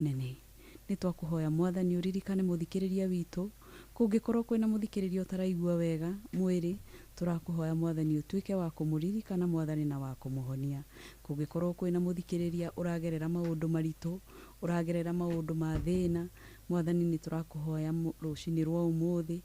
nene ni twakuhoya mwathani uririkane muthikiriria witu kungikorwo kwina muthikiriria utaraigua wega mwiri turakuhoya mwathani utuike wa kumuririkana mwathani na wa kumuhonia kungikorwo kwina muthikiriria uragerera maundu maritu uragerera maundu ma thina mwathani ni turakuhoya rucini rwa umuthi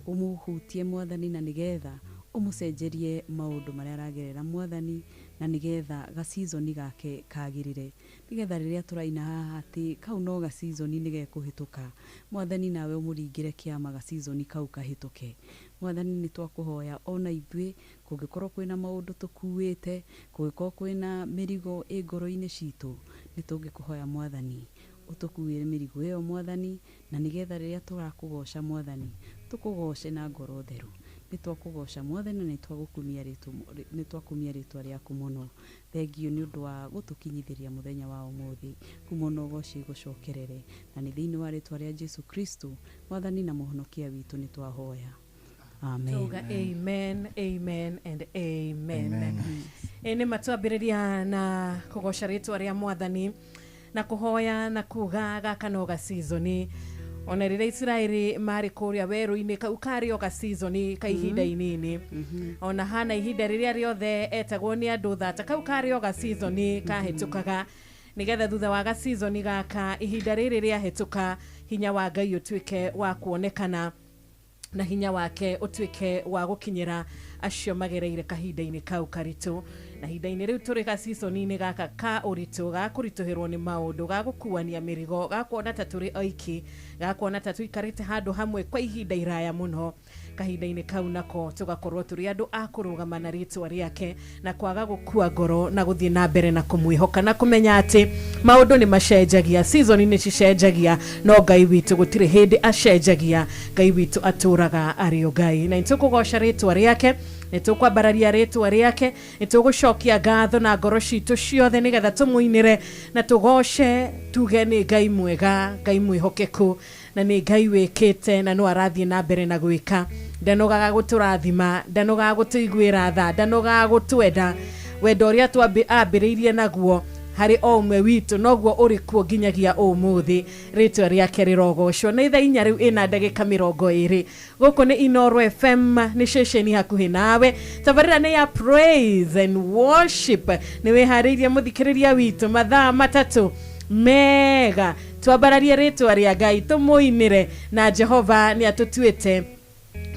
umuhutie mwathani na nigetha umucenjerie maundu maria aragerera mwathani na nigetha ga season gake kagirire nigetha riria turaina haha ati kau no ga season nigekuhituka mwathani nawe umuringire kiama ga season kau kahituke mwathani ni twakuhoya ona ithui kungikorwo kwina maundu tukuite kungikorwo kwina mirigo igoro-ini citu ni tungikuhoya mwathani utukuire mirigo iyo mwathani na nigetha riria turakugoca mwathani tukugoce na ngoro theru ni twakugoca mwathani ni twakumia ritwa riaku muno thengio ni undu wa gutukinyithiria muthenya wa umuthi kumono goci gucokerere na ni thiini wa ritwa ria Jesu Kristo mwathani na muhonokia witu ni twahoya amen amen amen and amen ene matwambiriria na kugoca ritwa ria mwathani na kuhoya na kuga gakanoga season ona rire Israeli mari kuria weru-ini kaukario ka season ka ihinda inini ona hana ihinda riria riothe etagwo ni andu thata kaukario ga season ka hitukaga nigetha thutha wa ga season gaka ihinda riri ria hituka hinya wa Ngai utuike wa kuonekana na hinya wake utuike wa gukinyira acio magereire kahinda-ini kau karitu na hinda-ini riu turi ga season-ini gaka ka uritu ga kurituhirwo ni maundu ga gukuania mirigo ga kuona ta turi oiki ga kuona ta tuikarite handu hamwe kwa ihinda iraya muno kahinda-ini kau nako tugakorwo turi andu a kurugama na ritwa riake na kwaga gukua ngoro na guthie na mbere na kumwihoka na kumenya ati maundu ni macenjagia season ni cicenjagia no Ngai witu gutire hindi acenjagia Ngai witu aturaga ario Ngai na nitukugoca ritwa riake nitukwambararia ritwa riake nitugucokia ngatho na ngoro citu ciothe nigetha tumuinire na tugoce tuge ni Ngai mwega Ngai mwihokeku na ni Ngai wikite na no arathie na mbere na gwika ndanogaga guturathima ndanogaga gutuiguira tha ndanogaga gutwenda wendo ria twambiriirie naguo hari o umwe witu noguo uri kuo nginyagia umuthi ritwa riake rirogocwo na itha inya riu ina ndagika 20 guku ni Inooro FM ni ceceni hakuhi nawe tabarira ni ya praise and worship ni wihariirie muthikiriria witu mathaa matatu mega twambararie ritwa ria Ngai tumuinire na Jehova ni atutuite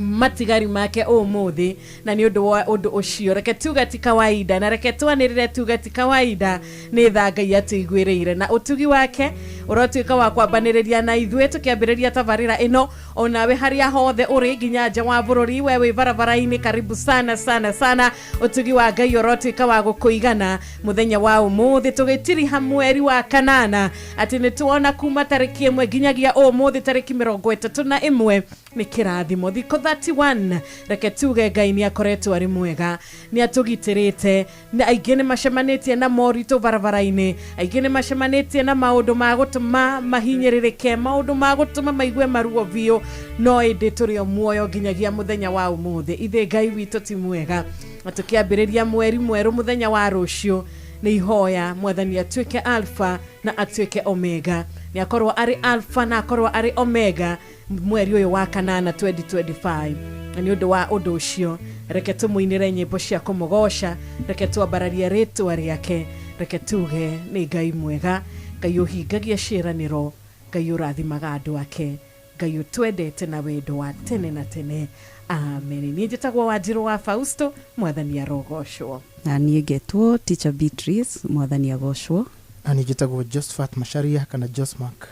matigari make umuthi na ni undu wa undu ucio reke tugati kawaida na reke twanirire tugati kawaida ni tha Ngai atuiguirire na utugi wake urotuika wa kwambaniriria na ithuĩ tukiambiriria tabarira ino onawe haria hothe uri nginya nja wa bururi wewe barabara-ini karibu sana sana sana utugi wa Ngai urotuika wa gukuigana muthenya wa umuthi tugitiri hamweri wa kanana ati ni tuona kuma tariki 1 nginyagia umuthi tariki 31 ni kirathimo thiko 31 reke tuge Ngai ni akoretwo ari mwega ni atugitirite na aingĩ ni macemanitie na moritu barabara-ini aingĩ ni macemanitie na maundu ma gutuma mahinyiririke maundu ma gutuma maigue maruo biu no indi turi o muoyo nginyagia muthenya wa umuthi ithe Ngai witu ti mwega atukiambiriria mweri mweru muthenya wa rucio ni ihoya mwathani atuike alpha na atuike omega ni akorwo ari alpha na akorwo ari omega mweri uyu wa kanana 2025 na ni undu wa undu ucio reke tumuinire nyimbo cia kumugoca reke twambararie ritwa riake reke tuge ni Ngai mwega Ngai uhingagia ciiraniro Ngai urathimaga andu ake Ngai utwendete na wendo wa tene na tene amen ni njitagwo Wanjiru wa Fausto mwathani arogocwo na niĩ ngetwo Teacher Beatrice mwathani agocwo na niĩ njitagwo Josephat Macharia kana Josmark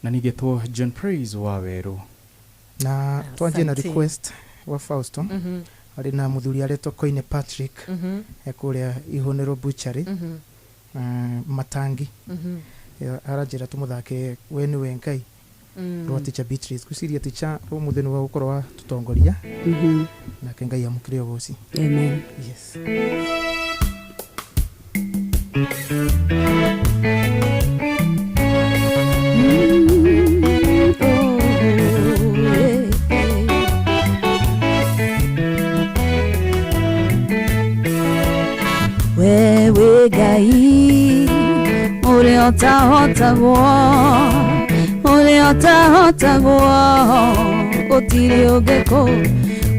na nigetwo John Praise wa Weru na twanjie na request wa Fausto ari na muthuri aretwo Koine Patrick ekuria Ihonero Butchery Matangi arajira tumuthake we ni we Ngai rwa Teacher Beatrice kusiria teacher ro mutheni wa gukorwa tutongoria na Ngai amukire ogoci amen yes wewe Ngai uri utahotagwo uria utahotagwo gutiri ungiku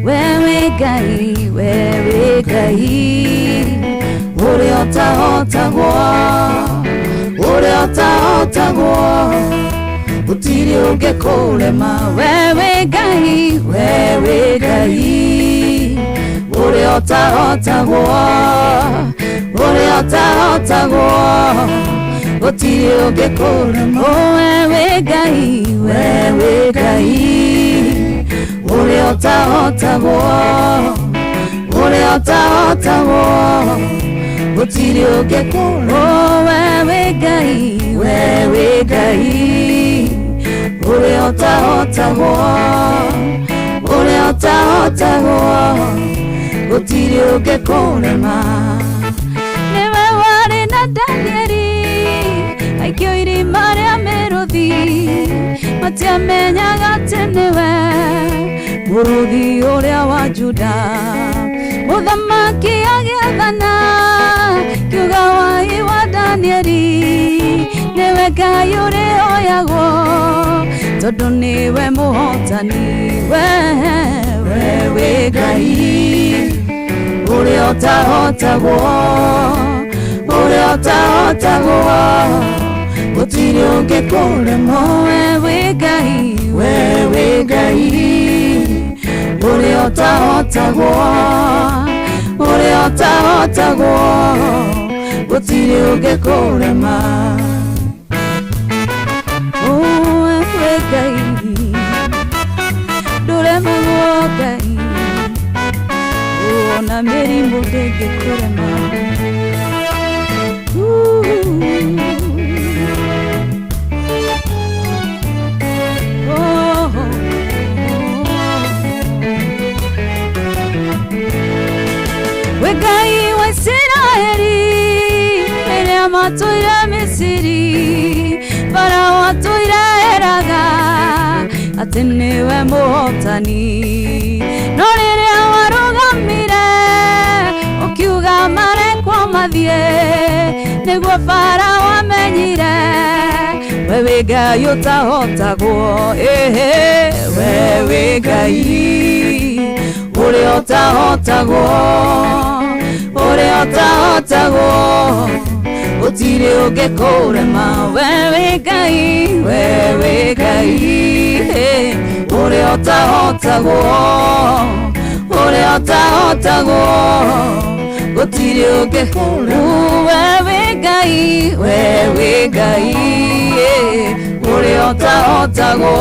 wewe Ngai uria utahotagwo gutiri ungikurema wewe Ngai uria utahotagwo gutiri ungikurema wewe Ngai uria utahotagwo gutiri ungikurema wewe Ngai uria utahotagwo gutiri ungikurema niwe wari na Danieli aikio irima ria miruthi matiamenyaga ati niwe muruthi uria wa Juda muthamaki agiathana kiuga wai wa Danieli niwe Ngai urioyagwo tondu niwe muhotani wewe Ngai uria utahotagwo gutiri ungikurema wewe Ngai uria utahotagwo gutiri ungikurema wewe Ngai nduremagwo Ngai ona mirimu ndingikurema we Ngai wa Israeli eria matuire Misiri Farao atuiraeraga ati niwe muhotani no riria warugamire ukiuga marekwo mathie niguo Farao amenyire wewe Ngai utahotagwo wewe Ngai uria utahotagwo gutiri ungikurema wewe Ngai uria utahotagwo gutiri ungikurema wewe Ngai uria utahotagwo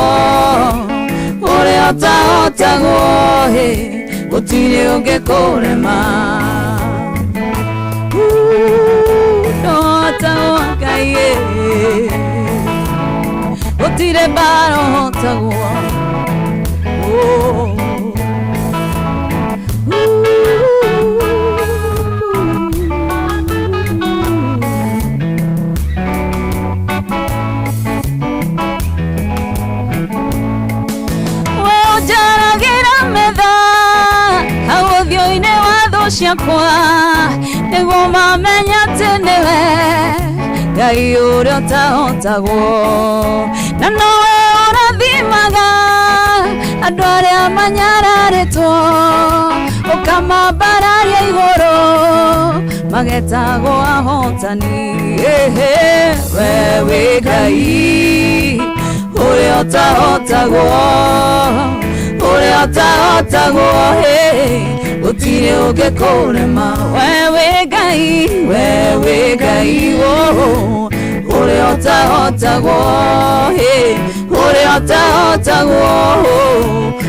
gutiri ungikurema Ngai gutire barotagwo ciakwa niguo mamenya ati niwe Ngai uria utahotagwo na nowe urathimaga andu aria manyararitwo ukamambararia iguru magetagwo ahotani wewe Ngai uria utahotagwo gutiri ungikurema wewe Ngai uria utahotagwo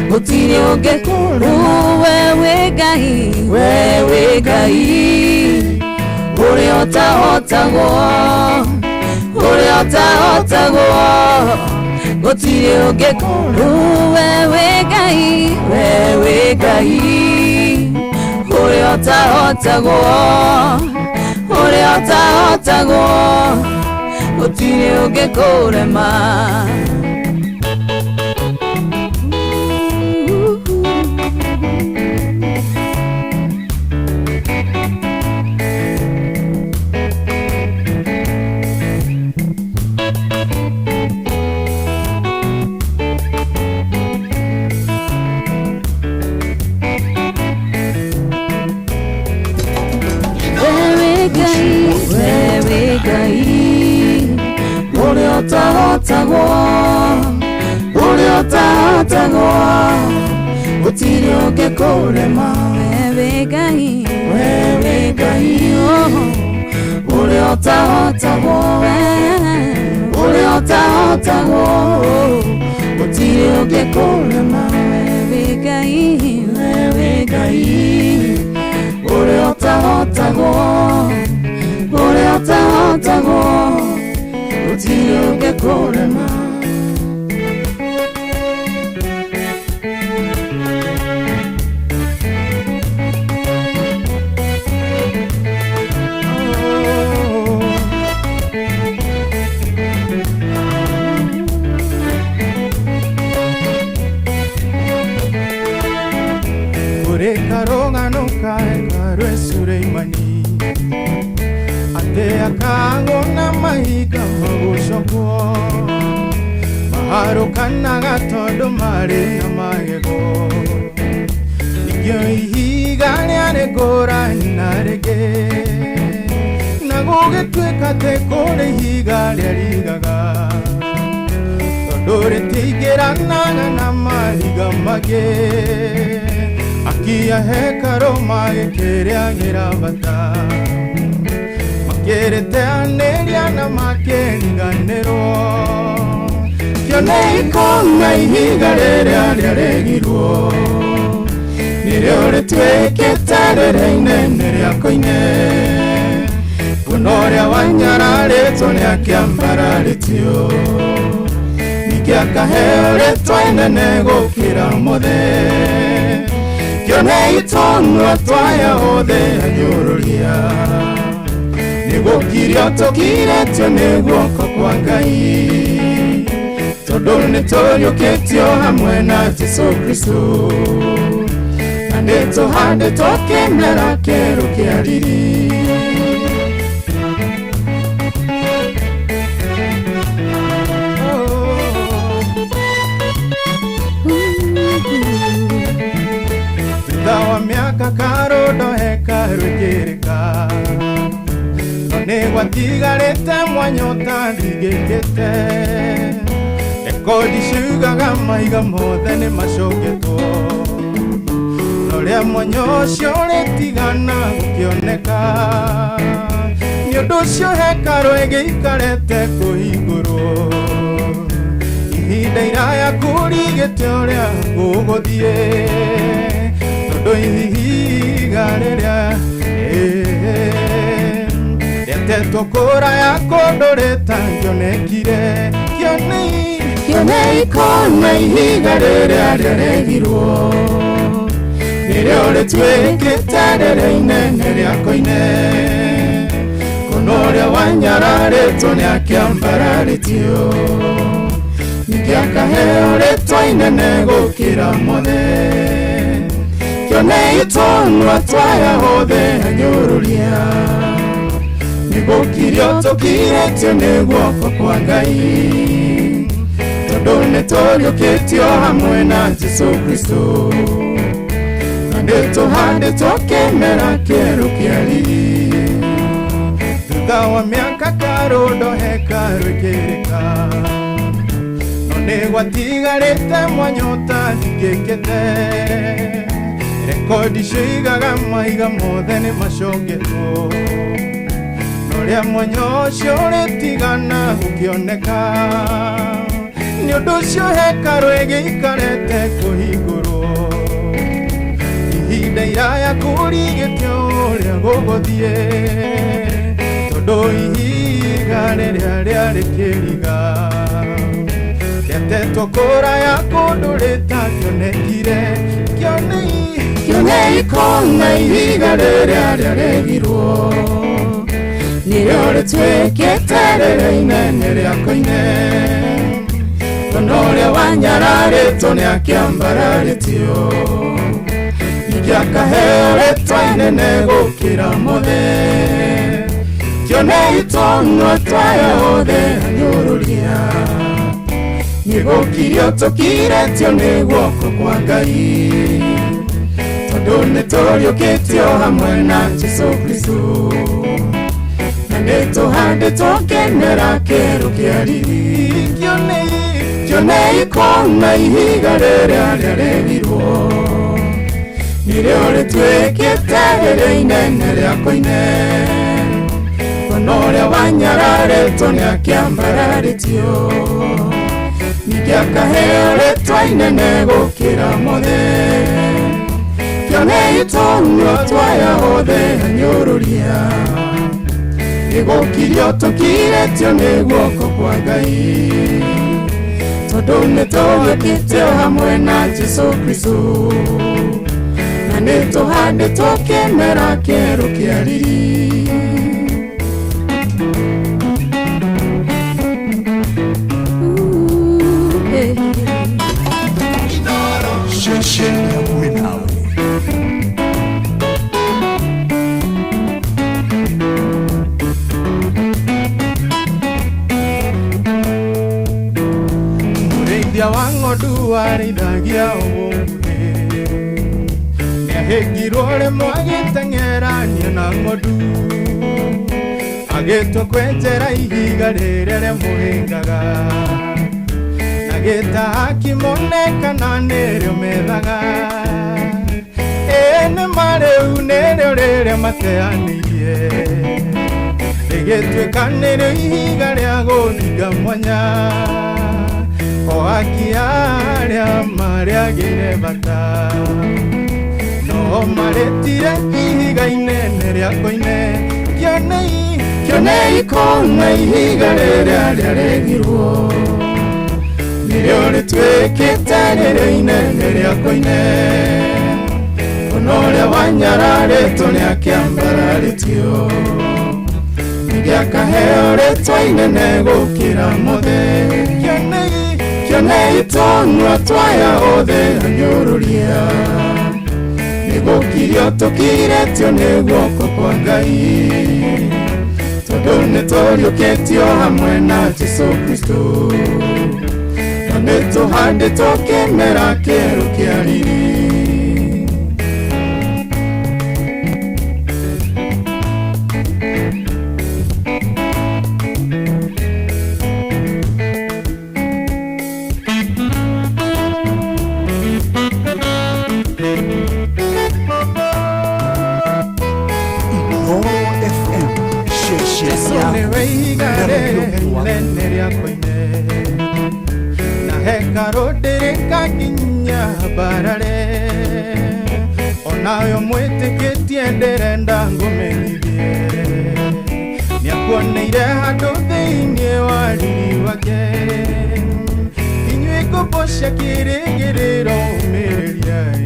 gutiri ungikurema wewe Ngai uria utahotagwo gutiri ungikurema wewe Ngai uria utahotagwo gutiri ungikurema utahotagwo uria utahotagwo gutiri ungikurema wewe Ngai uria utahotagwo uria utahotagwo gutiri ungikurema wewe Ngai uria utahotagwo gutiri ungikurema Karongano kae karwe Suleimani ate akangona mahiga magucokwo maharukanaga tondu mari na magego ikio ihiga rĩarĩ ngũrani na rĩngĩ na gũgĩtuĩka atĩ kũrĩ ihiga rĩarigaga tondũ rĩtiingĩranaga na mahiga mangĩ akia hekaro magĩkĩrĩagĩra bata makĩrĩteanĩria na makĩriganĩrwo kĩone ikona ihiga rĩrĩa rĩarĩgirwo nĩrĩo rĩtuĩkĩte rĩrĩa inene rĩa koine kuona ũrĩa wanyararĩtwo nĩakĩambararĩtio ningĩ akaheo rĩtwa inene gũkĩra mothe kĩone itonwa twaya othe anyũrũria nĩgũkirio tũkirĩtio nĩ guoko kwa Ngai tondũ nĩtũriũkĩtio hamwe na Jesũ Kristo na nĩtũhandĩtwo kĩmera kĩerũ kĩa riri wa miaka karodo hekarũkĩrĩka no nĩgwatigarĩte mwanyota ndigĩkĩte rekodi ciugaga mahiga mothe nĩ macoketwo no rĩa mwanya ũcio rĩtigana gũkĩoneka nĩ ũndũ ũcio hekarũ ĩgĩikarĩte kũhingũrwo ihinda iraya kũrigĩte ũrĩa gũgũthiĩ tondũ ihiga rĩrĩa rĩatetwo kũraya kũndũ rĩtangĩonekire kĩone ikona ihiga rĩrĩa rĩarĩgirwo nĩrĩo rĩtuĩkĩte rĩrĩa inene rĩa koine kuona ũrĩa wanyararĩtwo nĩakĩambararĩtio ningĩ akaheo rĩtwa inene gũkĩra mothe kĩone itonwa twaya othe anyũrũria nĩgũkirio tũkirĩtio nĩ guoko kwa Ngai tondũ nĩtũriũkĩtio hamwe na Jesũ Kristo na nĩtũhandĩtwo kĩmera kĩerũ kĩa riri thutha wa mĩaka karũndo hekarũ ĩkĩrĩka no nĩgwatigarĩte mwanyota ndigĩkĩte rekodi ciugaga mahiga mothe nĩ macoketwo no rĩa mwanya ũcio rĩtigana gũkĩoneka nĩ ũndũ ũcio hekarũ ĩgĩikarĩte kũhingũrwo ihinda iraya kũrigĩtio ũrĩa gũgũthiĩ tondũ ihiga rĩrĩa rĩarĩ kĩriga rĩatetwo kũraya kũndũ rĩtangĩonekire kĩone ikona ihiga rĩrĩa rĩarĩgirwo nĩrĩo rĩtuĩkĩte rĩrĩa inene rĩa koine kuona ũrĩa wanyararĩtwo nĩakĩambararĩtio ningĩ akaheo rĩtwa inene gũkĩra mothe kĩone itonwa twaya othe anyũrũria nĩgũkirio tũkirĩtio nĩ guoko kwa Ngai tondũ nĩtũriũkĩtio hamwe na Jesũ Kristo na nĩtũhandĩtwo kĩmera kĩerũ kĩa riri kĩo nĩ ikona ihiga rĩrĩa rĩarĩgirwo nĩrĩo rĩtuĩkĩte rĩrĩa inene rĩa koine ona ũrĩa wanyararĩtwo nĩakĩambararĩtio ningĩ akaheo rĩtwa inene gũkĩra mothe kĩo nĩ itũnywo twaya othe anyũrũria nĩgũkirio tũkirĩtio nĩ guoko kwa Ngai tondũ nĩtũgĩũkĩte hamwe na Jesũ Kristo na nĩtũhandĩtwo kĩmera kĩerũ kĩa riri Warithagia ũmũthĩ nĩahĩngirwo rĩmwe agĩteng'erania na ng'ondu agĩtua kwenjera ihiga rĩrĩa rĩamũhĩngaga na gĩtaha kĩmonekana nĩrĩo methaga nĩma rĩu nĩrĩo rĩrĩa mateanĩirie rĩgĩtuĩka nĩrĩo ihiga rĩa gũthinga mwanya o akĩarĩa marĩagĩire bata no marĩtire ihiga inene rĩa koine kĩo nĩ ikona ihiga rĩrĩa rĩarĩgirwo nĩrĩo rĩtuĩkĩte rĩrĩa inene rĩa koine ona ũrĩa wanyararĩtwo nĩakĩambararĩtio ningĩ akaheo rĩtwa inene gũkĩra mothe kĩo nĩ itũnywo twaya othe anyũrũria nĩgũkirio tũkirĩtio nĩ guoko kwa Ngai tondũ nĩtũriũkĩtio hamwe na Jesũ Kristo na nĩtũhandĩtwo kĩmera kĩerũ kĩa riri onayo mwĩtĩkĩtie ndĩrenda ngũmenyithie nĩakuoneire handũ thĩinĩ wa riri wake inyuĩ ngombo cia kĩrĩgĩrĩro ũmĩrĩriai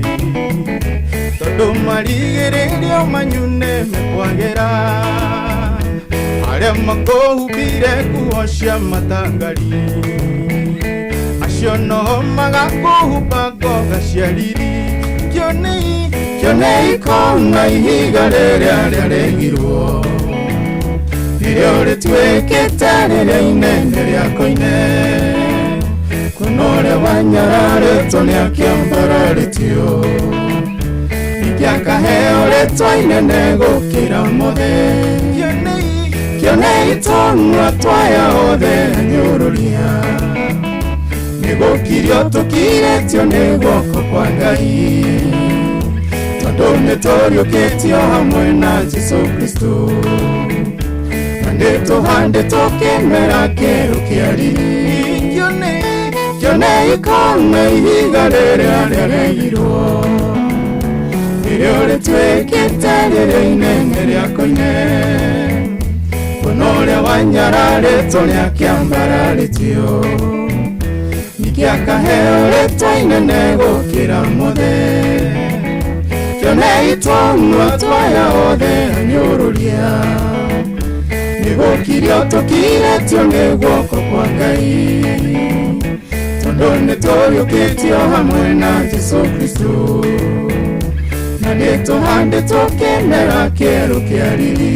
tondũ marigĩrĩrio manyu nĩmekwagĩra arĩa makũhumbire nguo cia matangari acio no magakũhumba ngoga cia riri kĩo nĩ ikona ihiga rĩrĩa rĩarĩgirwo nĩrĩo rĩtuĩkĩte rĩrĩa inene rĩa koine kuona ũrĩa wanyararĩtwo nĩakĩambararĩtio ningĩ akaheo rĩtwa inene gũkĩra mothe kĩo nĩ itũnywo twaya othe anyũrũria nĩgũkirio tũkirĩtio nĩ guoko kwa Ngai tondũ nĩtũriũkĩtio hamwe na Jesũ Kristo na nĩtũhandĩtwo kĩmera kĩerũ kĩa riri kĩo nĩ ikona ihiga rĩrĩa rĩarĩgirwo nĩrĩo rĩtuĩkĩte rĩrĩa inene rĩa koine kuona ũrĩa wanyararĩtwo nĩakĩambararĩtio ningĩ akaheo rĩtwa inene gũkĩra mothe kĩo nĩ itũnywo twaya othe anyũrũria nĩgũkirio tũkirĩtio nĩ guoko kwa Ngai tondũ nĩtũriũkĩtio hamwe na Jesũ Kristo na nĩtũhandĩtwo kĩmera kĩerũ kĩa riri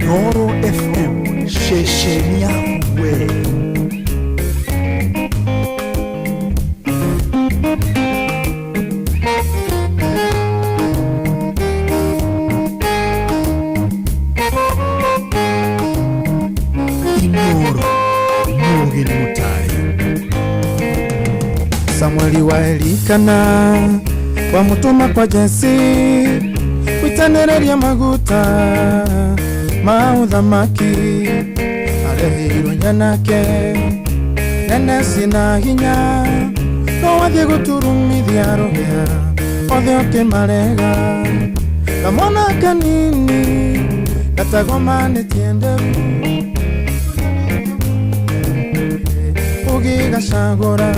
Noro FM, Sheshenia we. waelikana kwa mutuma kwa Jesi witanereria maguta mauthamaki arehirwo nyanake nene sina hinya no wathie guturumithia rohea othe okimarega kamwana kanini gatagomanĩtie nderu ũgĩgacagũra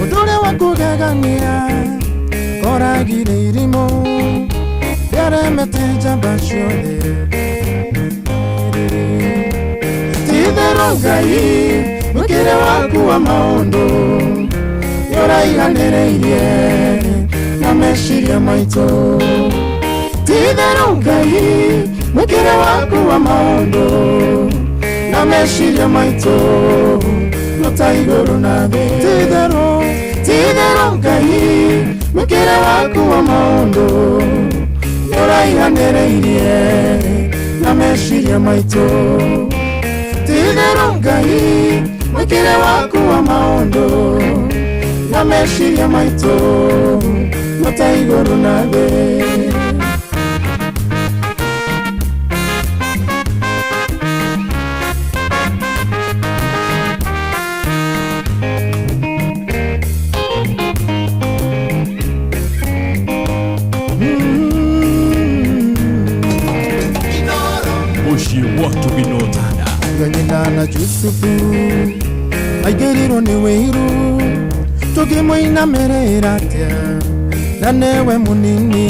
ũndũ ũrĩa wa kũgegania koragire irimũ rĩaremete njamba ciothe ti-itherũ Ngai mũkĩre waku wa maũndũ nĩũraiganĩrĩirie na meciria maitũ ti-itherũ Ngai mũkĩre waku wa maũndũ na meciria maitũ ta igũrũ na thĩ ti-itherũ Ngai mũkĩre waku wa maũndũ nĩũraiganĩrĩirie na meciria maitũ ti-itherũ Ngai mũkĩre waku wa maũndũ na meciria maitũ ta igũrũ na thĩ na Jusufu aigerirwo nĩ wĩiru tũkĩmũinamĩrĩra atĩa na nĩwe mũnini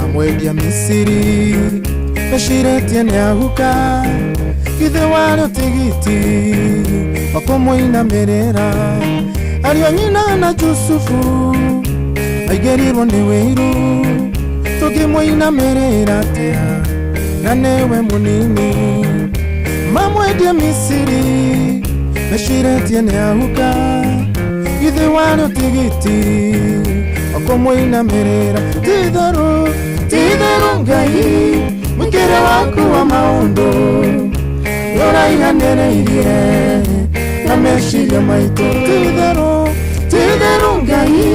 amwendia Misiri mecirĩtie nĩahuka githĩ warĩ ũtigiti wa kũmũinamĩrĩra ariũ nyina na Jusufu aigerirwo nĩ wĩiru tũkĩmũinamĩrĩra atĩa na nĩwe mũnini mamwendia Misiri mecirĩtie nĩahuka githĩ warĩ ũtigiti wa kũmũinamĩrĩra ti-itherũ Ngai mũkĩre waku wa maũndũ nĩũraiganĩrĩirie na meciria maitũ ti-itherũ Ngai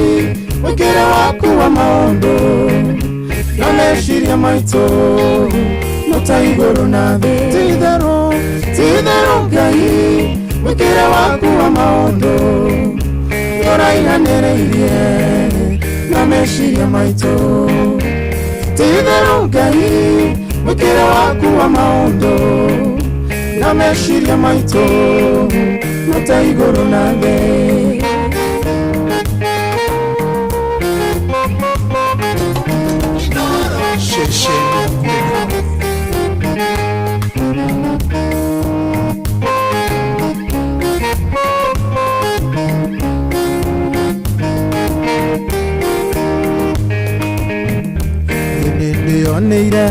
mũkĩre waku wa maũndũ na meciria maitũ ta igũrũ na thĩ ti-itherũ Ngai mũkĩre waku wa maũndũ nĩũraiganĩrĩirie na meciria maitũ ti-itherũ Ngai mũkĩre waku wa maũndũ na meciria maitũ ta igũrũ na thĩ nĩonire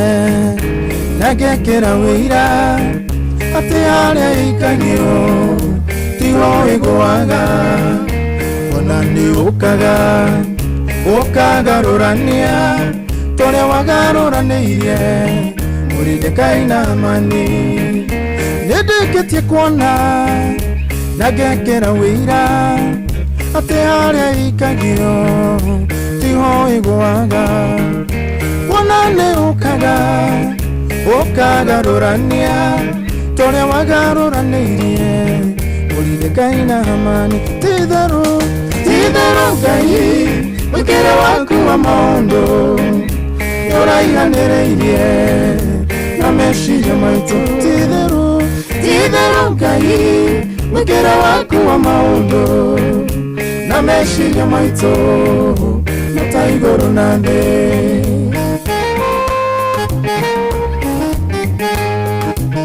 na ngekĩra wĩira atĩ harĩa ikagio tiho ĩgũaga ona nĩũkaga ũkagarũrania tũrĩa wagarũranĩirie Mordecai na Hamani nĩndĩkĩtie kuona na ngekĩra wĩira atĩ harĩa ikagio tiho ĩgũaga ona nĩũkaga ũkagarũrania tũrĩa wagarũranĩirie Mordecai na Hamani ti-itherũ Ngai mũkĩre waku wa maũndũ nĩũraiganĩrĩirie na meciria maitũ ti-itherũ Ngai mũkĩre waku wa maũndũ na meciria maitũ ta igũrũ na thĩ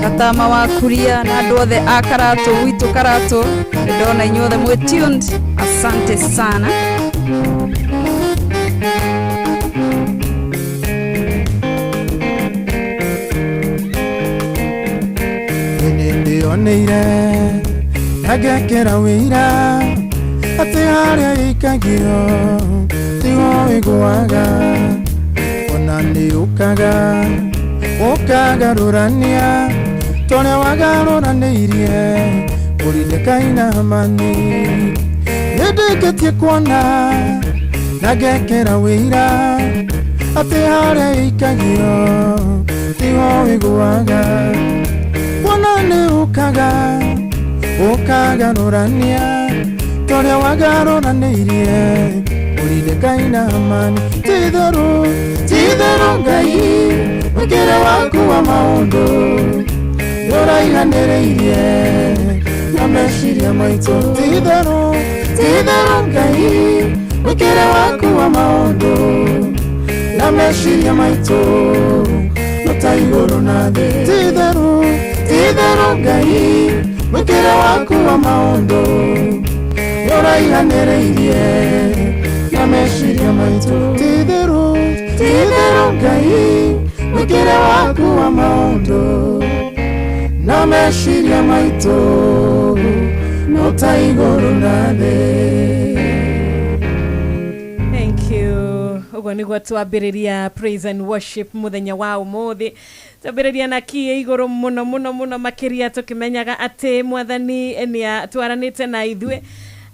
Gatama wa Kuria na andũ othe a Karatu gwitũ Karatu ndona inyuothe mwĩ tuned asante sana nĩndĩoneire na ngekĩra wĩira atĩ harĩa ikagio tiho ĩgũaga ona nĩũkaga ũkagarũrania tũrĩa wagarũranĩirie Mordecai na Hamani ndĩkĩtie kuona na ngekĩra wĩira atĩ harĩa ikagio tiho wĩguaga kuona nĩ ũkagarũrania torĩa wagarũranĩirie ũrinde Ngai na amani ti-itherũ Ngai mũkĩre waku wa maũndũ nĩũraiganĩrĩirie na meciria maitũ ti-itherũ Ngai mũkĩre waku wa maũndũ na meciria maitũ ta igũrũ na thĩ ti-itherũ Ngai mũkĩre waku wa maũndũ nĩũraiganĩrĩirie na meciria maitũ ti-itherũ Ngai mũkĩre waku wa maũndũ na meciria maitũ ta igũrũ na thĩ. Thank you. Ugo niguo twambĩrĩria praise and worship muthenya wa ũmũthĩ. Twambĩrĩria na kie igũrũ mũno makĩria tũkĩmenyaga atĩ Mwathani nĩ atwaranĩte na ithuĩ.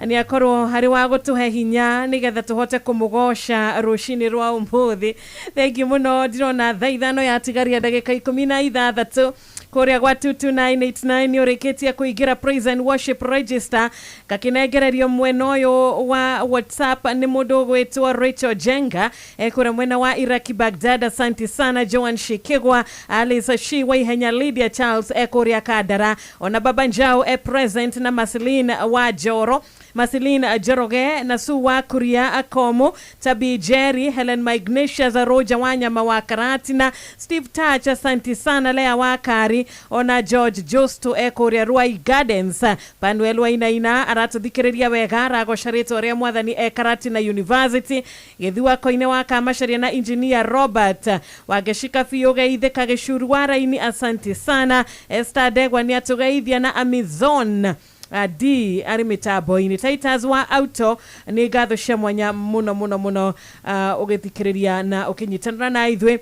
Ni akorwo hari wa gũtũhe hinya nigetha tũhote kũmũgoca rũcinĩ rwa ũmũthĩ. Thengiũ mũno, ndirona thaa ithano yatigaria ndagĩka 16 kũrĩa gwa 22989 nĩ ũrĩkĩtie kũingĩra praise and worship register. Gakinengererio mwena ũyũ wa WhatsApp nĩ mũndũ ũgwĩtwo Rachel Jenga kũrĩa mwena wa Iraki Baghdad. Asante sana Joan Shikigwa, Alice Shiwa, Ihenya Lydia Charles kũrĩa Kandara, ona Baba Njau present na Maslin wa Joro, Maslin Joroge na Suwa Kuria Akomo, Tabi Jerry, Helen Ignatius, Roja Wanyama wa Karatina, Steve Touch, asante sana Lea Wakari, ona George Justo kũrĩa Ruai Gardens, Panuel Wainaina aratũthikĩrĩria wega aragocarĩtwo ũrĩa Mwathani Karatina University, Gĩthua koine wa Kamasharia na Engineer Robert wageshika biũ geithĩka Gĩcuru wa Raini, asante sana. Esther Degwa nĩ atũgeithia na Amazon D ari mitambo-inĩ. Titus wa Auto nĩ ngatho cia mwanya mũno ũgĩthikĩrĩria na ũkĩnyitanĩra na ithuĩ.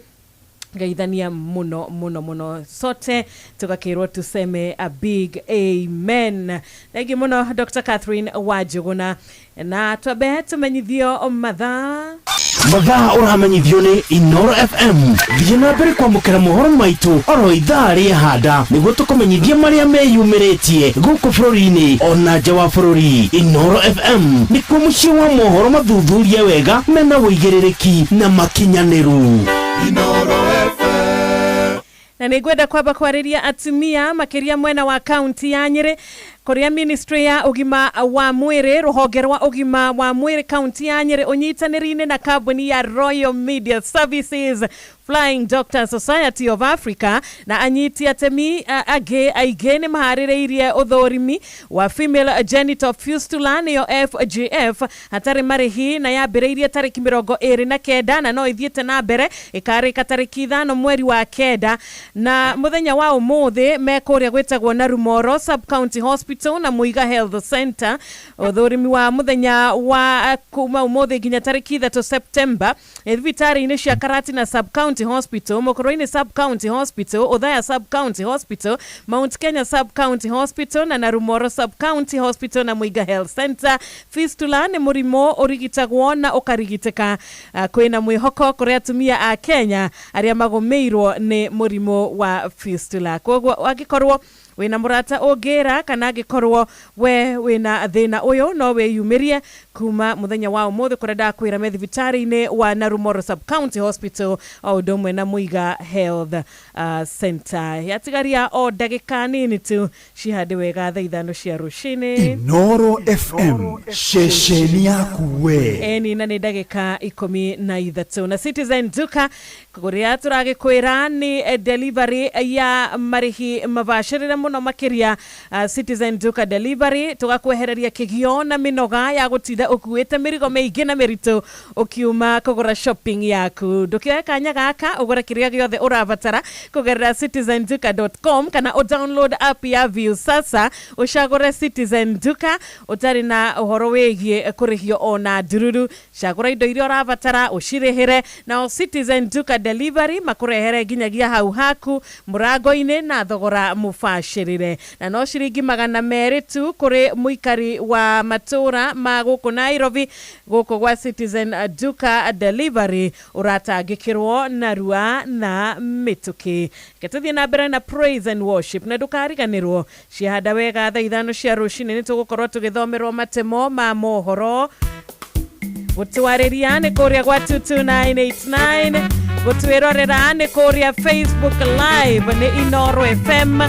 Gaithania muno sote tukakirwa tuseme a big amen. Thangi muno Dr. Catherine Wajuguna na twabe tumenyithio mathaa uramenyithio ni Inoro FM. Thiena mbere kwamũkĩra mohoro maitũ oro ithaa rĩa handa nĩguo tũkũmenyithia marĩa meyumĩrĩtie gũkũ bũrũri-inĩ ona nja wa bũrũri. Inoro FM nĩkuo mũciĩ wa mohoro mathuthurie wega mena wũigĩrĩrĩki na makinyanĩru. Inoro FM. Na nĩngwenda kwamba kwarĩria atumia makĩria mwena wa kaunti ya Nyĩrĩ Korea Ministry ya Ugima wa Mwĩrĩ, rũhonge rwa Ugima wa Mwĩrĩ kaunti ya Nyĩrĩ ũnyitanĩri-inĩ na kambuni ya Royal Media Services, Flying Doctor Society of Africa na anyiti atemi aingĩ nĩ maharĩrĩirie ũthũrimi wa female genital fistula nĩyo FGF hatarĩ marĩhi na yambĩrĩirie tarĩki 29 na no ithiĩte na mbere ĩkarĩka tarĩki 5 mweri wa 9 na mũthenya wa ũmũthĩ mekũrĩa gwĩtagwo na Rumoro Sub County Hospital na Muiga Health Center. Ũthũrimi wa mũthenya wa kuma ũmũthĩ nginya tarĩki 3 September thibitarĩ-inĩ cia Karatina Sub County Hospital, Mokoroini Sub County Hospital, Othaya Sub County Hospital, Mount Kenya Sub County Hospital na Narumoro Sub County Hospital na Muiga Health Center. Fistula nĩ mũrimũ ũrigitagwo na ũkarigitĩka kwĩna mwĩhoko kũrĩ atumia a Kenya arĩa magũmĩirwo nĩ mũrimũ wa fistula. Koguo angĩkorwo wina murata ũngĩra kana angĩkorwo we wina thĩna ũyũ no wĩyumĩrie kuma mũthenya wa ũmũthĩ kũrĩa ndakwĩra me thibitarĩ-inĩ wa Narumoro Sub County Hospital o ũndũ ũmwe na Muiga Health Center. Yatigaria o ndagĩka nini tu cihande wega thaa 5 cia rũcinĩ. Inoro FM, shesheni yaku we. Eni na nĩ ndagĩka 13 na Citizen Duka kũrĩa tũragĩkwĩra nĩ delivery ya marĩhi mabacĩrĩre mũno makĩria. Citizen Duka delivery tũgakwehereria kĩgio na mĩnoga ya gũtinda ũkuĩte mĩrigo mĩingĩ na mĩritũ ũkiuma kũgũra shopping yaku. Ndũkĩoe kanya gaka ũgũre kĩrĩa gĩothe ũrabatara kũgerera citizenduka.com kana download app ya View sasa ũcagũre Citizen Duka ũtarĩ na ũhoro wĩgiĩ kũrĩhio ona ndururu. Cagũra indo iria ũrabatara ũcirĩhĩre na Citizen Duka delivery makũrehere nginyagia hau haku mũrango-inĩ na thogora mũbacĩrĩre. tũgucĩrĩre na no ciringi 200 tu kũrĩ mũikari wa matũra ma gũkũ Nairobi gũkũ gwa Citizen Duka Delivery ũratangĩkĩrwo narua na mĩtũkĩ. Ketũthiĩ na mbere na praise and worship na ndũkariganĩrwo ciahanda wega thaa 5 cia rũcinĩ nĩ tũgũkorwo tũgĩthomerwo matemo ma mohoro gũtwarĩria nĩ kũrĩa gwa 22989 gũtwĩrorera nĩ kũrĩa Facebook live nĩ Inoro FM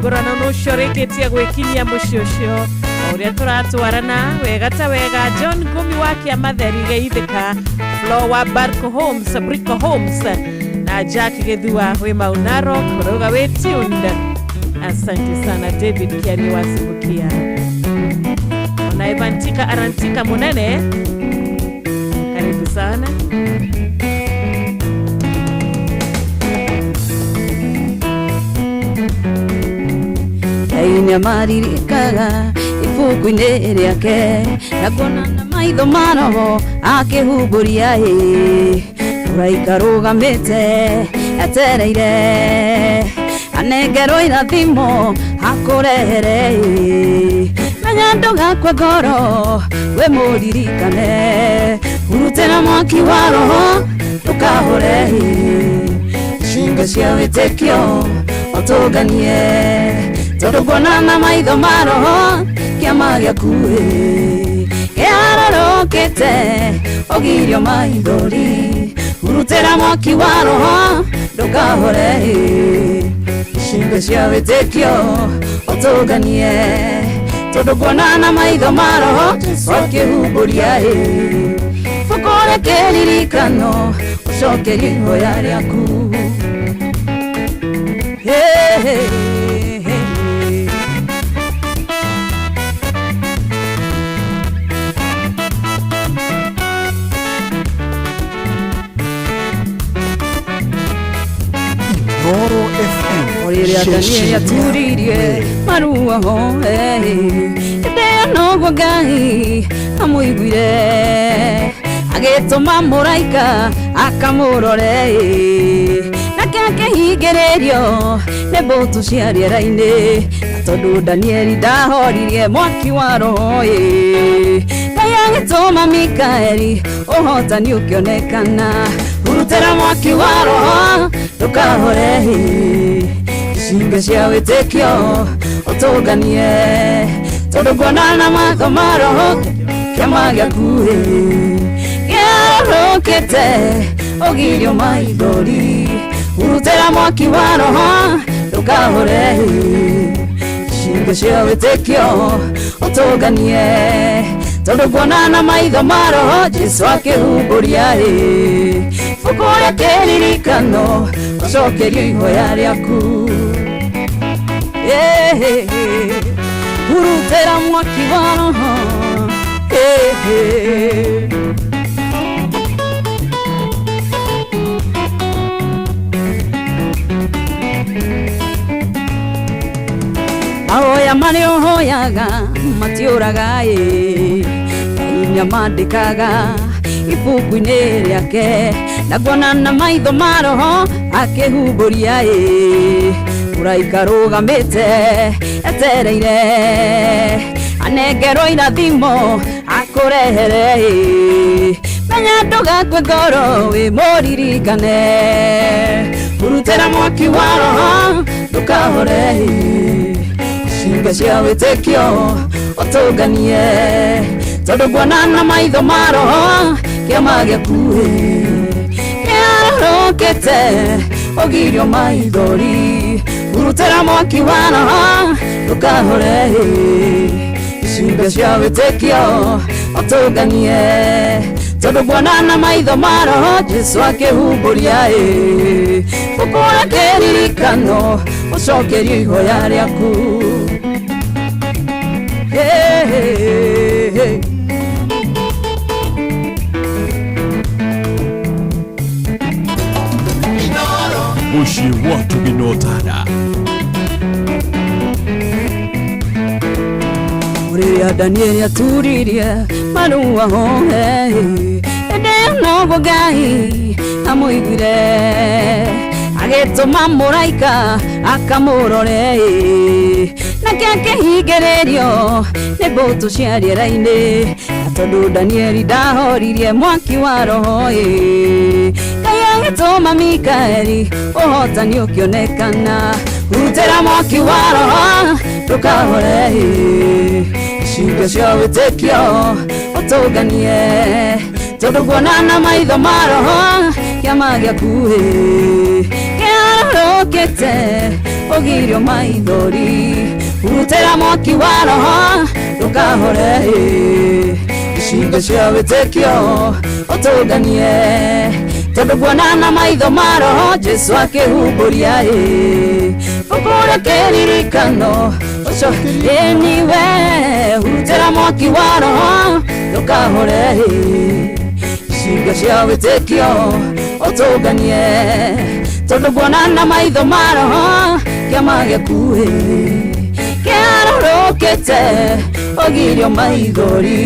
ngũrana n'ũcio rĩkĩtie gwĩkinyia mũciĩ ũcio ũrĩa tũratwarana wega ta wega John Gumi wa Kĩamatheri Geithĩka Flo wa Barco Homes Brico Homes na Jack Githua wĩ Maunaro kuruga wĩ tuned. Asante sana David Kiari wa Sibukia na Evantika Arantika Munene, karibu sana. Aina maririkaga ibuku-inĩ rĩake na ngona na maitho manoho akĩhumburia mũraika rũgamĩte etereire anengerwo irathimo akũrehere menya ndũgakue ngoro we mũririkane urutĩra mwaki wa roho ndũkahũre ciugo cia wĩtĩkio ũtũnganie tondũ ngona na maitho ma roho kĩama gĩaku kĩarorokete ũgirio maithori urutĩra mwaki wa roho ndũkahũre ciugo cia wĩtĩkio ũtũnganie tondũ ngona na maitho ma roho ũkĩhumburia bũkũre kĩririkano ũcokerie ihoya rĩaku. Inoro FM Orĩrĩa Danieli aturirie marua ho ĩndĩa noguo Ngai amũiguire agĩtũma mũraika akamũrore nake akĩhingĩrĩrio nĩ mbũtũ cia rĩera-inĩ na tondũ Danieli ndahoririe mwaki wa roho Ngai agĩtũma Mikaeli ũhotani ũkĩonekana urutĩra mwaki wa roho ndũkahore ciugo cia wĩtĩkio ũtũnganie tondũ ngona na maitho ma roho kĩama gĩaku gĩarũkĩte ũgirio maithori urutĩra mwaki wa roho ndũkahore ciugo cia wĩtĩkio ũtũnganie tondũ ngona na maitho ma roho Jesu akĩhumburia bũkũre kĩririkano ũcokerie ihoya rĩaku urutĩra mwaki wa roho ahoya marĩa ũhoyaga matiũraga Ngai nĩamandĩkaga ibuku-inĩ rĩake na ngona na maitho ma roho akĩhumburia mũraika rũgamĩte etereire anengerwo irathimo akũrehere menya ndũgakue ngoro wĩ mũririkane urutĩra mwaki wa roho ndũkahore ciugo cia wĩtĩkio ũtũnganie tondũ ngona na maitho ma roho kĩama gĩaku gĩarũkĩte ũgirio maithori urutĩra mwaki wa roho ndũkahore ciugo cia wĩtĩkio ũtũnganie tondũ ngona na maitho ma roho Jesu akĩhumburia bũkũre kĩririkano ũcokerie ihoya rĩaku. Mushi watu binotana Orĩrĩa Danieli aturirie marua ho ĩndĩa noguo Ngai amũiguire agĩtũma mũraika akamũrore nake akĩhingĩrĩrio nĩ mbũtũ cia rĩera-inĩ na tondũ Danieli ndahoririe mwaki wa roho Ngai agĩtũma Mikaeli ũhotani ũkĩonekana hurutĩra mwaki wa roho ndũkahore ciugo cia wĩtĩkio ũtũnganie tondũ kuonana maitho ma roho kĩama gĩaku kĩarũrũkĩte ũgirio maithori hurutĩra mwaki wa roho ndũkahore ciugo cia wĩtĩkio ũtũnganie tondũ kuonana maitho ma roho Jesu akĩhumbũria ũkũrĩa kĩririkano ũcio niwe hurutĩra mwaki wa roho ndũkahore ciugo cia wĩtĩkio ũtũnganie tondũ kuonana maitho ma roho kĩama gĩaku kĩarũrũkĩte ũgirio maithori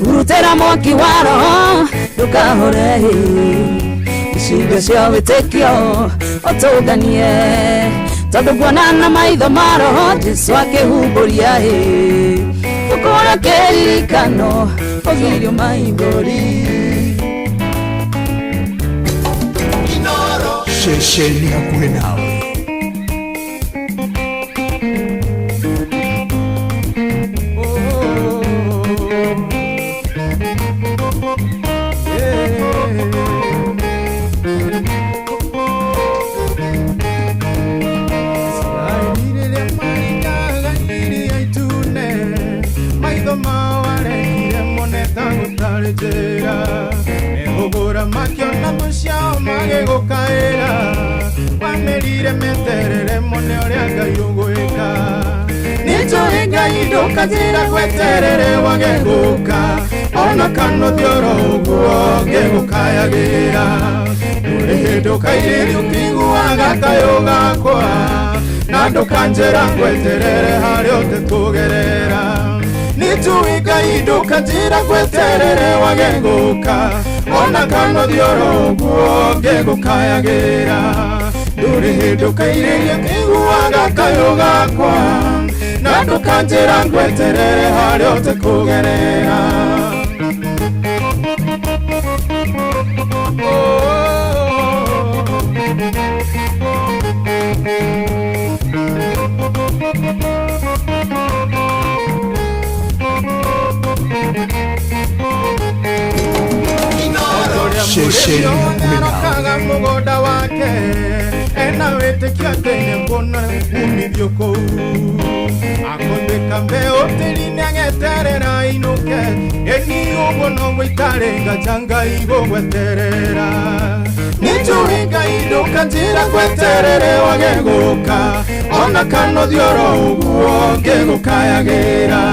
hurutĩra mwaki wa roho ndũkahore ciugo cia wĩtĩkio ũtũnganie tondũ kuonana maitho ma roho Jesu akĩhumbũria ũkũrĩa kĩririkano ũgirio maithori Ceceni hakuhĩ nawe. Makiona muciao magĩgũkaĩra wamerire meterere mone ũrĩa Ngai ũgwĩka nĩnjũĩ Ngai ndũkanjĩra gweterere wage gũka ona kana ũthiũro ũguo ngĩgũkayagĩra ndũrĩ hĩndĩ ũkairĩria ũkĩiguaga kayũ gakwa na ndũkanjĩra ngweterere harĩa ũtĩkũgerera nĩnjũĩ Ngai ndũkanjĩra gweterere wage gũka ona kana ũthiũro ũguo ngĩgũkayagĩra ndũrĩ hĩndĩ ũkairĩria ũkĩiguaga kayũ gakwa na ndũkanjĩra ngweterere harĩa ũtĩkũgerera Ceceni hakuhĩ nawe. mũgũnda wake ena wĩtĩkia atĩ nĩekuona umithio kũu akũmbĩka mbeũ tĩri-inĩ ageterera ainũke ĩni ũguo noguo itarĩngaja Ngai gũgweterera nĩnjũĩ Ngai ndũkanjĩra ngweterere wage gũka ona kana ũthiũro ũguo ngĩgũkayagĩra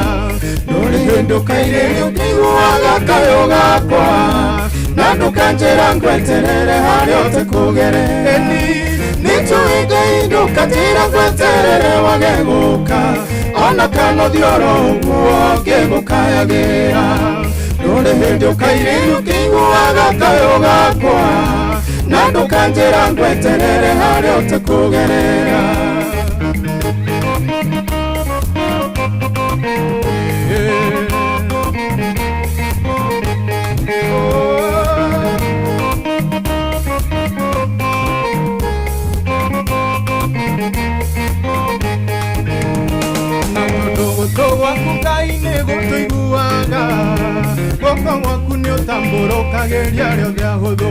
ndũrĩ hĩndĩ ũkairĩria ũkĩiguaga kayũ gakwa na ndũkanjĩra ngweterere harĩa ũtĩkũgerera nĩnjũĩ Ngai ndũkanjĩra ngweterere wage gũka ona kana ũthiũro ũguo ngĩgũkayagĩra ndũrĩ hĩndĩ ũkairĩria ũkĩiguaga kayũ gakwa na ndũkanjĩra ngweterere harĩa ũtĩkũgerera tambũrũkagĩria rĩothe ahũthũ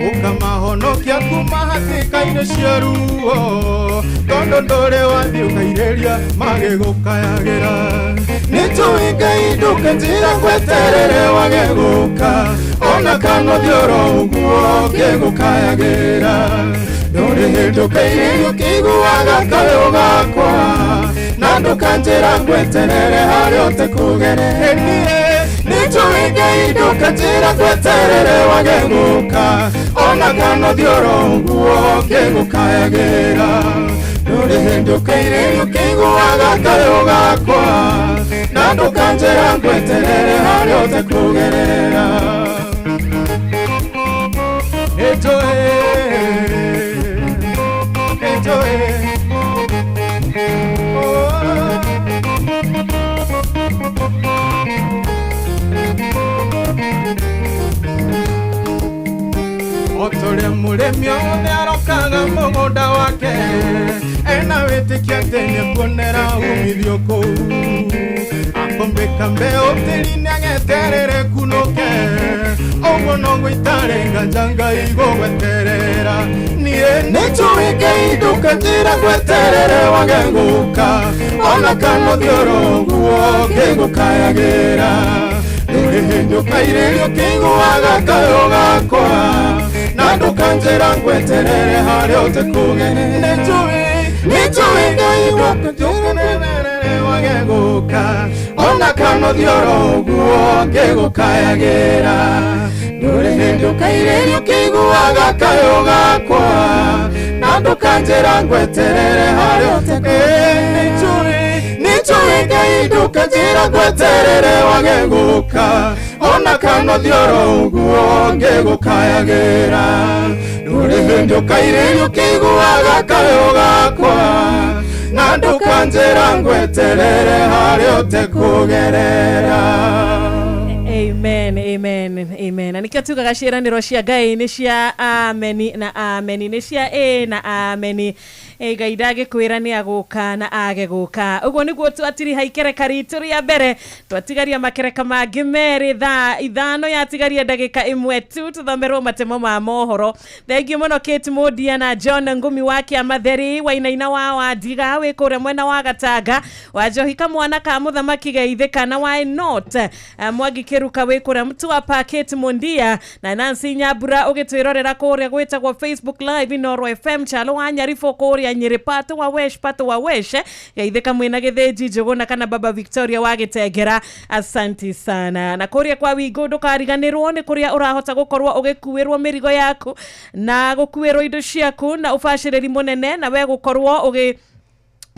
ũkamahonokia kuma hatĩka-inĩ cia ruo tondũ ndũrĩ wathiĩ ũkairĩria magĩgũkayagĩra nĩnjũĩ Ngai ndũkanjĩra ngweterere wage gũka ona kana ũthiũro ũguo ngĩgũkayagĩra ndũrĩ hĩndĩ ũkairĩria ũkĩiguaga kayũ gakwa na ndũkanjĩra ngweterere harĩa ũtĩkũgerera nĩnjũĩ Ngai ndũkanjĩra ngweterere wage gũka ona kana ũthiũro ũguo ngĩgũkayagĩra ndũrĩ hĩndĩ ũkairĩria ũkĩiguaga kayũ gakwa na ndũkanjĩra ngweterere harĩa ũtĩkũgerera nĩnjũĩ otore muremi othe arokaga mugunda wake ena witikia tene kuonera umithio kuu akombeka mbeo tĩri-inĩ ageterere kunuke ũguo no gũitarenga njanga igũgweterera niĩ nĩtũwĩke iduka njĩra gweterere wageguka ona kanũthiũrũ guo ngĩgũkayagĩra ndũrĩ hĩndĩ ũkairĩrio kĩiguaga kayũ gakwa na ndũkanjĩra ngweterere harĩa ũtekũge nĩtũwĩke iduka njĩra wageguka ona kanũthiũrũ guo ngĩgũkayagĩra ndũrĩ hĩndĩ ũkairĩrio kĩiguaga kayũ gakwa na ndũkanjĩra ngweterere harĩa ũtekũge nĩtũwĩke iduka njĩra ngweterere wageguka ona kanũthiũrũ guo ngĩgũkayagĩra ndũrĩ hĩndĩ ũkairĩrio kĩiguaga kayũ gakwa na ndũkanjĩra ngweterere harĩa ũtekũgerera. Amen, amen, amen. Na nikio tugaga ciĩranĩro cia Ngai nĩ cia ameni na ameni, nĩ cia na ameni. Ngai ndagĩkwĩra nĩ agũka na agegũka. Ũguo nĩguo twatiriha ikereka ritũ rĩa mbere, twatigaria makereka mangĩ merĩ thaa ithano yatigaria ndagĩka ĩmwe tu tuthomerwo matemo ma mohoro. Thengiũ mũno Kate Mũndia na John Ngumi wa Kĩamatheri, Wainaina wa Wandiga wĩ kũrĩa mwena wa Gatanga, wa Njohi kamwana ka mũthamaki Geithĩka na wa Not Mwangi Kĩruka wĩ kũrĩa Mtwapa, Kate Mũndia na Nancy Nyambura ũgĩtwĩrorera kũrĩa gwĩtagwo Facebook Live Inoro FM Chalo wa Nyarifo kũrĩa Nyĩrĩ Pato wa Wesh Geithĩka mwĩna Gĩthĩnji Njũgũna kana Baba Victoria wa Gĩtengera, asanti sana. Na kũrĩa kwa Wingũ ndũkariganĩrwo nĩ kũrĩa ũrahota gũkorwo ũgĩkuĩrwo mĩrigo yaku na gũkuĩrwo indo ciaku na ũbacĩrĩri mũnene na we gũkorwo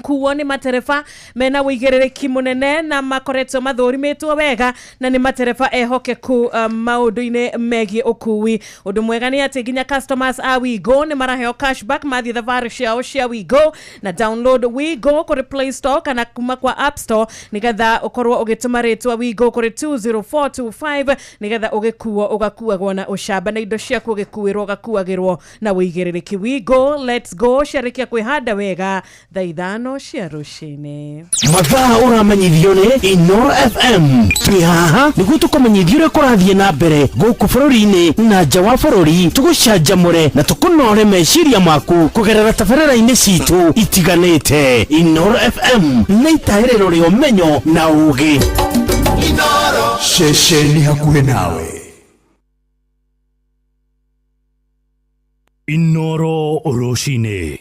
kuo nĩ matereba mena ũigĩrĩrĩki mũnene na makoretwo mathũrimĩtwo wega na nĩ matereba ehokeku maũndũ-inĩ megiĩ ũkui. Ũndũ mwega nĩ atĩ nginya customers a Wigo nĩ maraheo cashback mathiĩ thabarĩ ciao cia Wigo na download Wigo kũrĩ Play Store kana kuma kwa App Store nĩgetha ũkorwo ũgĩtũma rĩtwa Wigo kũrĩ 20425 nĩgetha ũgĩkuo ũgakuagwo na ũcamba na indo ciaku ũgĩkuĩrwo ũgakuagĩrwo na ũigĩrĩrĩki. Wigo, let's go, ciarĩkia kwĩhanda wega thaa ithano cia rũcinĩ. Mathaa ũramenyithio nĩ Inoro FM. Twĩ haha nĩguo tũkũmenyithia ũrĩa kũrathiĩ na mbere gũkũ bũrũri-inĩ na nja wa bũrũri, tũgũcanjamũre na tũkũnore meciria maku kũgerera tabarĩra-inĩ citũ itiganĩte. Inoro FM nĩ itaĩrĩro rĩa ũmenyo na ũũgĩ. Inoro ceceni hakuhĩ nawe. Inoro rũcinĩ.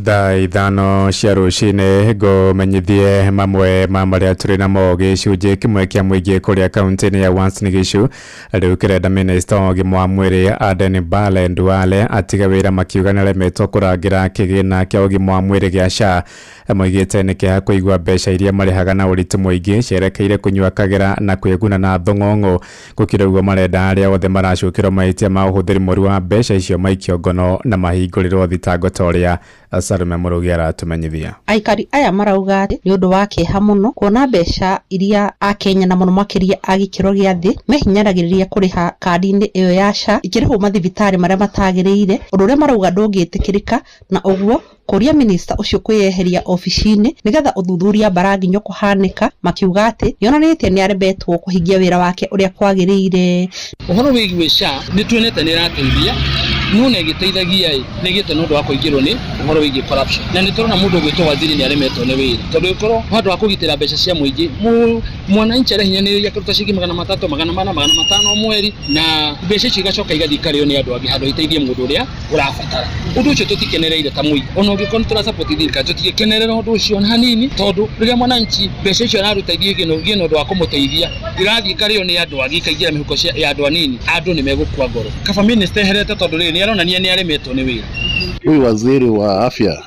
Thaa ithano cia rũcinĩ ngũmenyithie mamwe ma marĩa tũrĩ namo gĩcunjĩ kĩmwe kĩa mũingĩ kũrĩa kaunti-inĩ ya Uasin Gishu. Rĩu kĩrenda minista wa ũgima wa mwĩrĩ Aden Bale Duale atiga wĩra makiuga nĩaremetwo kũrangĩra kĩgĩna kĩa ũgima wa mwĩrĩ gĩa SHA. Moigĩte nĩ kĩaha kũigua mbeca iria marĩhaga na ũritũ mũingĩ cierekeire kũnyua kagera na kwĩguna na thong'ong'o. Gũkĩra ũguo marenda arĩa othe maracukĩrwo mahĩtia ma ũhũthĩri mũru wa mbeca icio maikio ngono na mahingũrĩrwo thitango ta ũrĩa Salome Mũrugi aratumenyithia. Aikari aya marauga atĩ nĩ ũndũ wa kĩeha mũno kuona mbeca iria Akenya na mũno makĩria a gĩkĩro gĩa thĩ mehinyagĩrĩria kũrĩha kandi-inĩ ĩyo ya SHA ikĩrĩhwo mathibitarĩ marĩa matagĩrĩire, ũndũ ũrĩa marauga ndũngĩtĩkĩrĩka na ũguo kũria minista ũcio kwĩyeheria ofici-inĩ nĩgetha ũthuthuria Mbaranginyo kũhanĩka, makiuga atĩ nĩonanĩtie nĩarebetwo kũhingia wĩra wake ũrĩa kwagĩrĩire. Ũhoro wĩgiĩ SHA nĩtuonete nĩrateithia no negĩteithagia nĩgĩte nĩ ũndũ wa kũingĩrwo nĩ ũhoro wĩgiĩ corruption na nĩtũrona mũndũ ũgwĩtwo waziri nĩaremetwo nĩ wĩra tondũ gĩkorwo handũ wa kũgitĩra mbeca cia mũingĩ mwananchi arehinyanĩrĩria kũruta ciringi 300, 400, 500 mweri na mbeca icio igacoka igathiĩ ikarĩo nĩ andũ angĩ handũ iteithie mũndũ ũrĩa ũrabatara. Ũndũ ũcio tũtikenereire ta mũingĩ ona ũngĩkorwo tũrasupport thirikari tũtigĩkenerera ũndũ ũcio na hanini tondũ rĩrĩa mwananchi mbeca icio araruta irie ũndũ wa kũmũteithia irathiĩ ikarĩo nĩ andũ angĩ ikaingĩra mĩhuko ya andũ anini, andũ nĩ megũkua ngoro. Kaba minister eherete tondũ rĩrĩ nĩaronania nĩaremetwo nĩ wĩra huyu waziri wa afya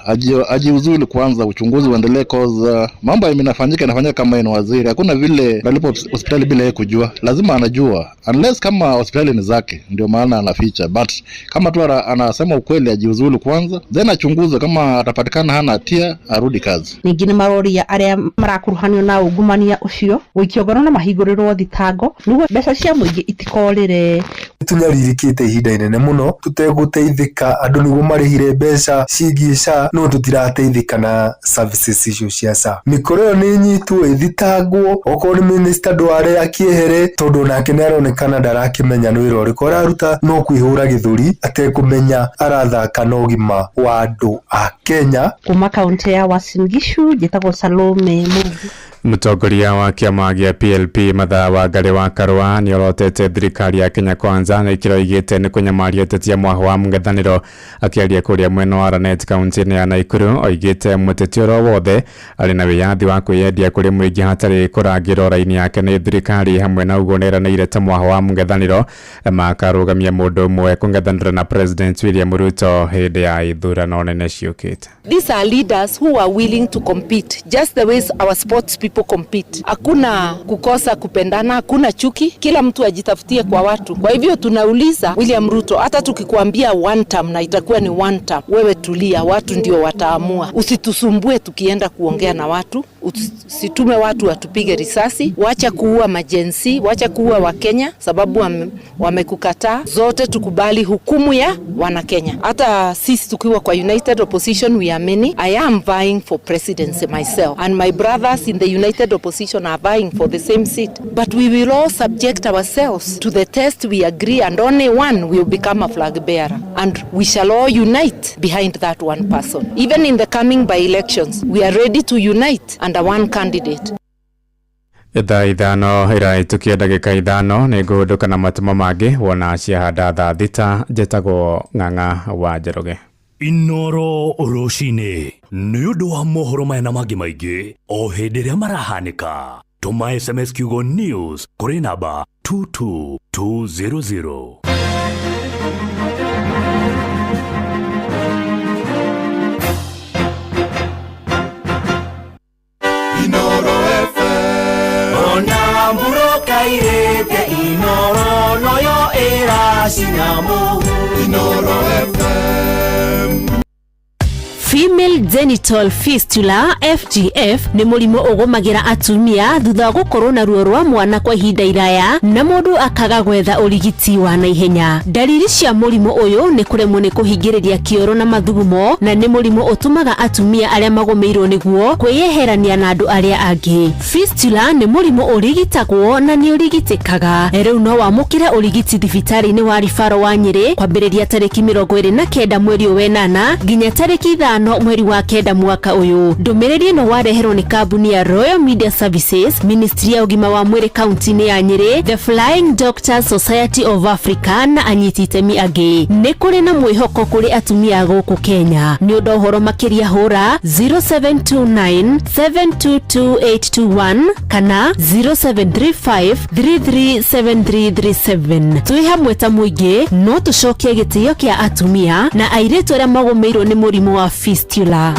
ajiuzulu kwanza, uchunguzi uendelee, cause mambo inafanyika kama ina waziri. Hakuna vile alipo hospitali bila yeye kujua, lazima anajua, unless kama hospitali ni zake ndio maana anaficha. But kama tu anasema ukweli, ajiuzulu kwanza, then achunguze, kama atapatikana hana hatia arudi kazi. Ningine maroria aria marakuruhanio na ungumania ucio wikio na mahinguriro thitango niguo mbeca cia muingi itikorire. Tunyaririkite ihinda inene muno tuteguteithika, andu niguo marihire mbeca cigica no tutirateithika na services icio cia SHA. Mikoro ni nyitu ithitangwo okorwo ni minister Ndware akiehere tondu nake ni aronekana ndarakimenya no wira uriku araruta, no kwihura githuri atekumenya arathaka na ugima wa andu a Kenya. Kuma kaunti ya Uasin Gishu njitagwo Salome Murugi. Mutongoria wa kiama gia PLP Mathaa Wangari wa Karua ni orotete thirikari ya Kenya Kwanza na ikiro igite ni kunyamaria teti ya mwaho wa mung'ethaniro. Akiaria kuria mwena wa Lanet kaunti ya Nakuru, oigite muteti oro wothe ari na wiyathi wa kwiyendia kuri muingi hatari kurangirwo raini yake ni thirikari hamwe na ugoneranire ta mwaho wa mung'ethaniro makarugamia mundu umwe kung'ethanira na President William Ruto hindi ya ithurano nene ciukite. These are leaders who are willing to compete just the way our sports people compete. Hakuna kukosa kupendana, hakuna chuki, kila mtu ajitafutie kwa watu. Kwa hivyo tunauliza William Ruto, hata tukikuambia one term na itakuwa ni one term, wewe tulia, watu ndio wataamua. Usitusumbue tukienda kuongea na watu, usitume watu watupige risasi, wacha kuua majensi, wacha kuua wa Kenya sababu wamekukataa. Zote tukubali hukumu ya wana Kenya. Hata sisi tukiwa kwa United Opposition we are many. I am vying for presidency myself and my brothers in the United Opposition are vying for the same seat, but we will all subject ourselves to the test we agree, and only one will become a flag bearer, and we shall all unite behind that one person. Even in the coming by elections we are ready to unite under one candidate. Thaa ithano iraitukia ndagika ithano ni nguhunduka na matumo mangi wona ciahanda thaa thita. Njĩtagwo Ng'ang'a wa Njoroge. Inoro Oroshine nĩ ũndũ wa mohoro maya na mangĩ maingĩ o hĩndĩ ĩrĩa marahanĩka. Tũma SMS kiugo news kũrĩ namba 22200. Inoro FM ona mburoka irete Inoro noyo era sinamu. Inoro FM. Female genital fistula FGF ni murimo ugumagira atumia thutha gukorwo na ruo rwa mwana kwa ihinda iraya na mundu akaga gwetha urigiti wa naihenya. Dalili cia murimo uyu ni kuremwo ni kuhingiriria kioro na mathugumo, na ni murimo utumaga atumia aria magomeirwo niguo kwiyeherania na andu aria angi. Fistula ni murimo urigitagwo na ni urigitikaga. Riu no wamukire urigiti thibitari-ini wa Rifaro wa Nyeri kwambiriria tariki 29 mweri wa 8 nginya tariki 5 mweri wa 9 mwaka uyu. Ndumiriri no wareherwo ni kambuni ya Royal Media Services, Ministry ya ugima wa mwiri kaunti-ini ya Nyeri, The Flying Doctors Society of Africa na anyiti itemi angi. Ni kuri na mwihoko kuri atumia guku Kenya. Ni undu horo makiria hura 0729 722821 kana 0735 337337. Tui hamwe ta muingi no tucokie gitio kia atumia na airetu aria magomeirwo ni murimo wa fistula.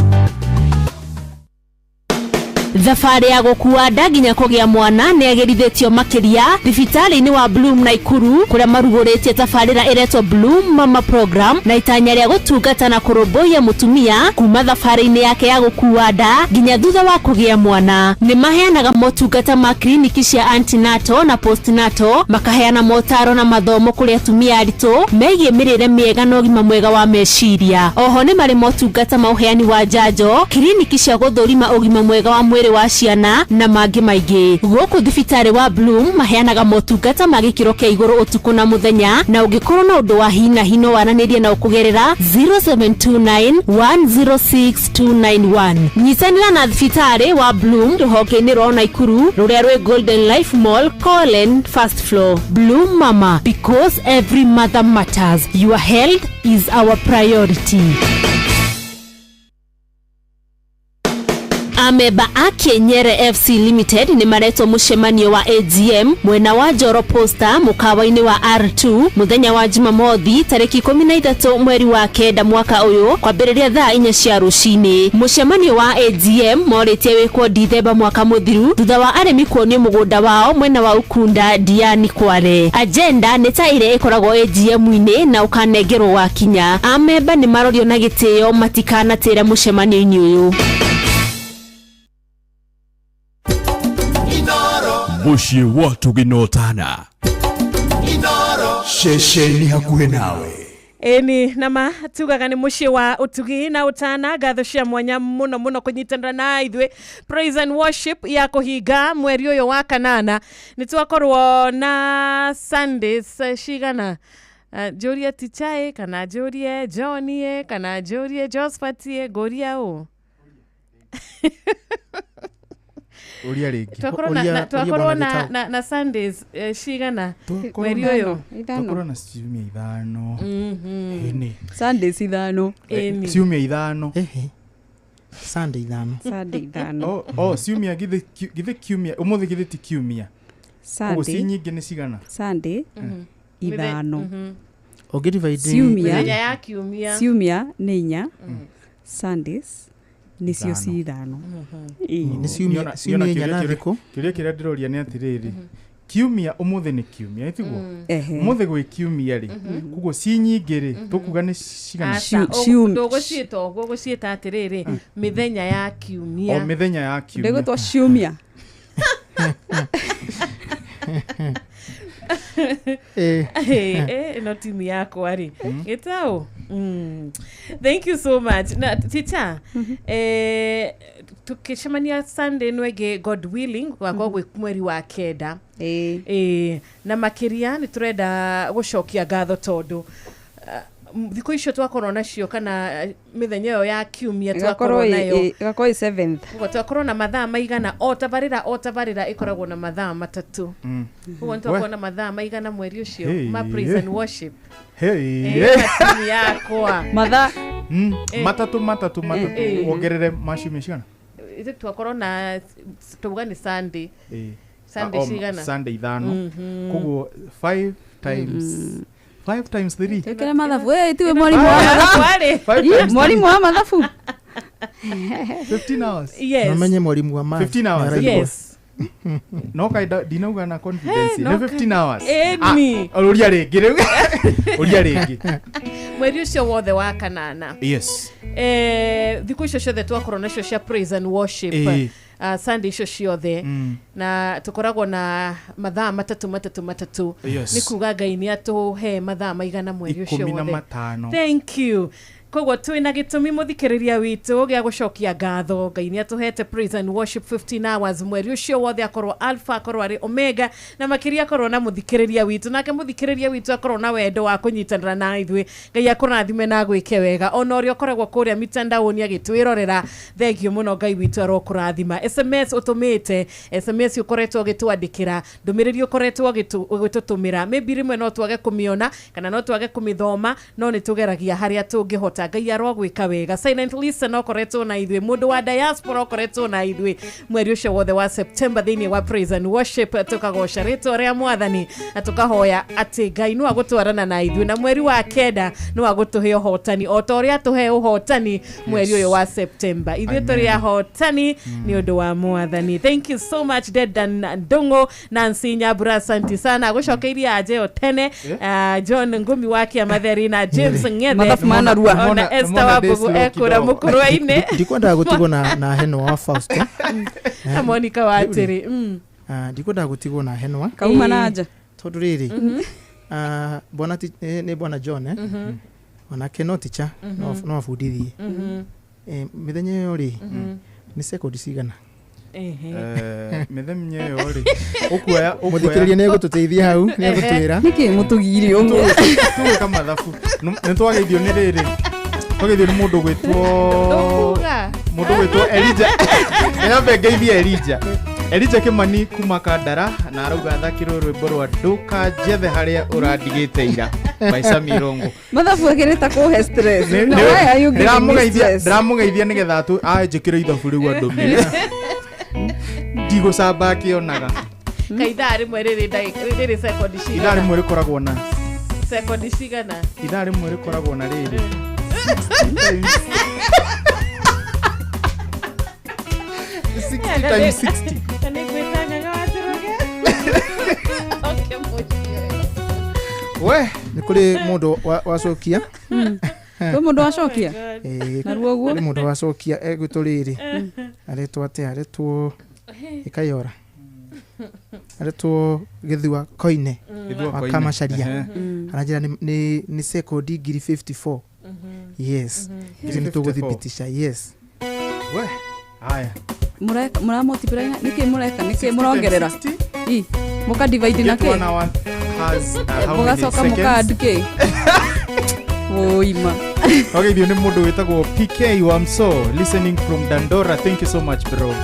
Thabarĩ ya gũkua nda nginya kũgĩa mwana nĩ agerithetio makĩria thibitari-inĩ wa Bloom Naikuru, kũrĩa marugũrĩtie tabarĩra ĩretwo Bloom Mama Program na itanya rĩa gũtungata na kũrũmbũiya mũtumia kuma thabarĩ-inĩ yake ya gũkua nda nginya thutha wa kũgĩa mwana. Nĩ maheanaga motungata ma kliniki cia antenatal na postnatal, makaheana motaro na mathomo kũrĩ atumia aritũ megiĩ mĩrĩre mĩega na ũgima mwega wa meciria. Oho nĩ marĩ motungata ma ũheani wa njanjo, kliniki cia gũthũrima ũgima mwega wa mwĩrĩ wa ciana na mangĩ maingĩ. Gũkũ thibitarĩ wa Bloom maheanaga motungata ma gĩkĩro kĩa igũrũ ũtukũ na mũthenya, na ũngĩkorwo na ũndũ wa hi na hi no waranĩrie na ũkũgerera 0729106291. Nyitanĩra na thibitarĩ wa Bloom rũhonge-inĩ rwa Naikuru rũrĩa rwĩ Golden Life Mall, Colin First Floor. Bloom Mama, because every mother matters. Your health is our priority. Ameba a Kienyere FC Limited ni maretwo mucemanio wa AGM mwena wa Njoro Posta mukawa-ini wa R2 muthenya wa Jumamothi tariki 13 mweri wa kenda mwaka uyu kwambiriria thaa 4 cia rucini. Mucemanio wa AGM moritie wikwo Dithemba mwaka muthiru thutha wa aremi kuonio mugunda wao mwena wa Ukunda Diani Kware. Agenda nĩ ta ire ikoragwo AGM-ini na ukanengerwo wa kinya. Ameba ni marorio na gitio matikanatĩra mucemanio-ini uyu. Mushi watu ginotana shesheni hakuhe nawe. Eni nama tugaga ni mushi wa utugi na utana gatho cia mwanya muno kunyitanira na ithwe praise and worship ya kuhiga mweri uyu wa kanana nitwakorwo na Sundays cigana Joria Tichae kana Jorie Johnie kana Jorie Josephatie Goria o Twakorwo na Sundays cigana mweri uyu twakorwo na ciumia ithano Sundays ithano ciumia ithano Sunday ithano ciumia githe kiumia umuthi githe ti kiumia Sunday nyingi ni cigana Sunday ithano ciumia nĩ inya Sundays nicio cithano ni ciumia inya na thiko kiria ndiroria ni atiriri kiumia umuthi ni kiumia itiguo umuthi gwi kiumia ri kugo ci nyingi ri tukuga ni cigana nduguciita guguciita atiriri mithenya ya kiumia mithenya ya kiumia ndegotwa ciumia no timu yako ari gitao thank you so much na teacher tukicemania Sunday nwege God willing gwakwa gwi mweri wa kenda na makiria ni turenda gucokia ngatho tondu thiko icio twakorwo nacio kana mithenya yo ya kiumia twakorwo nayo gakoi 7th twakorwo na mathaa maigana o tabarira ikoragwo na mathaa matatu uguo twakorwo na mathaa maigana mweri ucio ma praise and worship timu yakwa mathaa matatu ongerere maciumia cigana twakorwo na tuga ni Sunday cigana Sunday ithano kuguo 5 times 3 tekele mathabu tiwe mwalimu wa mathabu mwalimu wa mathabu 15 hours yes namenye mwalimu wa math 15 hours yes no kaida dinauga na confidence ni 15 hours eni uria ringi mweri ucio wothe wa kanana yes thiko icio ciothe twakorwo nacio cia praise and worship Sunday icio ciothe na tukoragwo na mathaa matatu ni kuga Ngai ni atuhe mathaa maigana mweri ucio wothe thank you koguo twina gitumi muthikiriria witu gia gucokia ngatho Ngai ni atuhete praise and worship 15 hours mweri ucio wothe akorwo alpha akorwo ari omega na makiria akorwo na muthikiriria witu nake muthikiriria witu akorwo na wendo wa kunyitanira na ithwe Ngai akurathime na gwike wega ona uri akoragwo kuria mitandaoni agitwirorera thegio muno Ngai witu arokurathima SMS utumite SMS ukoretwo gitwandikira ndumiriri ukoretwo gitutumira maybe rimwe no twage kumiona kana no twage kumithoma no ni tugeragia haria tungihota Ngai arogwika wega silent listen okoretwo na ithwe mundu wa diaspora okoretwo na ithwe mweri ucio wothe wa September thini wa praise and worship tukagoca ritwa ria mwathani tukahoya ati Ngai no agutwarana na ithwe na mweri wa kenda no agutuhe hotani o toria tuhe hotani mweri uyu wa September ithwe turi hotani ni undu wa mwathani thank you so much Dedan Ndongo Nancy Nyabura asante sana gucokeiria ajeo tene John Ngumi wake Matheri na James Ng'ethe mathabu manarua na Esther Wabugu ekura mukuru-ini ndikwenda gutigwo na Henwa wa Fausto na Monica Watiri ndikwenda gutigwo na Henwa kauma na aja tondu riri bwana ni bwana John ona kenoticha no afundithie mithenya yo ri ni sekondi cigana mithenya yo ri ukuya muthikiriria ne gututeithia hau ne gutwira niki mutugiri umwe tuwe kama mathabu nitwageithio ni riri twageithio ni mundu gwitwo Elijah ena bengeithia Elijah Elija Kimani kuma Kandara na arauga thakirwo rwimbo rwa nduka jethe haria uradigite ira by Sami Rongo. Mathabu akireta kuhe stress. No, why are you giving me stress? Ndiramugeithia nigetha tu anjikire ithabu riu andumire. Digo saba kionaga. Kaida rimwe riri second cigana. Ida rimwe rikoragwo na second cigana. Ida rimwe rikoragwo na riri. 60 times 60. We ni kuri mundu wacokia we mundu wacokia na ruoguo ni mundu wacokia egwituriri aretwo ate aretwo ikayora aretwo githua koine kama sharia anajira ni second degree 54 yes ni tuguthibitisha yes we haya mura multiply niki mureka niki murongerera i muka divide na ke mugacoka muka duke oima okay dio ni mundu witagwo PK Wamso listening from Dandora. Thank you so much bro.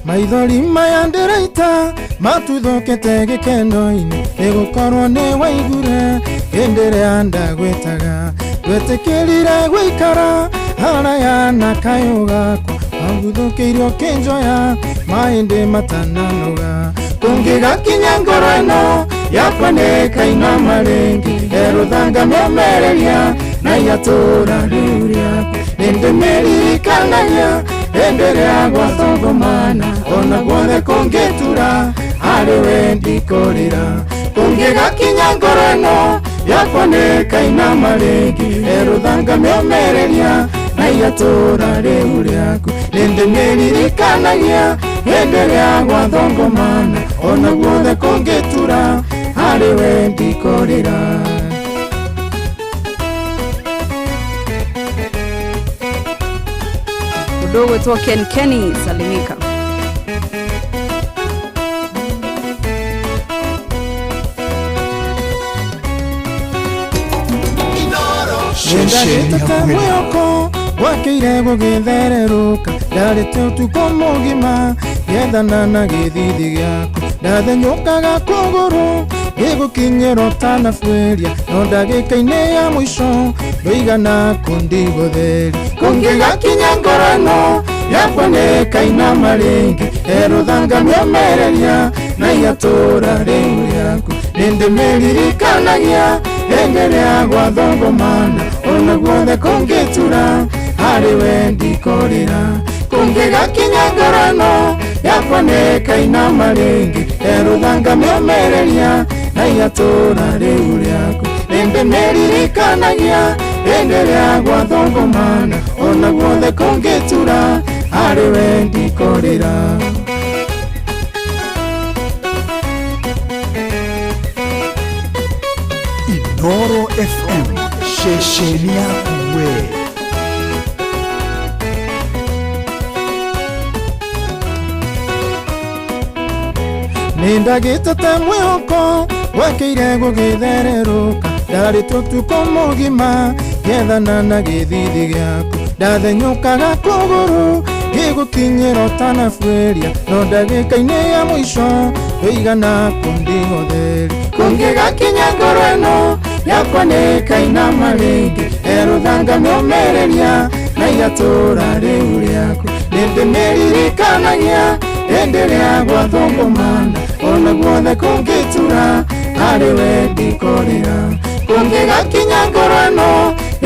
Maithori maya ndiraita matuthokete gikeno-ini igukorwo ni waigure indire anda gwetaga twetikirire gwikara haraya na kayo gako waguthukiirio kinjoya maindi matananoga kungigakinya ngoro ino yakwa ni kaina maringi eruthanga miomereria na yatura riu riaku nindimeririkanagia endelea gwathogomana ona guothe kungitura hari we ndikorira kungigakinya ngoro ino yakwa ni kaina maringi eruthanga miomereria na yatura riu riaku nindimeririkanagia endelea gwathogomana ona guothe kungitura hari we ndikorira. Dogo to Kenny salimika. Mwoko wakeire gugithererũka ndarĩte ũtukũ mũgima gethana na gĩthithi gĩaku ndathenyũkaga kũgũrũ gĩgũkinyĩra ũtanabuĩria no ndagĩka-inĩ ya mũico ndũigana kũndigũtheri kũngĩgakinya ngoro ĩno yakwa nĩ kaina maringĩ erũthanga mĩomereria na yatũra rĩu rĩaku nĩndĩmĩririkanagia hĩndĩ rĩa gwathogomana ona guothe kũngĩtura harĩ we ndikorĩra kũngĩgakinya ngoro ĩno yakwa nĩ kaina maringĩ erũthanga mĩomereria na yatũra rĩu rĩaku nĩndĩmĩririkanagia hĩndĩ rĩa gwathogomana ona guothe kũngĩtura harĩ we ndikorĩra. Inoro FM shesheni yaku we. Nindagĩtete mwĩhoko wakeire gũgĩthererũka ndarĩte ũtukũ mũgima gethana na gĩthithi gĩaku ndathenyũkaga kũgũrũ gĩgũkinyĩra ũtanabuĩria no ndagĩka-inĩ ya mũico ndũigana kũndigũtheri kũngĩgakinya ngoro ĩno yakwa nĩ kaina maringĩ erũthanga mĩomereria na yatũra rĩu rĩaku nĩndĩmĩririkanagia hĩndĩ rĩa gwathogomana ona guothe kũngĩtura harĩ we ndikorĩra kũngĩgakinya ngoro ĩno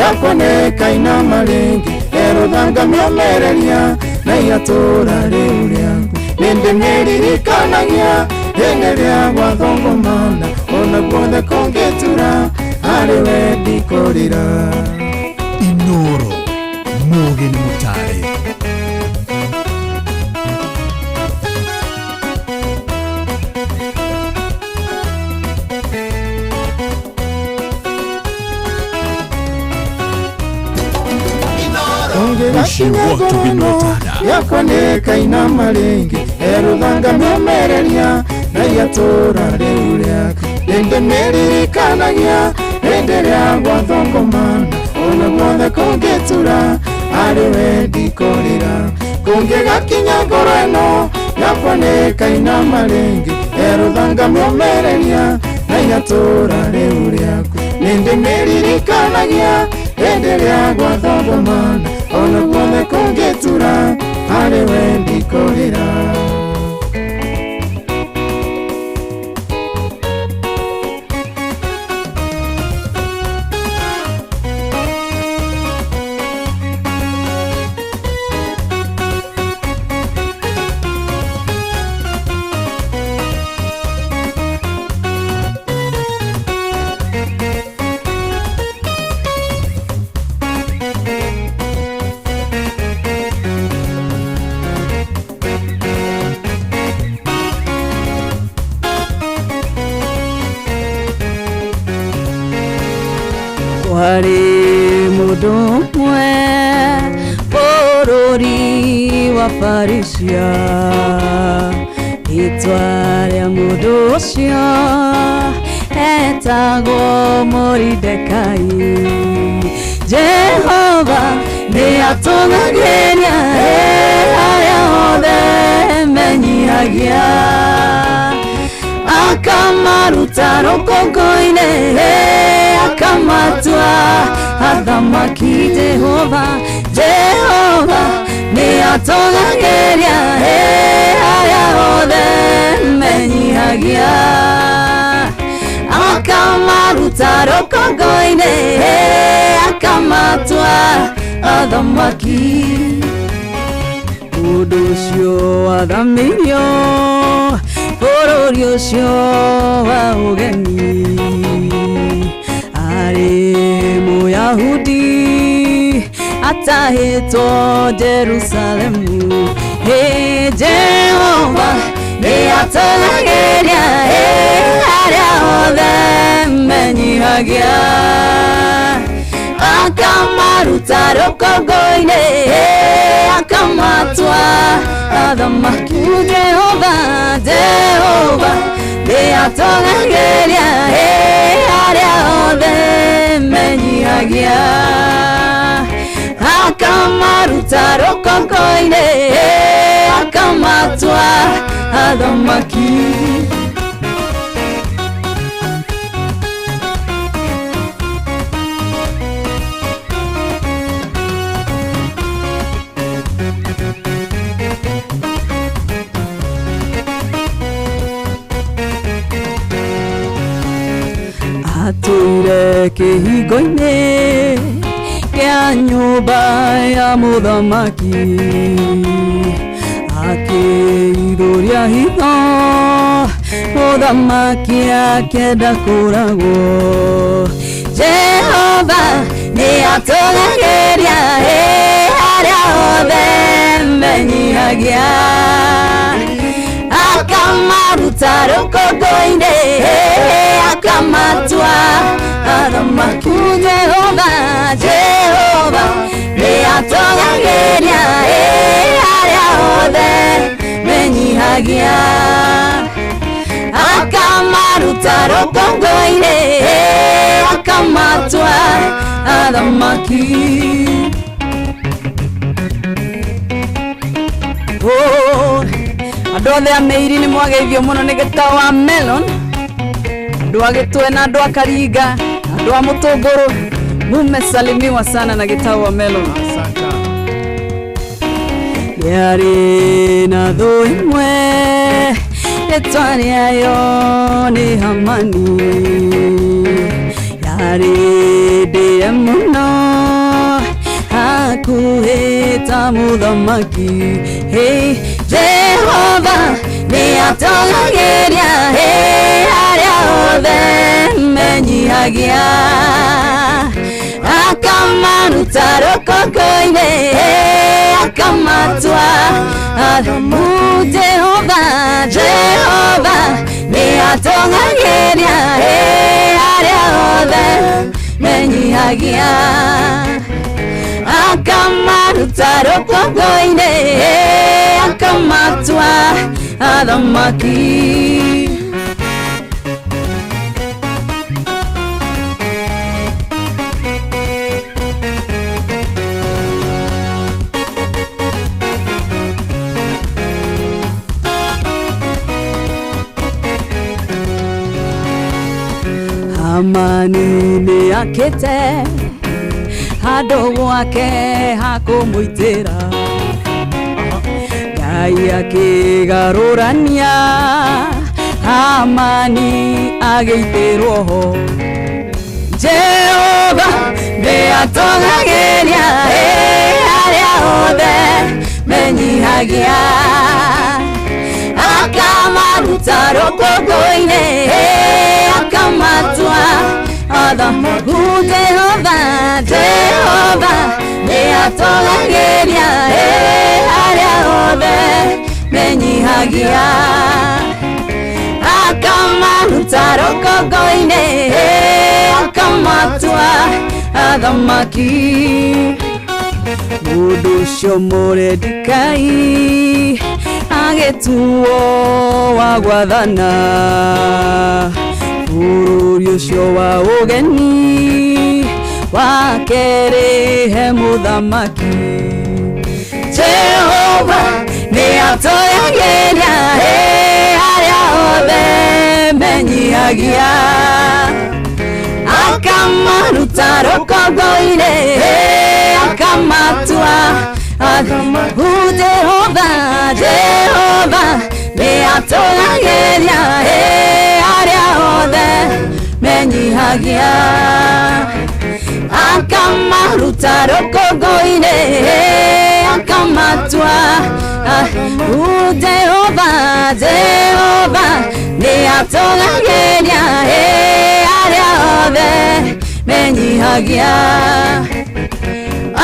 yakwa nĩ kaina maringĩ erũthanga mĩomereria na yatũra rĩu rĩaku nĩndĩmĩririkanagia hĩndĩ rĩa gwathogomana ona guothe kũngĩtura harĩ we ndikorĩra. Inoro Mũgeni Mũtare. kũngĩgakinya ngoro ĩno yakwa nĩ kaina maringĩ erũthanga mĩomereria na yatũra rĩu rĩaku nĩndĩmĩririkanagia hĩndĩ rĩa gwathogomana ona guothe kũngĩtura harĩ we ndikorĩra kũngĩgakinya ngoro ĩno yakwa nĩkainama rĩngĩ erũthanga mĩomereria na igatũra rĩu rĩaku nĩndĩmĩririkanagia hĩndĩ ĩrĩa gwathogomana ona guothe kũngĩtura harĩ we ndikũrĩra. Wari mudumwe porori wa Parisia itwaria mudosia etagwo Moridekai Jehova nĩatũgagĩria harĩa hothe menyihagia akamaruta rũkũngũ-inĩ akamatua athamaki Jehova nĩatũgagĩria harĩa hothe menyihagia akamaruta rũkũngũ-inĩ akamatua athamaki ũndũ ũcio wathamĩirio bũrũri ũcio wa ũgeni arĩ Mũyahudi atahĩtwo Jerusalemu Jehova nĩatũgagĩria harĩa hothe menyihagia akamaruta rũkũngũ-inĩ akamatua athamaki Jehova nĩatũgagĩria harĩa hothe menyihagia akamaruta rũkũngũ-inĩ akamatua athamaki atũire kĩhingo-inĩ kĩa nyũmba ya mũthamaki akĩithũria hitho mũthamaki akĩenda kũragwo Jehova nĩatũgagĩria harĩa hothe menyihagia akamaruta rũkũngũ-inĩ akamatua athamaki Jehova nĩatũgagĩria harĩa hothe menyihagia akamaruta rũkũngũ-inĩ akamatua athamaki andũ othe a Meiri nĩ mwageithio mũno nĩ gĩtaũ wa Melon andũ a Gĩtwe na andũ a Karinga andũ a Mũtũngũrũ mumesalimiwa sana na gĩtaũ wa Melon yarĩ na thũ ĩmwe rĩtwa rĩayo nĩ Hamani yarĩ ndĩe mũno hakuhĩ ta mũthamaki Jehova nĩatũgagĩria harĩa hothe menyihagia akamaruta rũkũngũ-inĩ akamatua athamu Jehova nĩatũgagĩria harĩa hothe menyihagia akamaruta rũkũngũ-inĩ akamatua athamaki amani nĩ akĩte handũ gwake hakũmũitĩra Ngai akĩgarũrania amani agĩitĩrwo ho Jehova nĩatongagĩria arĩa othe menyihagia akamaruta rũkũngũ-inĩ akamatua athamaki Jehova nĩatongagĩria arĩa othe menyihagia akamaruta rũkũngũ-inĩ akamatua athamaki mũndũ ũcio mũrendikai agĩtuo wa gwathana bũrũri ũcio wa ũgeni wa kerĩ he mũthamaki Jehova nĩatongagĩria arĩa othe menyihagia akamaruta rũkũngũ-inĩ akamatua Jehova nĩatongagĩria arĩa othe menyihagia akamaruta rũkũngũ-inĩ akamatua Jehova nĩatongagĩria arĩa othe menyihagia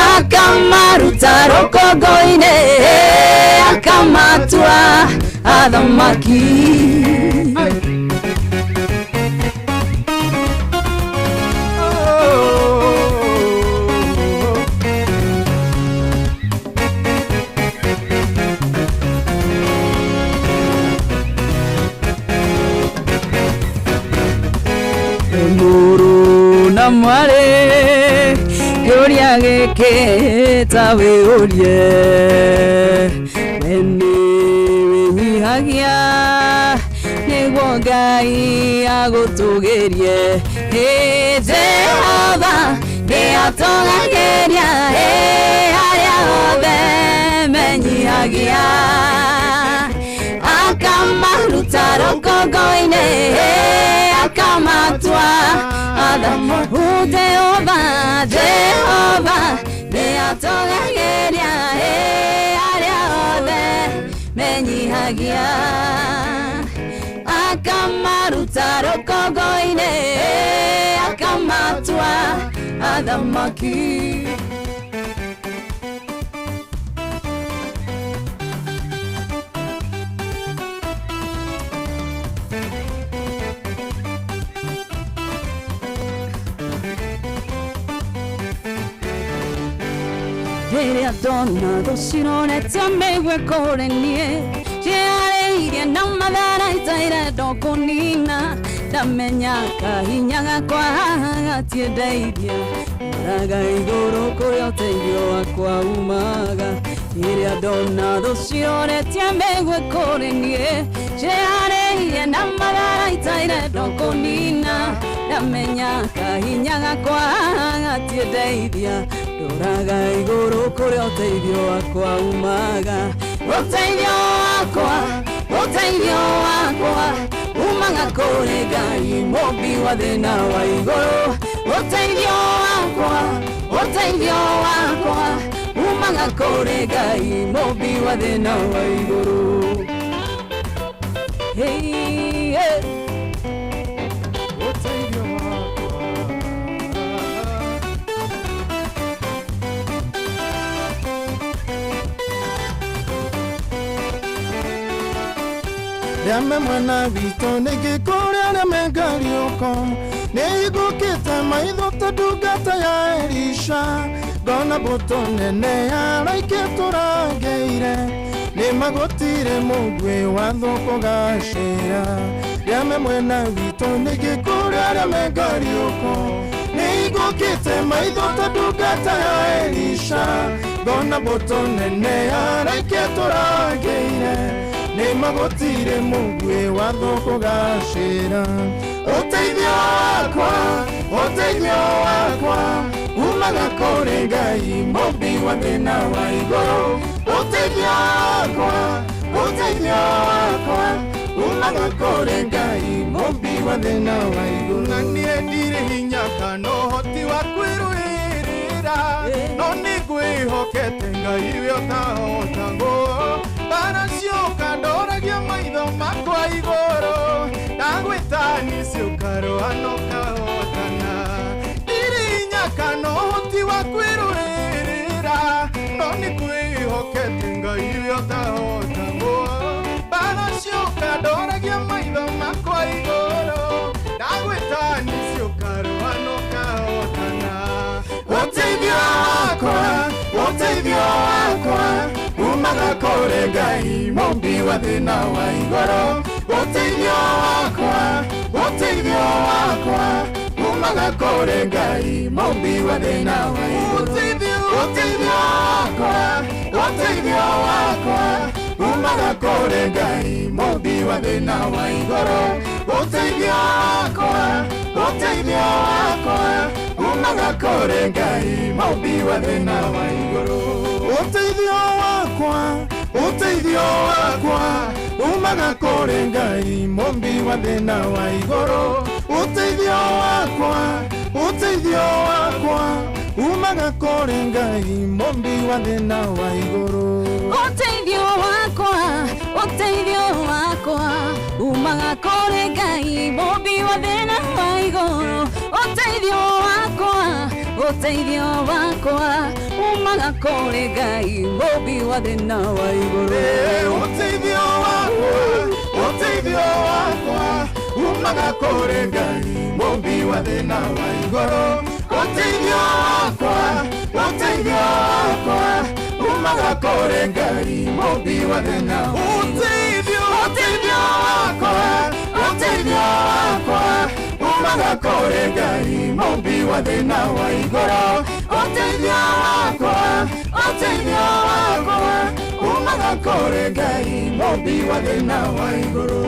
akamaruta rũkũngũ-inĩ akamatua athamaki Muru na mware Kĩũria gĩkĩ ta wĩũrie Wene wĩnyihagia nĩguo Ngai agũtũgĩrie Jehova nĩatongagĩria arĩa othe menyihagia akamaruta rũkũngũ-inĩ akamatua Jehova nĩatongagĩria arĩa othe menyihagia akamaruta rũkũngũ-inĩ akamatua athamaki Rĩrĩa ndona thũ ciroretia mĩigua kũrĩ niĩ ciarĩirie na matharaita irenda kũnina ndamenya kahinya gakwa gatiendeithia Raga igũrũ kũrĩa ũteithio wakwa umaga Rĩrĩa ndona thũ ciroretia mĩigua kũrĩ niĩ ciarĩirie na matharaita irenda kũnina ndamenya kahinya gakwa gatiendeithia Raga igũrũ kũrĩa ũteithio wakwa umaga ũteithio wakwa umaga kũrĩ Ngai mũmbi wa thĩna wa igũrũ ũteithio wakwa umaga kũrĩ Ngai mũmbi wa thĩna wa igũrũ ũteithio Rĩame mwena witũ nĩngĩkũrĩa rĩame ngariũko nĩigũkĩte maitho ta ndungata ya Elisha ngona mbũtũ nene yaraikĩtwo rangĩire nĩmagũtire mũguĩ wa thũ kũgacĩra Rĩame mwena witũ nĩngĩkũrĩa rĩame ngariũko nĩigũkĩte maitho ta ndungata ya Elisha ngona mbũtũ nene yaraikĩtwo rangĩire nĩmagũtire mũguĩ wa thũ kũgacĩra ũteithio wakwa umaga kũrĩ Ngai mũmbi wa thĩna wa igũrũ ũteithio wakwa umaga kũrĩ Ngai mũmbi wa thĩna wa igũrũ na niĩ ndirĩ hinya kana ũhoti wa kwĩrũĩrĩra no nĩ ngwĩhokete Ngai we ũtahotagwo mbara cioka ndoragia maitho makwa igũrũ ndagwĩta niĩ ũkarũa na ũkahotana ndirĩ hinya kana ũhoti wa kwĩrũĩrĩra no nĩ ngwĩhokete Ngai we ũtahotagwo mbara cioka ndoragia maitho makwa igũrũ ndagwĩta niĩ ũkarũa na ũkahotana ũteithio wakwa umaga kũrĩ Ngai mũmbi wa thĩna wa igũrũ ũteithio wakwa umaga kũrĩ Ngai mũmbi wa thĩna wa igũrũ ũteithio wakwa umaga kũrĩ Ngai mũmbi wa thĩna wa igũrũ ũteithio wakwa umaga kũrĩ Ngai mũmbi wa thĩna wa igũrũ ũteithio wakwa umaga kũrĩ Ngai mũmbi wa thĩna wa igũrũ ũteithio wakwa umaga kũrĩ Ngai mũmbi wa thĩna wa igũrũ ũteithio wakwa umaga kũrĩ Ngai mũmbi wa thĩna wa igũrũ ũteithio wakwa umaga kũrĩ Ngai mũmbi wa thĩna wa igũrũ ũteithio wakwa umaga kũrĩ Ngai mũmbi wa thĩna wa igũrũ ũteithio wakwa umaga kũrĩ Ngai mũmbi wa thĩna wa ũteithio wakwa umaga kũrĩ Ngai mũmbi wa thĩna wa igũrũ ũteithio wakwa umaga kũrĩ Ngai mũmbi wa thĩna wa igũrũ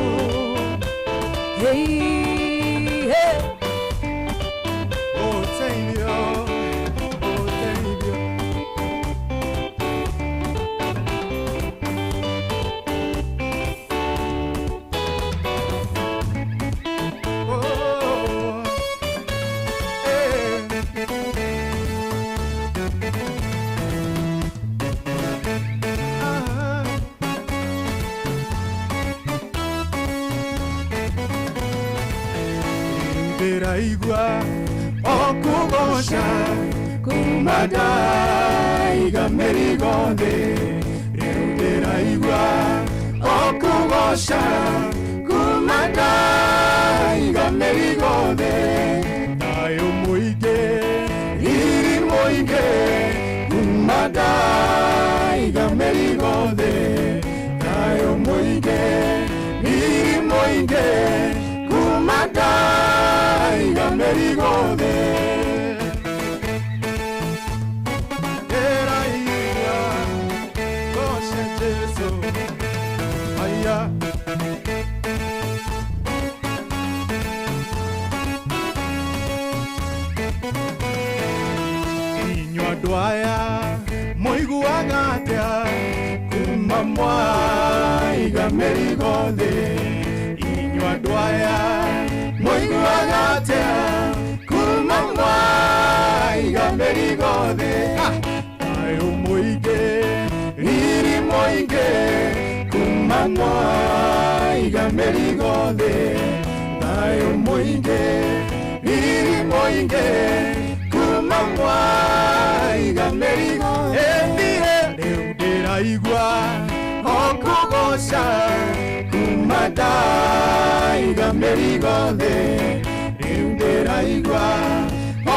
ndĩraigua okũgoca kuma ndaiga mĩrigo thĩ rĩu ndĩraigua okũgoca kuma ndaiga mĩrigo thĩ thayũ mũingĩ riri mũingĩ kuma ndaiga mĩrigo thĩ thayũ mũingĩ riri mũingĩ kuma ndaiga mĩrigo thĩ ndĩraigua goca Jesũ aya inyuĩ andũ aya mũiguaga atĩa kuma mwaiga mĩrigo thĩ inyuĩ andũ aya mũiguaga atĩa kuma mwaiga mĩrigo thĩ thayũ mũingĩ riri mũingĩ kuma mwaiga mĩrigo thĩ thayũ mũingĩ riri mũingĩ kuma mwaiga mĩrigo thĩ rĩu ndĩraigua okũgoca kuma ndaiga mĩrigo thĩ rĩu ndĩraigua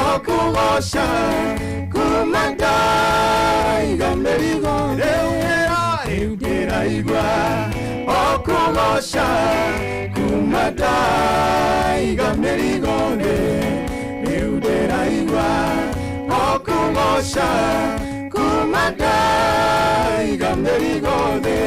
okũgoca kuma ndaiga mĩrigo rĩu ndĩraigua okũgoca kuma ndaiga mĩrigo thĩ rĩu ndĩraigua okũgoca kuma ndaiga mĩrigo thĩ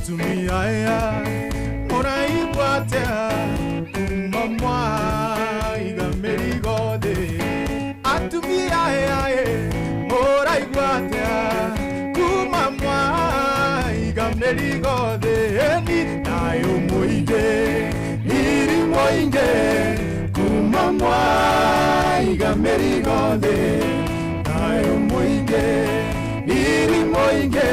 atumia ya moraigwatea kuma mwaiga merigothe atumia ya moraigwatea kuma mwaiga merigothe ni nayo muige iri muige kuma mwaiga merigothe nayo muige iri muige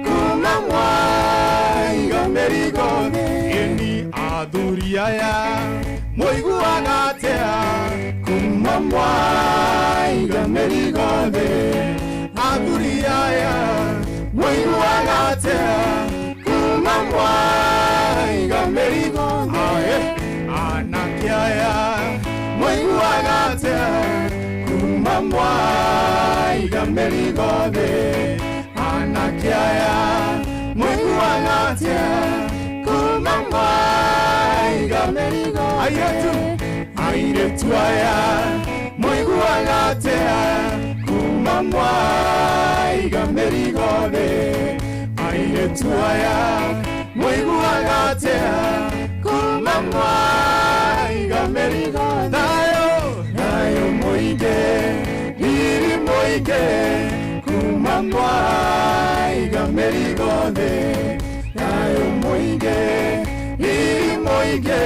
kuma mwaiga merigothe eni athuria ya muiguaga atia kuma mwaiga merigothe athuria ya muiguaga atia kuma mwaiga merigothe anake aya muiguaga atia kuma mwaiga merigothe anake aya muiguaga atia kuma mwaiga merigothe airetu aya muiguaga atia kuma mwaiga merigothe airetu aya muiguaga atia kuma mwaiga merigothe nayo muige iri muige kuma mwaiga merigothe nayo muige iri muige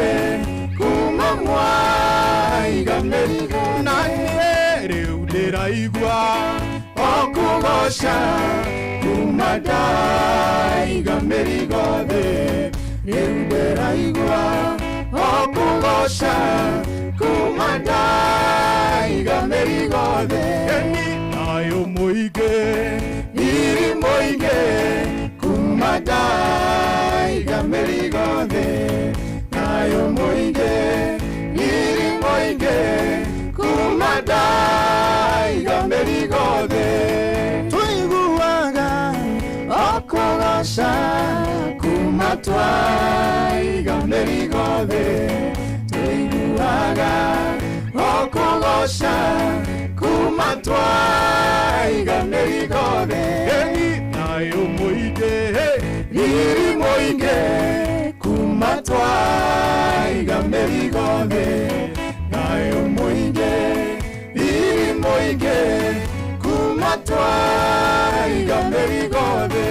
kuma mwaiga merigothe nanie riu ndiraigua okugosha kuma ndaiga merigothe riu ndiraigua okugosha kuma ndaiga merigothe eni nayo muige iri muige kuma ndaiga merigothe nayo muige iri muige kuma ndaiga merigothe tuiguaga okugosha kuma twaiga merigothe tuiguaga okugosha kuma twaiga merigothe eni nayo muige iri muige kuma twaiga merigothe nayo muige iri muige kuma twaiga merigothe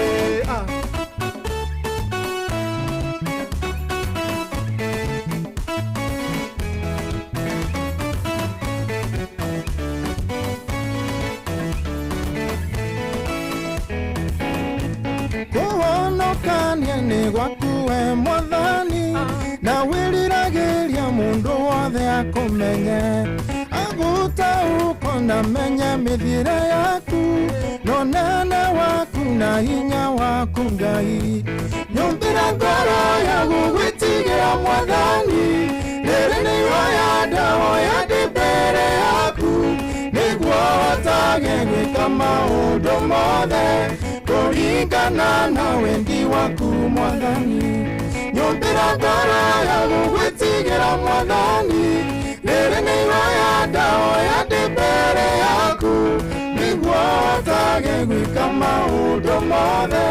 kuhonokania ni gwaku we mwathani na wiriragiria mundu wothe akumenye agutauko na menye mithire yaku nonene waku na hinya waku Ngai nyumbira ngoro ya gugwitigira mwathani riri ni ihoya ndahoya ndi mbere yaku niguo hotage gwika maundu mothe kuringana na wendi waku mwathani nyumbira ngoro ya gugwitigira mwathani riri ni ihoya ndahoya ndi mbere yaku niguo hotage gwika maundu mothe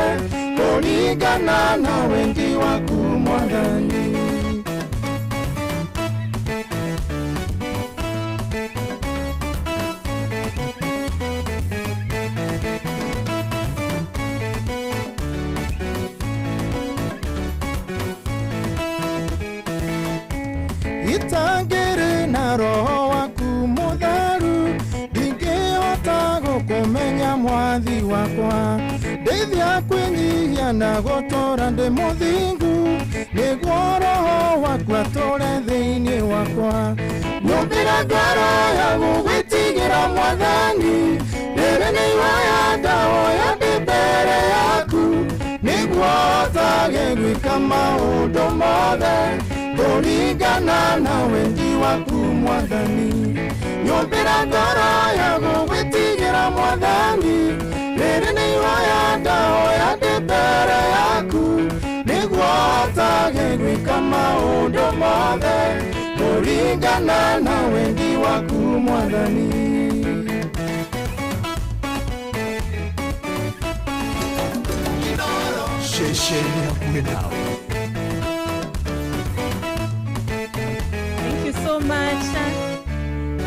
kuringana na wendi waku mwathani itangiri na roho waku mutharu ndingihota gukumenya mwathi wakwa ndeithia kwinyihia na gutura ndi muthingu niguo roho waku ature thiini wakwa nyumbira ngoro ya gugwitigira mwathani riri ni ihoya ndahoya ndi mbere yaku niguo hotage gwika maundu mothe kuringana na wendi waku mwathani nyumbira ngoro ya gugwitigira mwathani riri ni ihoya ndahoya ndi mbere yaku niguo hotage gwika maundu mothe kuringana na wendi waku mwathani shesheni hakuhe nawe. Thank you so much.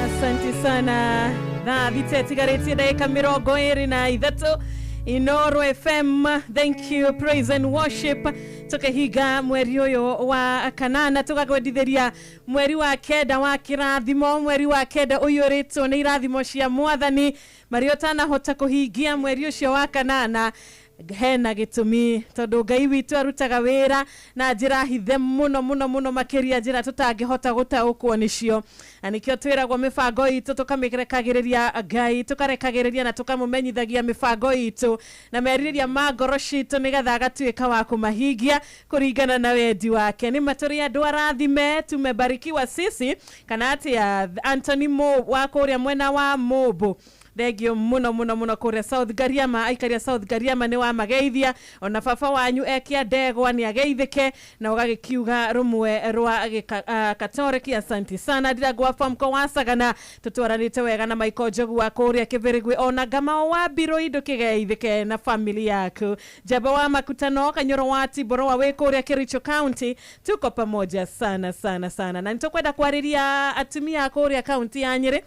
Asante sana. Na vitetigaretie dakika 23 Inoro FM. Thank you, praise and worship. Tukahiga mweri uyu wa kanana tugagwendithĩria mweri wa kenda wa kirathimo, mweri wa kenda uyũrĩtwo nĩ irathimo cia Mwathani marĩa ũtanahota kũhingia mweri ũcio wa kanana. Hena gĩtũmi tondũ Ngai witũ arutaga wĩra na njĩra hithe mũno makĩria njĩra tũtangĩhota gũtaũkwo nĩcio. Na nĩkĩo twĩragwo mĩbango itũ tũkamĩrekagĩrĩria Ngai, tũkarekagĩrĩria na tũkamũmenyithagia mĩbango itũ na merirĩria ma ngoro citũ nĩgetha agatuĩka wa kũmahingia kũringana na wendi wake. Nĩ matũrĩ andũ arathime, tumebarikiwa sisi kana atĩa. Anthony Mo wa kũrĩa mwena wa Mobo, thengio muno kuria South Gariama, aikaria South Gariama ni wa mageithia, ona baba wanyu ekia ndegwa ni ageithike na ugagikiuga rumwe rwa Katoreki. Asante sana ndiragwa famko wasagana tutwaranite wega na Maiko Njogu wa kuria Kĩbĩrĩgwi, ona Gamao wa Biro Indo kigeithike na family yaku. Jaba wa Makutano Kanyoro wa Tiboro wa Wekuria Kericho County, tuko pamoja sana na nitokwenda kwariria atumia kuria county ya Nyeri.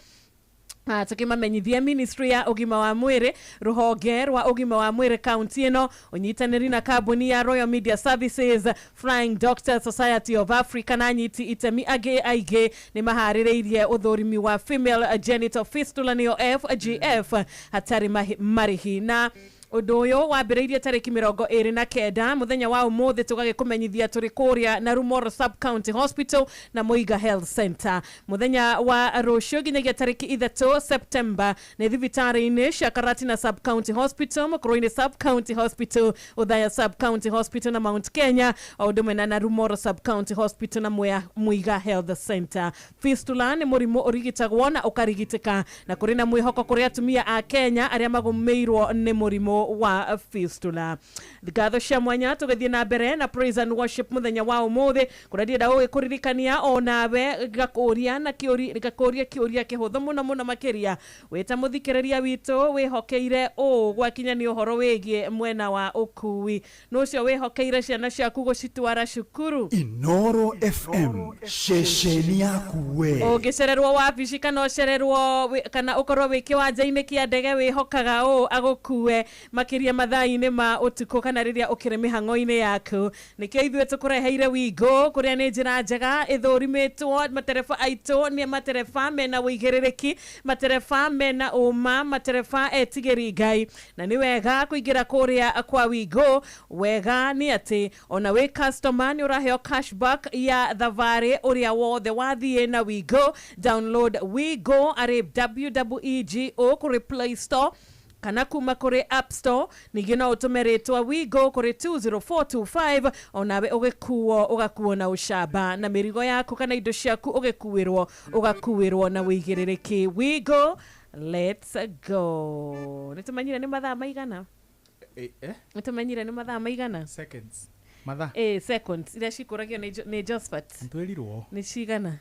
Tukimamenyithia ministry ya ugima wa mwiri, ruhonge rwa ugima wa mwiri county ino unyitanĩri na kambuni ya Royal Media Services, Flying Doctor Society of Africa na nyiti itemi aige ni maharĩrĩirie uthũrimi wa female genital fistula nĩyo FGF hatari marihi. Na ũndũ ũyũ wambĩrĩirie tarĩki 29 mũthenya wa ũmũthĩ tũgagĩkũmenyithia tũrĩ kũrĩa na Rumoro Sub County Hospital na Muiga Health Center. Mũthenya wa rũciũ nginyagia tarĩki 3 September nĩ thibitarĩ-inĩ cia Karatina Sub County Hospital, Mũkũrũ-inĩ Sub County Hospital, Uthaya Sub County Hospital na Mount Kenya, o ũndũ ũmwe na Rumoro Sub County Hospital na Muiga Health Center. Fistula nĩ mũrimũ ũrigitagwo na ũkarigitĩka na kũrĩ na mwĩhoko kũrĩ atumia a Kenya arĩa magũmĩirwo nĩ mũrimũ wa fistula. Ngatho cia mwanya tũgĩthiĩ na mbere na praise and worship mũthenya wa ũmũthĩ, kũrĩa ndĩrenda gũgĩkũririkania onawe gakũria kĩũria kĩhũthũ mũno makĩria. Wĩta mũthikĩrĩria witũ wĩhokeire gwakinya nĩ ũhoro wĩgiĩ mwena wa ũkui, nũcio wĩhokeire ciana ciaku gũcitwara cukuru. Inoro FM, shesheni yaku we. Ũngĩcererwo wabici kana ũcererwo kana ũkorwo wĩ kĩwanja-inĩ kĩa ndege wĩhokaga agũkue makiria mathaa-inĩ ma ũtukũ kana rĩrĩa ũkĩrĩ mĩhang'o-inĩ yaku. Nĩkĩo ithuĩ tũkũreheire Wigo, kũrĩa nĩ njĩra njega ĩthũrimĩtwo. Matereba aitũ nĩ matereba mena wĩigĩrĩrĩki, matereba mena ũma, matereba etigĩri Ngai, na nĩ wega kũingĩra kũrĩa kwa Wigo. Wega nĩ atĩ ona wĩ customer nĩ ũraheo cashback ya thabarĩ ũrĩa wothe wathiĩ na Wigo. Download Wigo arĩ WWEGO kũrĩ Play Store kana kuma kũrĩ App Store. Ningĩ no ũtũme rĩtwa Wigo kũrĩ 20425 onawe ũgakuo na ũcamba na mĩrigo yaku kana indo ciaku ũgakuĩrwo na wĩigĩrĩrĩki. Wigo, let's go. Nĩtũmenyire nĩ mathaa maigana? Nĩtũmenyire nĩ mathaa maigana? Seconds. Mathaa? Seconds. Iria cikũragio nĩ Josephat. Ntwĩrirwo. Nĩ cigana?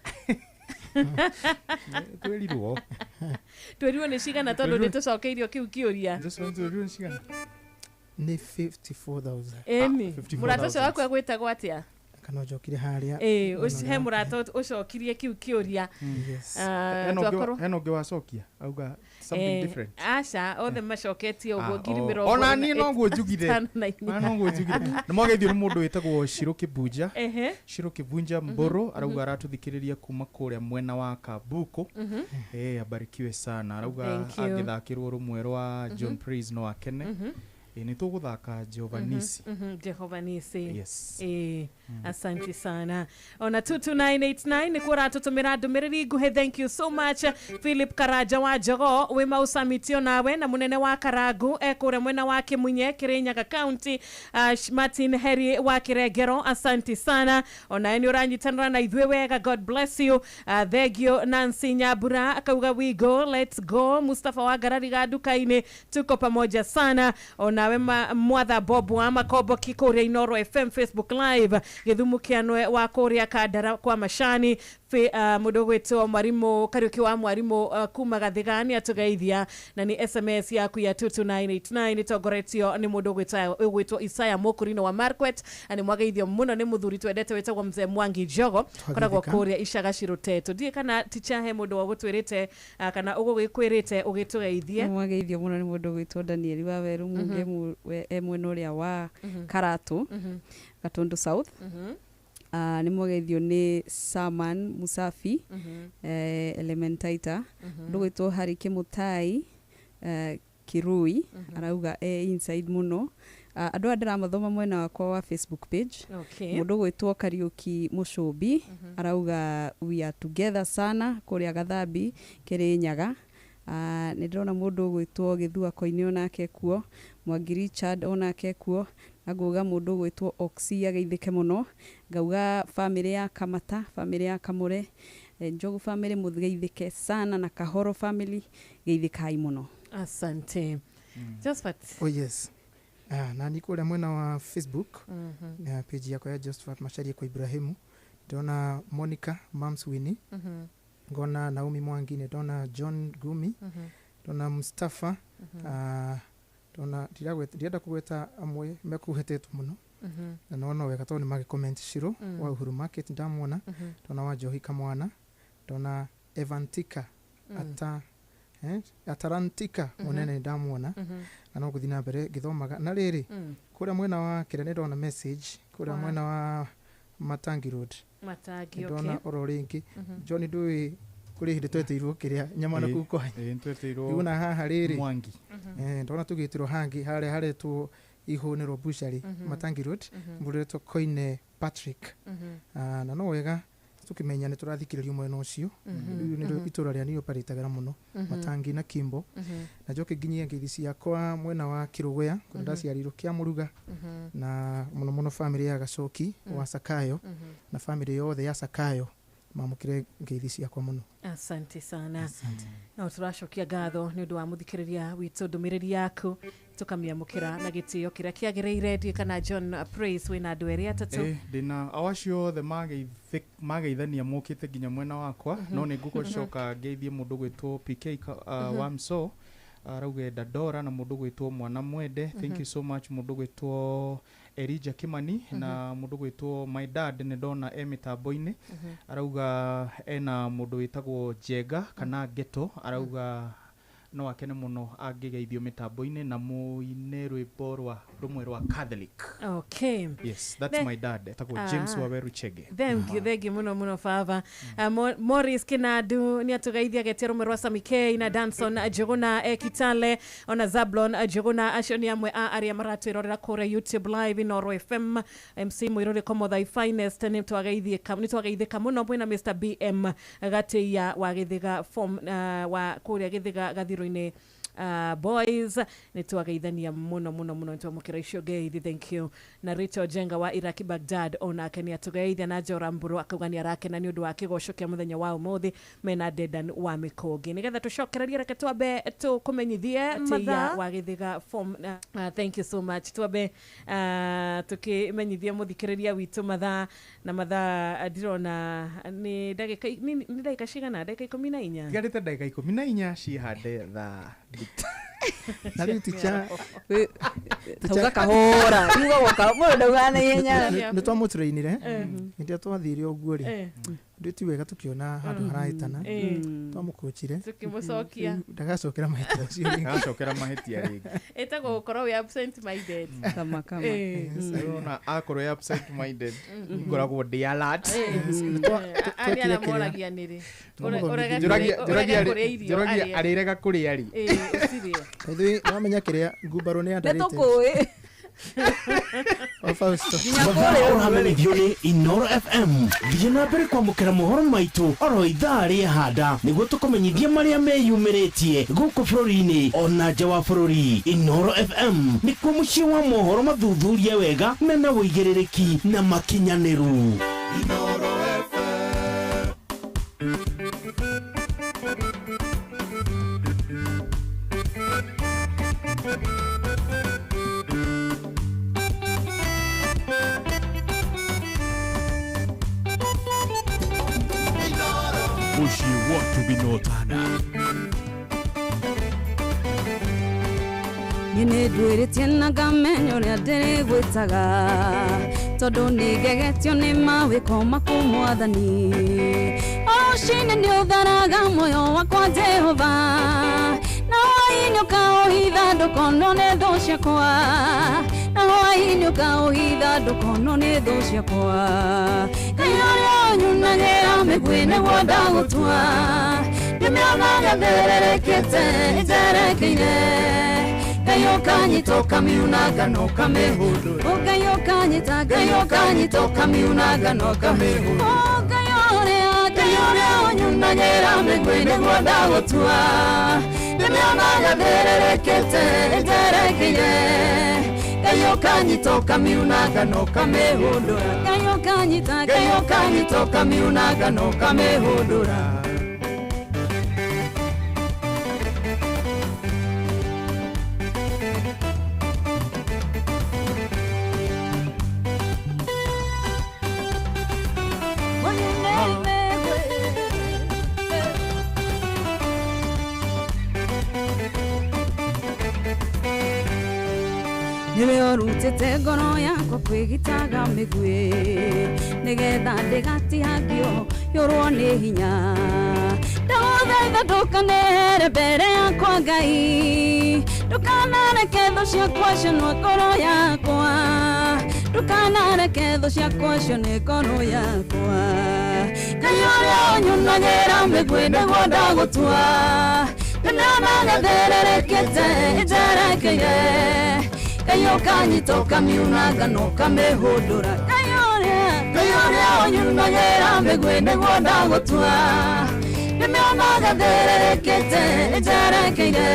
Twĩrirwo nĩ cigana tondũ nĩtũcokeirio kĩu kĩũria. Nĩ 54,000. Eni, mũrata ũcio waku agwĩtagwo atĩa? Kana ũcokire harĩa. He mũrata ũcokirie kĩu kĩũria. Hena ũngĩ wacokia auga something different. Aca, othe macoketie ũguo 20,000. Ona niĩ noguo njugire. Nĩ mwageithio nĩ mũndũ wĩtagwo Shiro Kĩbunja. Shiro Kĩbunja Mbũrũ arauga aratũthikĩrĩria kuma kũrĩa mwena wa Kabuko. Abarikiwe sana. Arauga angĩthakĩrwo rũmwe rwa John Praise no akene. Nĩ tũgũthaka Jehova Nisi. Jehova Nisi. Yes. Asante sana. Ona 22989 nĩ kũratũtũmĩra ndũmĩrĩri nguhĩ. Thank you so much. Philip Karaja wa Jogo wĩ mausamitio nawe na mũnene wa Karangu ekũrĩa mwena wa Kĩmunye Kĩrĩnyaga County. Martin Heri wa Kĩrengero, asante sana. Ona nĩ ũranyitanĩra na ithuĩ wega. God bless you. Thegio Nancy Nyambura akauga Wigo, let's go. Mustafa wa Garariga nduka-inĩ, tuko pamoja sana. Ona we mwatha Bob wa Makombo kĩkũrĩa Inoro FM Facebook Live, Gĩthumu kĩanwe wa kũrĩa Kandara kwa Mashani, mundu gwitwo mwarimu Kariuki wa mwarimu kuma Gathigani atugeithia na ni SMS yaku ya 22989 togoretio ni mundu gwitwo Isaya Mokurino wa Marquet ani mwageithio muno ni muthuri twendete wetagwo mzee Mwangi Jogo koragwo kuria Ishaga Shiruteto ndie kana ticha he mundu wa gutwirite kana ugugikwirite ugitugeithie mwageithio muno ni mundu gwitwo Daniel wa Weru munge mwena uria wa Karatu Gatundu South ni mwageithio ni Saman Musafi Elementaita mundu gwitwo Hariki Mutai Kirui arauga inside muno andu ndirathoma mwena wakwa wa Facebook page mundu gwitwo Kariuki Mushubi arauga we are together sana kuria Gathambi Kirinyaga ni ndona mundu gwitwo Githua Koini onake kuo Mwangi Richard onake kuo aguga mundu gwitwo Oxia geithike muno ngauga family ya Kamata family ya Kamure Njogu family mugeithike sana na Kahoro family geithikai muno. Asante. Josephat. Oh yes. Na niko ule mwena wa Facebook page yako ya Josephat Mashari kwa Ibrahimu ndona Monica Mams Winnie ngona Naomi Mwangi ndona John Gumi ndona Mustafa ndona ndirenda kugweta amwe mekuhetetu muno na nono wega to ni magi comment shiro wa Uhuru Market ndamwona ndona wa Johi Kamwana ndona Evantika Atarantika munene ndamwona na no guthina mbere githomaga na riri kuria mwena wa Kirene ndona message kuria mwena wa Matangi Road ndona ororingi John Dui kuri hindi twetirwo kiria nyama na kuko twetirwo ndona haha riri Mwangi ndona tugitirwo hangi hare tu ihunirwo bushari Matangi Road mburetwo Koine Patrick na no wega tukimenya ni turathikiririo mwena ucio ni itura ria ni operatagira muno Matangi na Kimbo na joke nginyia ngeithi yakwa mwena wa Kirugwea kunda ciarirwo kia Muruga na muno family ya Gacoki wa Sakayo na family yothe ya Sakayo mamukire ngeithi ciakwa muno. Asante sana. Na turashokia gatho ni undu wa muthikiriria witu ndumiriri yaku tukamia mukira na gitio kiria kiagereire ndi kana John Praise wina andu eri atatu dina awacio the mageithania mukite ginya mwena wakwa no ni ngugocoka ngeithie mundu gwitwo PK Wamso arauge Dadora na mundu gwitwo Mwana Mwende thank you so much mundu gwitwo Erija Kimani na mundu gwitwo My Dad ni ndona emitambo-ini arauga ena mundu witagwo Jega kana Geto arauga no akene muno angigeithio mitambo-ini na muine rwimbo rwa rumwe rwa Catholic. Okay. Yes, that's my dad. Etagwo James Waweru Chege. Thank you muno fava. Morris Kinadu ni atugeithia getia rumwe rwa Sami K na Danson Jogona Kitale ona Zablon Jogona ashoni amwe aria maratwirorera kore YouTube live in Oro FM MC mwirore komo thy finest ni twageithika muno bwina Mr BM gatia wa githiga form wa kuria githiga gathiro boys nitwageithania muno twamukira icio geithi thank you na Rito Jenga wa Iraki Baghdad ona akenia tugeithia na Jora Mburu akugania rake na ni undu wa kigocokia muthenya wa umuthi mena Dedan wa Mikogi nigetha tucokereria reke twabe tukumenyithie matha wa githiga form thank you so much twabe tukimenyithie muthikiriria witu matha na matha ndirona ni dakika cigana dakika 14 tigarite dakika 14 cihande tha na rĩu ticha tuga kahora tuga goka mũndũ gana yenya nĩ twamũtũreinire ndio twathire ũguo rĩ nditi wega tukiona handu haraitana twamũkochire tukimucokia ndagacokera mahĩtia acio ndagacokera mahĩtia rĩngĩ etagwo korwo we absent minded kama ona akorwo absent minded ngoragwo ndi alert ani anamoragia nĩrĩ juragia arĩrega kũrĩa rĩ usirie ithui wamenya kĩrĩa ngumbarũ nĩ andarĩte nĩtũkũĩ uramenithio ni Inoro FM thiĩ na mbere kwamũkĩra mohoro maitũ oro ithaa rĩa handa nĩguo tũkũmenyithia marĩa meyumĩrĩtie gũkũ bũrũri-inĩ ona nja wa bũrũri. Inoro FM nĩkuo mũciĩ wa mohoro mathuthurie wega mena wũigĩrĩrĩki na makinyanĩru. Inoro FM Muciĩ gwatu binotana. Nĩ ndwĩrĩtie na ngamenya ũrĩa ndĩrĩgwĩtaga tondũ nĩngegetio nĩ mawĩko maku Mwathani. Rũciinĩ nĩ ũtharaga muoyo wakwa Jehova, na hwaĩ-inĩ ũkaũhitha ndũkonwo nĩ thũ ciakwa, na hwaĩ-inĩ ũkaũhitha ndũkonwo nĩ thũ ciakwa. Ngai ũrĩa ũnyunagĩra mĩguĩ nĩguo ndagũtua, ndĩmĩonaga thĩrĩrĩkĩte njerekeire. Ngai ũkanyita ũkamiunanga na ũkamĩhũndũra, Ngai ũkanyita, Ngai ũkanyita ũkamiunanga na ũkamĩhũndũra. Ngai ũrĩa ũnyunagĩra mĩguĩ nĩguo ndagũtua, ndĩmĩonaga thĩrĩrĩkĩte njerekeire. Ngai ũkanyita ũkamiunanga na ũkamĩhũndũra, Ngai ũkanyita, Ngai ũkanyita ũkamiunanga na ũkamĩhũndũra. Niwe ũrutĩte ngoro yakwa kwĩgitaga mĩguĩ, nĩgetha ndĩgatihangio yũrwo nĩ hinya. Ndagũthaitha ndũkanehere mbere yakwa Ngai, ndũkanareke thũ ciakwa cionwo ngoro yakwa, ndũkanareke thũ ciakwa cionwo ngoro yakwa. Ngai ũrĩa ũnyunagĩra mĩguĩ nĩguo ndagũtua, ndĩmĩonaga thĩrĩrĩkĩte njerekeire. Ngai ũkanyita ũkamiunanga na ũkamĩhũndũra, Ngai ũrĩa ũnyunagĩra mĩguĩ nĩguo ndagũtua, ndĩmĩonaga thĩrĩrĩkĩte njerekeire.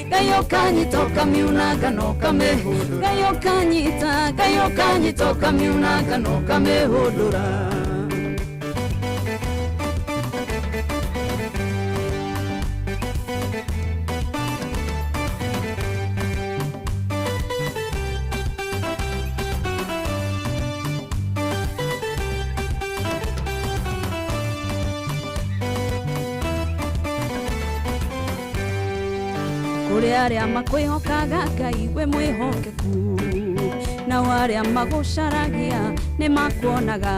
Ngai ũkanyita ũkamiunanga na ũkamĩhũndũra, Ngai ũkanyita ũkamiunanga na ũkamĩhũndũra. Kũrĩ arĩa makwĩhokaga Ngai we mwĩhokeku, nao arĩa magũcaragia nĩ makuonaga.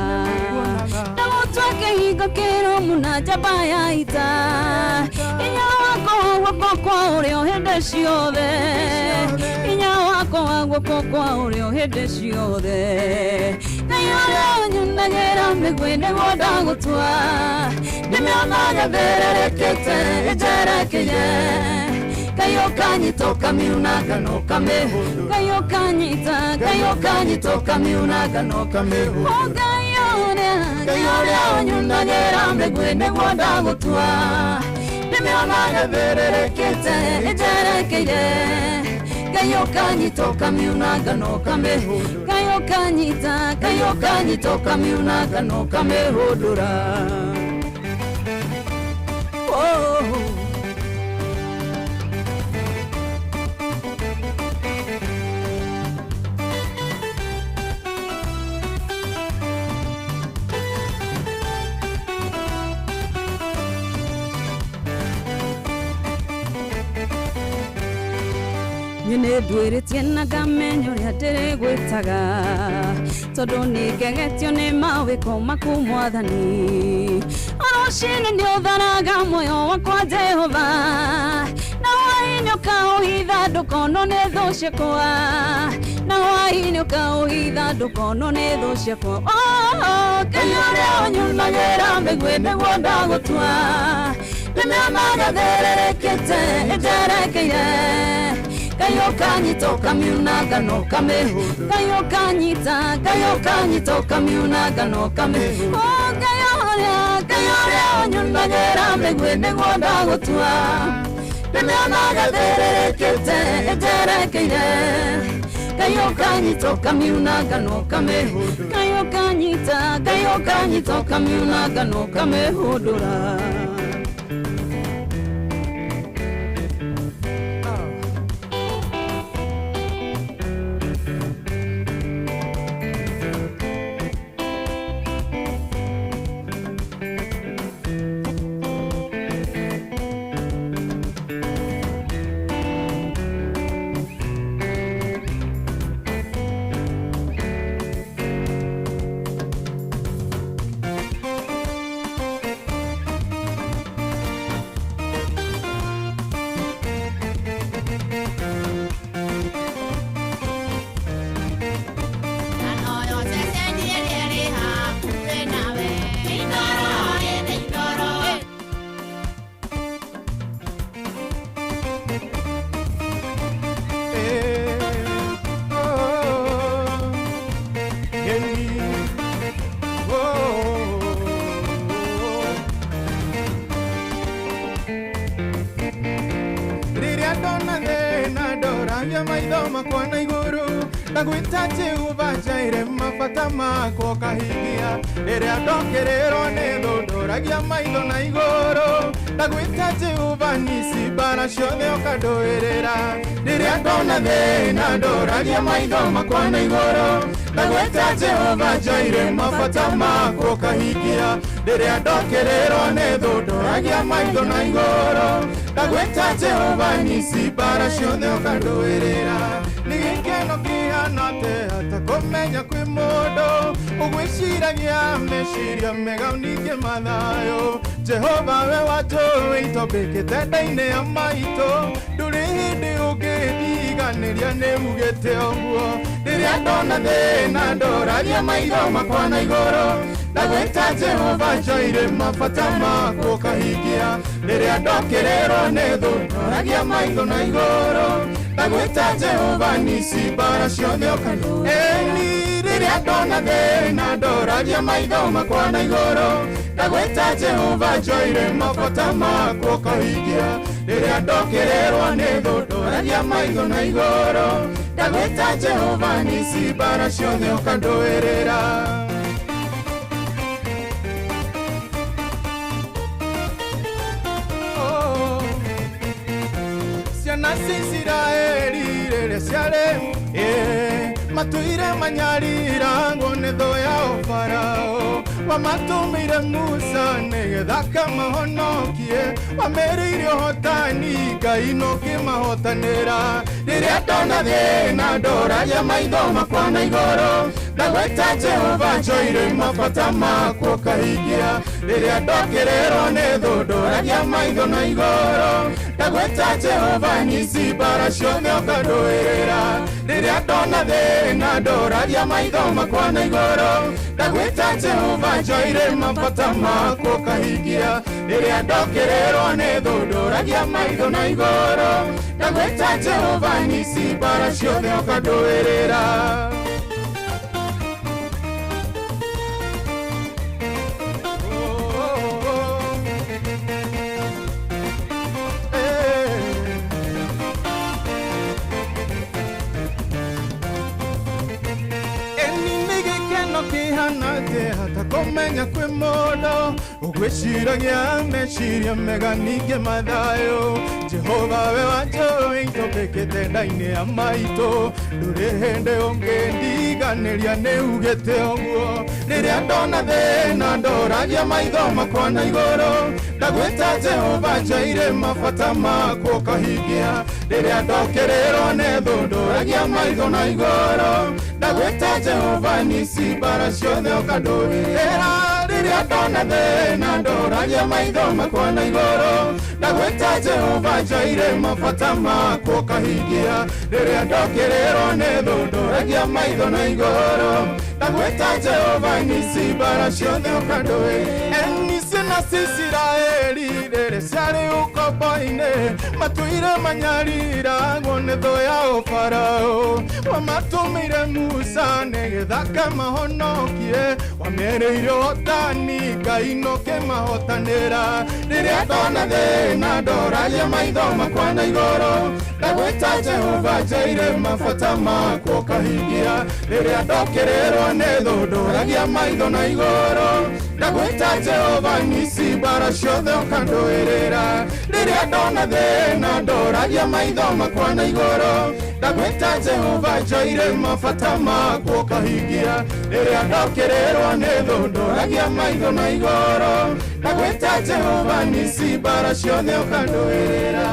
Ndagũtua kĩhingo kĩrũmu na njamba ya ita, hinya wako wa guoko kwa ũrĩo hĩndĩ ciothe, hinya wako wa guoko kwa ũrĩo hĩndĩ ciothe. Ngai ũrĩa ũnyunagĩra mĩguĩ nĩguo ndagũtua, ndĩmĩonaga thĩrĩrĩkĩte njerekeire. Ngai ũkanyita ũkamiunanga na ũkamĩhũndũra, Ngai ũkanyita ũkamiunanga na ũkamĩhũndũra. Ngai ũrĩa ũnyunagĩra mĩguĩ nĩguo ndagũtua, ndĩmĩonaga thĩrĩrĩkĩte njerekeire. Ngai ũkanyita ũkamiunanga na ũkamĩhũndũra, Ngai ũkanyita ũkamiunanga na ũkamĩhũndũra. Nĩ ndwĩrĩtie na ngamenya ũrĩa ndĩrĩgwĩtaga tondũ nĩngegetio nĩ mawĩko maku Mwathani. Rũciinĩ nĩ ũtharaga muoyo wakwa Jehova, na hwaĩ-inĩ ũkaũhitha ndũkonwo nĩ thũ ciakwa, na hwaĩ-inĩ ũkaũhitha ndũkonwo nĩ thũ ciakwa. Ngai ũrĩa ũnyunagĩra mĩguĩ nĩguo ndagũtua, ndĩmĩonaga thĩrĩrĩkĩte njerekeire. Ngai ũkanyita ũkamiunanga na ũkamĩhũndũra, Ngai ũkanyita ũkamiunanga na ũkamĩhũndũra. Ngai ũrĩa ũnyunagĩra mĩguĩ nĩguo ndagũtua, ndĩmĩonaga thĩrĩrĩkĩte njerekeire. Ngai ũkanyita ũkamiunanga na ũkamĩhũndũra, Ngai ũkanyita ũkamiunanga na ũkamĩhũndũra. maitho makwa na iguru ndagwita Jehova Jaire mabata makwa kahingia riria ndokererwo ni thundoragia maitho na iguru ndagwita Jehova Nisi bara ciothe ukandũĩrĩra riria ndona thĩna ndoragia maitho makwa na iguru ndagwita Jehova Jaire mabata makwa kahingia riria ndokererwo ni thundoragia maitho na iguru ndagwita Jehova Nisi bara ciothe ukandũĩrĩra nĩ gĩkeno kĩhana atĩa atakomenya kwĩ mũndũ ũgwĩciragia meciria mega ningĩ mathayo Jehova we watũĩ itobĩkĩte nda-inĩ ya maitũ ndũrĩ hĩndĩ ũngĩthiganĩria nĩ ugĩte ũguo rĩrĩa ndona thĩna ndoragia maitho makwa na igũrũ ndagwĩta Jehova Jaire mabata makwa kahingia rĩrĩa ndokererwo nĩ thũ ndoragia maitho na igũrũ ndagwĩta Jehova Nisi bara ciothe ũkandũĩrĩra eni rĩrĩa ndona thĩna ndoragia maitho makwa na igũrũ ndagwĩta Jehova Jaire mabata makwa kahingia rĩrĩa ndokererwo nĩ thũ ndoragia maitho na igũrũ ndagwĩta Jehova Nisi bara ciothe ũkandũĩrĩra Isiraeli rĩrĩa ciarĩ matuire manyarira ngo nĩ thũ yao Farao wamatũmĩire Musa nĩgetha akamahonokie wamerĩire ũhotani Ngai nũkĩmahotanĩra rĩrĩa ndona thĩna ndoragia maitho makwa na igũrũ ndagwĩta Jehova Jaire mabata makwa kahingia rĩrĩa ndokererwo nĩ thũ ndoragia maitho na igũrũ ndagwĩta Jehova Nisi bara ciothe ũkandũĩrĩra rĩrĩa ndona thĩna ndoragia maitho makwa na igũrũ ndagwĩta Jehova Jaire mabata makwa kahingia rĩrĩa ndokererwo nĩ thũ ndoragia maitho na igũrũ ndagwĩta Jehova Nisi bara ciothe ũkandũĩrĩra atakomenya kwĩ mũndũ ũgwĩciragia meciria mega ningĩ mathayo Jehova we watũĩ itobĩkĩte nda-inĩ ya maitũ ndũrĩ hĩndĩ ũngĩndiganĩria nĩ ugĩte ũguo rĩrĩa ndona thĩna ndoragia maitho makwa na igũrũ ndagwĩta Jehova Jaire mabata makwa kahingia rĩrĩa ndokererwo nĩ thũ ndoragia maitho na igũrũ ndagwĩta Jehova Nisi bara ciothe ũkandũĩrĩra rĩrĩa ndona thĩna ndoragia maitho makwa na igũrũ ndagwĩta Jehova Jaire mabata makwa kahingia rĩrĩa ndokererwo nĩ thũ ndoragia maitho na igũrũ ndagwĩta Jehova Nisi bara ciothe ũkandũĩrĩra na Isiraeli rĩrĩa ciarĩ ũkombo-inĩ matuire manyarira ngo nĩ thũ yao Farao wamatũmĩire Musa nĩgetha akamahonokie wamerĩire ũhotani Ngai nũkĩmahotanĩra rĩrĩa ndona thĩna ndoragia maitho makwa na igũrũ ndagwĩta Jehova Jaire mabata makwa kahingia rĩrĩa ndokererwo nĩ thũ ndoragia maitho na igũrũ ndagwĩta Jehova Nisi bara ciothe ũkandũĩrĩra rĩrĩa ndona thĩna ndoragia maitho makwa na igũrũ ndagwĩta Jehova Jaire mabata makwa kahingia rĩrĩa ndokererwo nĩ thũ ndoragia maitho na igũrũ ndagwĩta Jehova Nisi bara ciothe ũkandũĩrĩra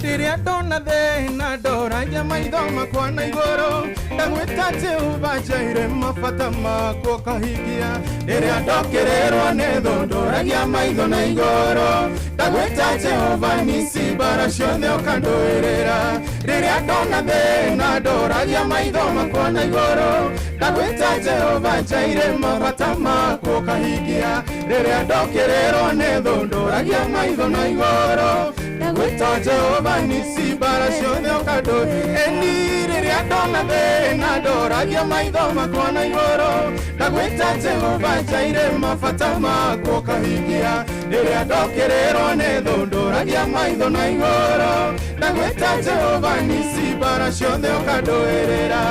rĩrĩa ndona thĩna ndoragia maitho makwa na igũrũ ndagwĩta Jehova Jaire mabata makwa kahingia rĩrĩa ndokererwo nĩ thũ ndoragia maitho na igũrũ ndagwĩta Jehova Nisi bara ciothe ũkandũĩrĩra rĩrĩa ndona thĩna ndoragia maitho makwa na igũrũ ndagwĩta ndagwĩta Jehova Jaire mabata makwo kahingia rĩrĩa ndokererwo nĩ thũ ndũragia maitho na igũrũ ndagwĩta Jehova Nisi mbara ciothe ũkandũ eni rĩrĩa ndona thĩna ndũragia maitho makwa na igũrũ ndagwĩta Jehova Jaire mabata makwo kahingia rĩrĩa ndokererwo nĩ thũ ndũragia maitho na igũrũ ndagwĩta Jehova Nisi mbara ciothe ũkandũĩrĩra.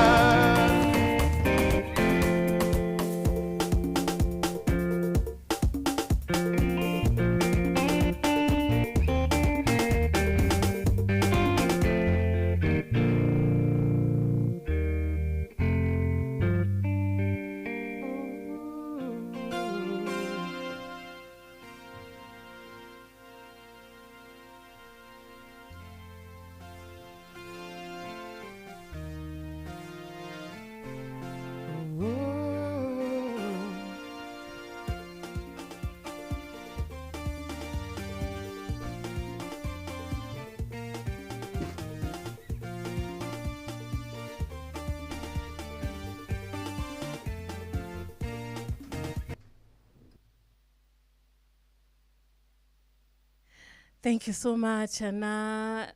Thank you so much. Na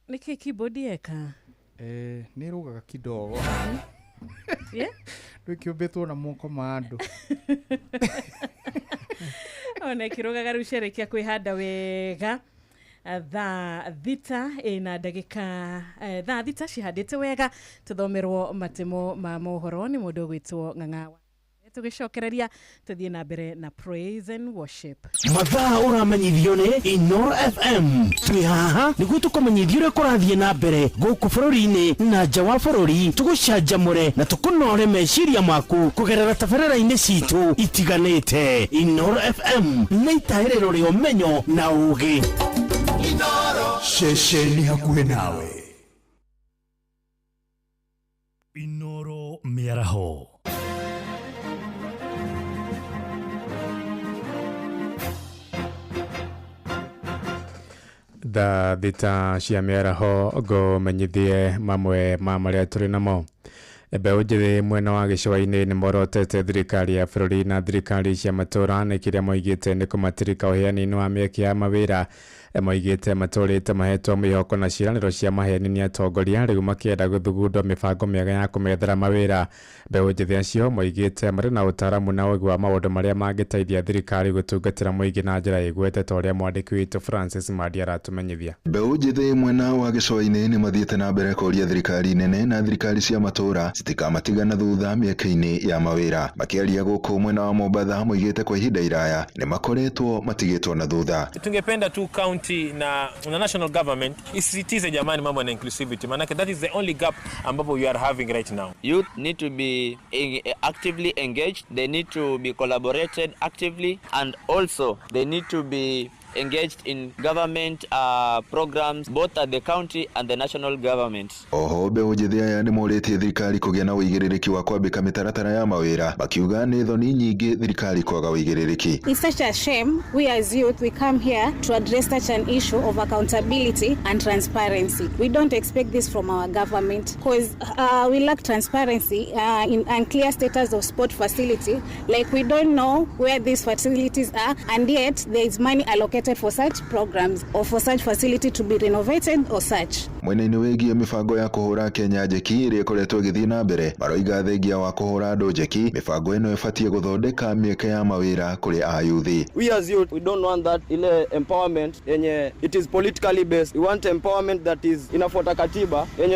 niki keyboard yeka ni rugaga kidogo. Yeah? Ndukiumbitwo na moko ma andu. Ona kirugaga rusherekia kwihanda wega. Thaa thita ina ndagika thaa thita cihandite wega tuthomerwo matemo ma mohoro ni mundu gwitwo Ng'ang'a tugicokereria tuthie na mbere na praise and worship. Mathaa uramenyithio ni Inoro FM. Twi haha niguo tukumenyithio ria kurathie na mbere guku bururi-ini na nja wa bururi tugucanjamure na tukunore meciria maku kugerera tabarĩra-inĩ citu itiganĩte. Inoro FM nĩ itaĩrĩro rĩa ũmenyo na ũũgĩ. Inoro ceceni hakuhĩ nawe. Inoro mĩaraho. Thaa thita cia mĩaraho ngũmenyithie mamwe ma marĩa tũrĩ namo. Mbeũ njĩthĩ mwena wa gĩcũa-inĩ nĩ morotete thirikari ya bũrũri na thirikari cia matũũra nĩ kĩrĩa moigĩte nĩ kũmatirika ũheani-inĩ wa mĩeke ya mawĩra. Moigĩte matũũrĩte mahetwo mwĩhoko na ciĩranĩro cia maheni nĩ atongoria rĩu makĩenda gũthugundwo mĩbango mĩega ya kũmethera mawĩra. Mbeũ njĩthĩ acio moigĩte marĩ na ũtaaramu na ũũgĩ wa maũndũ marĩa mangĩteithia thirikari gũtungatĩra mũingĩ na njĩra ĩgwete ta ũrĩa mwandĩki witũ Francis Madi aratũmenyithia. Mbeũ njĩthĩ mwena wa gĩcũa-inĩ nĩ mathiĩte na mbere kũria thirikari nene na thirikari cia matũũra citikamatigana thutha mĩeke-inĩ ya mawĩra. Makĩaria gũkũ mwena wa Mombatha moigĩte kwa ihinda iraya nĩ makoretwo matigĩtwo na thutha. Tungependa tu county na national government isisitize jamani mambo na inclusivity, manake that is the only gap ambapo we are having right now. Youth need to be actively engaged, they need to be collaborated actively, and also they need to be engaged in government programs both at the county and the national government. Oho mbeũ njĩthĩ aya nĩ morĩtie thirikari kũgĩa na ũigĩrĩrĩki wa kwambĩka mĩtaratara ya mawĩra, makiuga nĩ thoni nyingĩ thirikari kwaga ũigĩrĩrĩki. It's such a shame we as youth we come here to address such an issue of accountability and transparency. We don't expect this from our government because we lack transparency in unclear status of sport facility. Like we don't know where these facilities are, and yet there is money allocated for such programs or for such facility to be renovated or such. Mwena-inĩ wĩgiĩ mĩbango ya kũhũra Kenya njeki ĩrĩa ĩkoretwo ĩgĩthiĩ na mbere, maroiga thengia wa kũhũra andũ njeki, mĩbango ĩno ĩbatiĩ gũthondeka mĩeke ya mawĩra kũrĩ ayuthi. We as youth, we don't want that ile empowerment yenye it is politically based. We want empowerment that is inafuata katiba yenye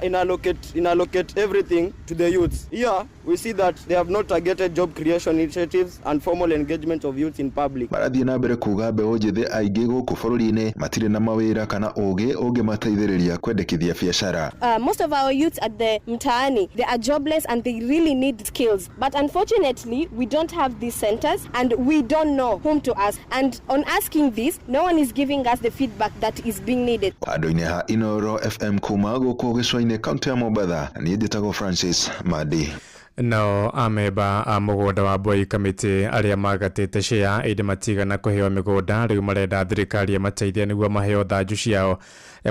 ina allocate everything to the youths. Here we see that they have not targeted job creation initiatives and formal engagement of youth in public. Marathiĩ na mbere kuga mbeũ njĩthĩ aingĩ gũkũ bũrũri-inĩ matirĩ na mawĩra kana ũũgĩ ũngĩmateithĩrĩria kwendekithia biacara. Most of our youths at the mtaani, they are jobless and they really need skills. But unfortunately, we don't have these centers and we don't know whom to ask. And on asking this, no one is giving us the feedback that is being needed. Andũ-inĩ ha Inoro FM kuma gũkũ gĩcũa-inĩ kaunti ya Mombatha, niĩ njĩtagwo Francis Madi. No ameba a mũgũnda wa Boi Kamĩtĩ arĩa magatĩte share ĩndĩ matigana kũheo mĩgũnda rĩu marenda thirikari ĩmateithie nĩguo maheo thanju ciao.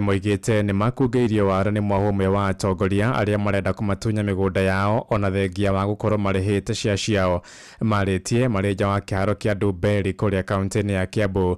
moigite ni makungeirie wara ni mwahumwe wa atongoria aria marenda kumatunya migunda yao ona thengia wa gukorwo marihite ciao maritie marija wa kiharo kia Nduberi kuria kaunti ya Kiambu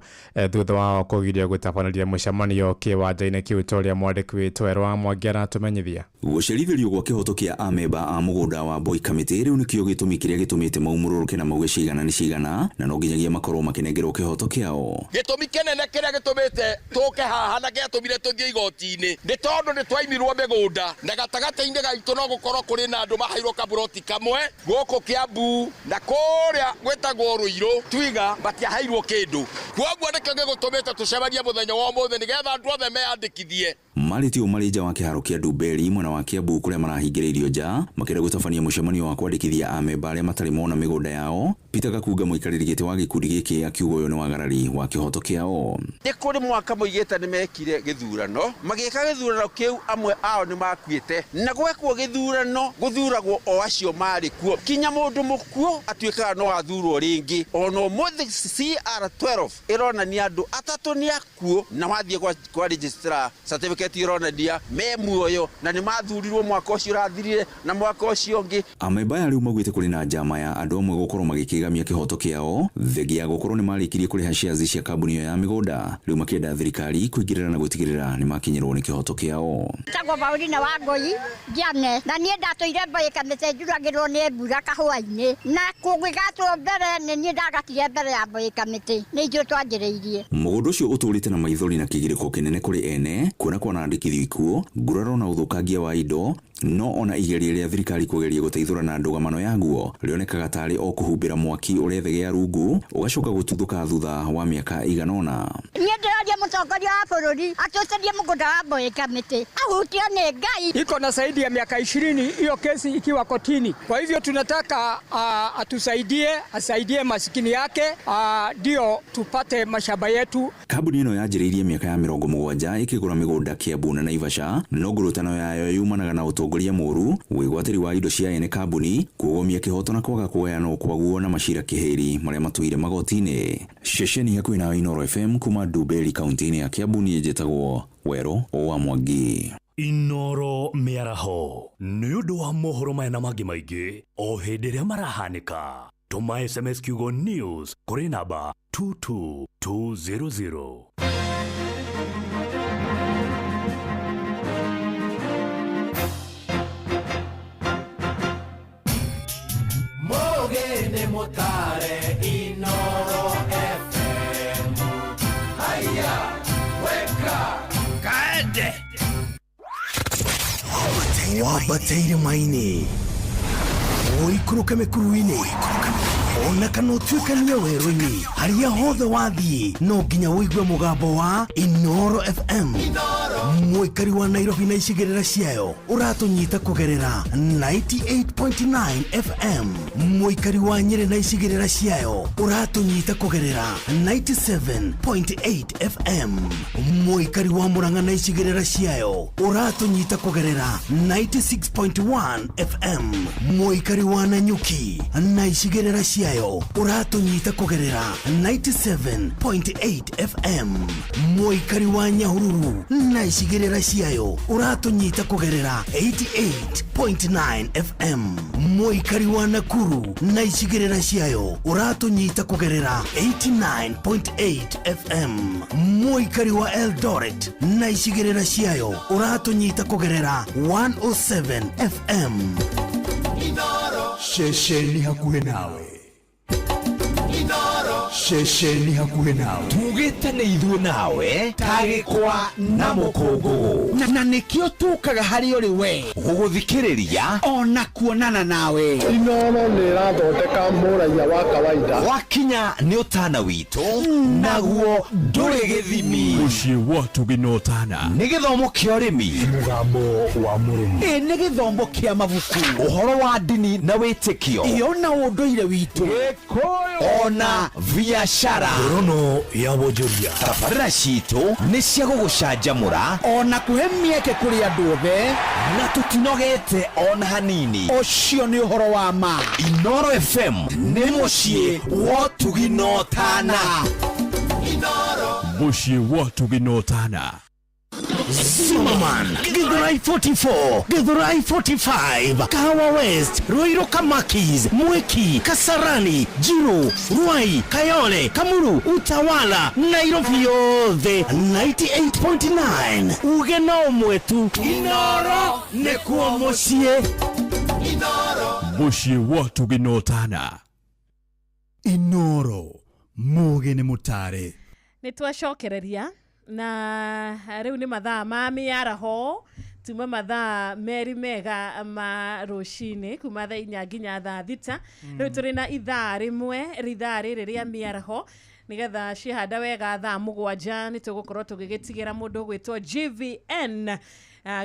thutha wao kugiria gutabanĩria mũcemanio kiwanja-inĩ kiu toria mwandĩki witũ Erwa Mwangi aratumenyithia. Gũcerithĩrio gwa kĩhoto kĩa amemba a mũgũnda wa Voi Committee rĩu nĩkĩo gĩtũmi kĩrĩa gĩtũmĩte maumũrũrũke na mauge cigana nĩ cigana na no nginyagia makorwo makĩnengerwo kĩhoto kĩao. Gĩtũmi kĩnene kĩrĩa gĩtũmĩte tũke haha na gĩatũmire tũthiĩ igoti-inĩ nĩ tondũ nĩ twaimirwo mĩgũnda na gatagatĩ-inĩ gaitũ no gũkorwo kũrĩ na andũ mahairwo kaburoti kamwe gũkũ Kiambu na kũrĩa gwĩtagwo Ruiru Twiga matiahairwo kĩndũ. Kuoguo nĩkĩo gĩgũtũmĩte tũcemanie mũthenya wa ũmũthĩ nĩgetha andũ othe meyandĩkithie. Marĩtio marĩ nja wa kĩharo kĩa Nduberi mwena wa Kiambu kũrĩa marahingĩrĩirio nja makĩenda gũtabania mũcemanio wa kwandĩkithia amemba arĩa matarĩ mona mĩgũnda yao. Peter Kakunga mũikarĩri gĩtĩ wa gĩkundi gĩkĩ akiuga ũyũ nĩ wagarari wa kĩhoto kĩao. Nĩ kũrĩ mwaka mũigĩte nĩ mekire gĩthurano magĩka gĩthurano kĩu amwe ao nĩ makuĩte na gwekwo gĩthurano gũthuragwo o acio marĩ kuo kinya mũndũ mũkuo atuĩkaga no athurwo rĩngĩ ona ũmũthĩ CR12 ĩronania andũ atatũ nĩ akuo na wathiĩ kwa registrar certificate ĩronania me muoyo na nĩ mathurirwo mwaka ũcio ũrathirire na mwaka ũcio ũngĩ. Amemba aya rĩu maugĩte kũrĩ na njama ya andũ amwe gũkorwo magĩkĩgamia kĩhoto kĩao thengia gũkorwo nĩ marĩkirie kũrĩha shares cia kambuni ĩyo ya mĩgũnda rĩu makĩenda thirikari kũingĩrĩra na gũtigĩrĩra nĩ makinyĩrwo nĩ kĩhoto kĩao. Tagwo Paulina Wangui Giane na niĩ ndatũire Voi Committee njuragĩrwo nĩ mbura kahũa-inĩ na kũgĩgatwo mbere nĩ niĩ ndagatire mbere ya Voi Committee nĩ ithuĩ twanjĩrĩirie. Mũgũnda ũcio ũtũrĩte na maithori na kĩgirĩko kĩnene kũrĩ ene kuona kwa andĩkithio ikuo nguraro na ũthũkangia wa indo no ona igeria rĩa thirikari kũgeria gũteithũra na ndũgamano yaguo rĩonekaga tarĩ o kũhumbĩra mwaki ũrethegea rungu ũgacoka gũtuthũka thutha wa mĩaka igana ũna. Niĩ ndĩroria mũtongoria wa bũrũri atũcarie mũgũnda wa Voi Committee ahutio nĩ Ngai. Iko na zaidi ya miaka 20 hiyo kesi ikiwa kotini. Kwa hivyo tunataka asaidie masikini yake ndio tupate mashamba yetu. Kambuni ĩno yanjĩrĩirie mĩaka ya 70 ĩkĩgũra mĩgũnda Kiambu na Naivasha no ngũrũtano yayo yumanaga na ũtongoria mũru wĩgwatĩri wa indo cia ene kambuni kũgomia kĩhoto na kwaga kũgayanwo kwaguo na macira kĩhĩri marĩa matũire magoti-inĩ. Ceceni hakuhĩ na Inoro FM kuma Nduberi kaunti-inĩ ya Kiambu niĩ njĩtagwo Werũ wa Mwangi. Inoro mĩaraho nĩ ũndũ wa mohoro maya na mangĩ maingĩ o hĩndĩ ĩrĩa marahanĩka. Tũma SMS kiugo news kũrĩ namba 22200. Mogene motare Inoro FM. Haya, weka kade. Wabateire maini oikuruke mekuruini ona kana utuikanie werũ-inĩ harĩa hothe wathiĩ no nginya ũigue mũgambo wa Inoro FM. Mũikari wa Nairobi na icigĩrĩra ciayo ũratũnyita kũgerera 98.9 FM. Mũikari wa Nyeri na icigĩrĩra ciayo ũratũnyita kũgerera 97.8 FM. Mũikari wa Murang'a na icigĩrĩra ciayo ũratũnyita kũgerera 96.1 FM. Mũikari wa Nanyuki na icigĩrĩra ciayo ũratũnyita kũgerera 97.8 FM. Mũikari wa Nyahururu na icigĩrĩra ciayo ũratũnyita kũgerera 88.9 FM. Mũikari wa Nakuru na icigĩrĩra ciayo ũratũnyita kũgerera 89.8 FM. Mũikari wa Eldoret na icigĩrĩra ciayo ũratũnyita kũgerera 107 FM. Inoro Ceceni hakuhĩ nawe. Inoro Ceceni hakuhĩ nawe. Tugĩte nĩ ithuĩ nawe tagĩkwa na mũkũngũ na nĩkĩo tũkaga harĩ ũrĩ we gũgũthikĩrĩria ona kuonana nawe. Inoro nĩ ĩrathondeka mũraiya wa kawaida. Wakinya nĩ ũtana witũ naguo ndũrĩ gĩthimi. Mũciĩ wa Tuginotana nĩ gĩthomo kĩa ũrĩmi, mũgambo wa mũrĩmi, nĩ gĩthomo kĩa mabuku, ũhoro wa ndini na wĩtĩkio, iyo na ũndũire witũ, ona biashara, rono ya wonjoria. Tabarĩra citũ nĩ cia gũgũcanjamũra ona kũhe mĩeke kũrĩ andũ othe na tũtinogete ona hanini. Ũcio nĩ ũhoro wa ma. Inoro FM nĩ mũciĩ wa Tuginotana. Inoro mũciĩ wa Tuginotana. Zimmerman, Githurai 44, Githurai 45, Kahawa West, Ruiru Kamakis, Mweki, Kasarani, Jiru, Ruai, Kayole, Kamuru, Utawala, Nairobi yothe 98.9. Ugeno mwetu Inoro nekuo mucie. Mucie watu ginotana. Inoro mugene mutare. Nitwacokereria na riu ni mathaa ma miaraho tuma mathaa meri mega ma rucini kuma thaa 4 nginya thaa 6. Riu turi na ithaa rimwe rithaa riri ria miaraho nigetha cihanda wega thaa 7 nitugukorwo tugigitigira mundu gwitwo GVN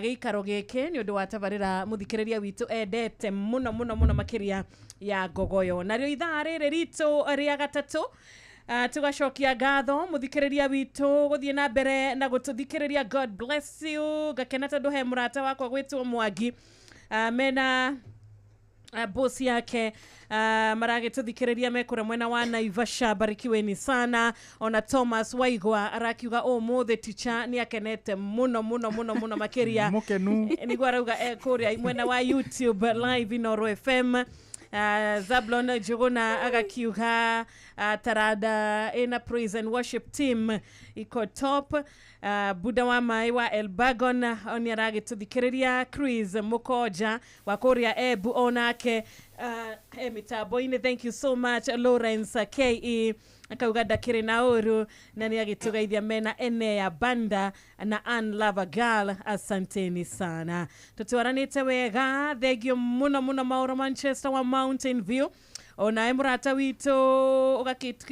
giikaro giki ni undu wa tabarira muthikiriria witu endete muno muno muno makiria ya ngogoyo. Nario ithaa riri ritu ria gatatu tugacokia ngatho muthikiriria witu guthie na mbere na gututhikiriria. God bless you. Gakena tondu he murata wakwa gwitwo Mwangi mena boss yake maragituthikiriria mekura mwena wa Naivasha. Barikiweni sana. Ona Thomas Waigwa arakiuga muthe teacher ni akenete muno muno muno muno makiria mukenu niguo arauga kuria mwena wa YouTube live Inoro FM. Zablon Jogona agakiuga tarada ina praise and worship team iko top. Buda wa mai wa Elbagon oni aragituthikiriria. Chris Mukoja wa Korea Ebu onake mitambo-ini. Thank you so much Lawrence KE akauga ndakiri na uru na ni agitugeithia mena ene ya banda na Unlove Girl. Asanteni sana, tutwaranite wega. Thegio muno muno Mauro Manchester wa Mountain View. Ona emurata wito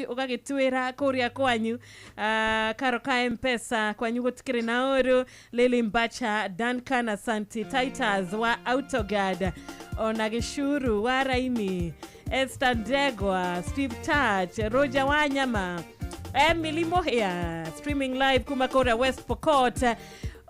ugagitwira kuria kwanyu karo ka mpesa kwanyu gutikire na uru. Lily Mbacha, Duncan Asante, Titus wa Autogad, ona Gishuru wa Raini, Esther Ndegwa, Steve Touch, Roger Wanyama, Emily Mohia streaming live Kumakora West Pokot.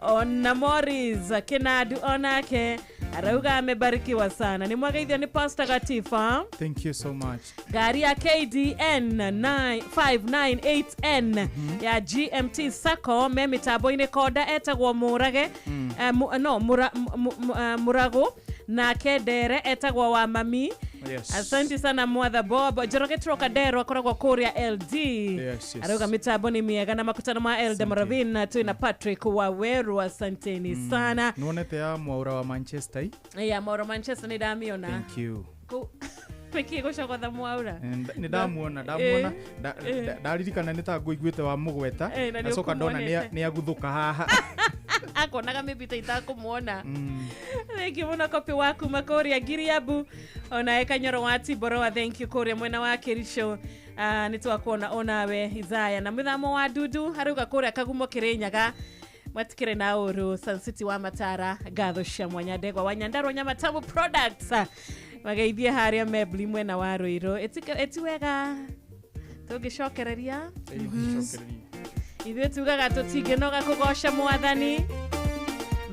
Ona Morris Kenadu onake arauga amebarikiwa sana. Ni mwagaithia ni Pastor Gatifa. Thank you so much. Gari ya KDN 598N ya GMT Sacco mitambo-ini koda etagwo Murage Murago na Kedere etagwo wa Mami. Yes. Asante sana Mwatha Bob. Joroge Trocadero akoragwo kuria LD. Yes. Arauga mitambo ni miega na makutano ma Elda Maravin tuina Patrick wa Weru. Asanteni sana. Nuonete ya Mwaura wa Manchester. Mwaura Manchester ni damiona. Thank you. Peki gucogotha Mwaura. Ni damuona daririkana nita nguiguite wa mugweta acoka ndona ni aguthuka haha akonaga mibita itakumuona. Thank you muno kopi waku Makoria Giriabu ona ekanyoro wa Tiboro. Thank you Koria mwena wa Kirisho. Nitwakuona onawe Isaya na mithamo wa Dudu haruga Koria Kagumo Kirinyaga matikire na uru Sun City wa Matara gatho cia mwanya Ndegwa wa Nyandarua Nyamatamu Products magaithia haria mebli mwena wa Ruiru. Etiwega tugicokereria ithuĩ tugaga tũtingĩnoga kũgoca Mwathani.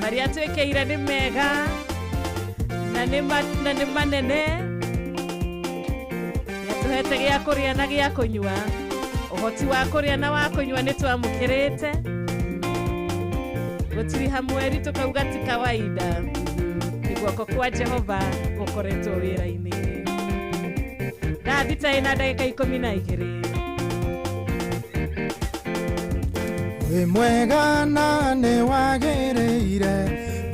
Maria twĩkĩire nĩ mega na nĩ manene. Nĩatũhete gĩa kũrĩa na gĩa kũnyua. Ũhoti wa kũrĩa na wa kũnyua nĩ twamũkĩrĩte. Gũtiri hamwe ri tukauga ti kawaida. Guoko kwa Jehova gũkoretwo wĩra-inĩ. Ndathita ina ndagĩka 12. We mwega na ne wagereire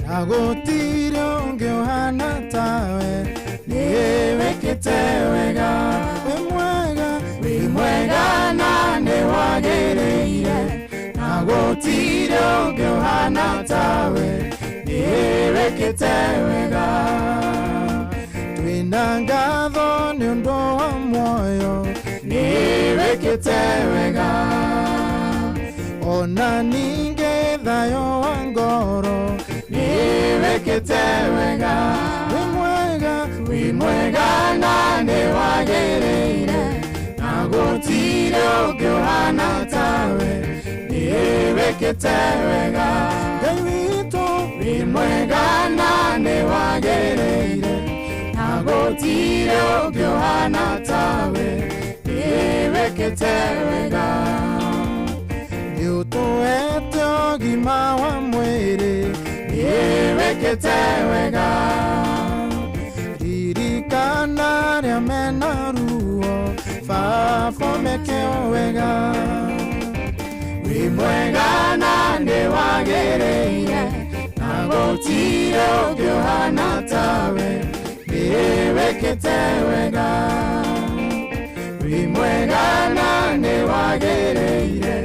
na gutire unge ohana tawe ni wekete wega. We mwega na ne wagereire na gutire unge ohana tawe ni wekete wega. Twina ngatho ni undu wa moyo ni wekete wega. Ona ninge thayo wa ngoro ni wekete wega. We mwega na ne wagereire na gutire unge ohana tawe ni wekete wega. Ngai witu we mwega na ne wagereire na gutire unge ohana tawe ni wekete wega. Yutuete ũgima wa mwĩrĩ nĩwĩkĩte wega. Ririkana arĩa mena ruo, Baba meke wega. Wĩ mwega na nĩwagĩrĩire, na gũtirĩ ũngĩ ũhana tawe, nĩwĩkĩte wega. Wĩ mwega na nĩwagĩrĩire,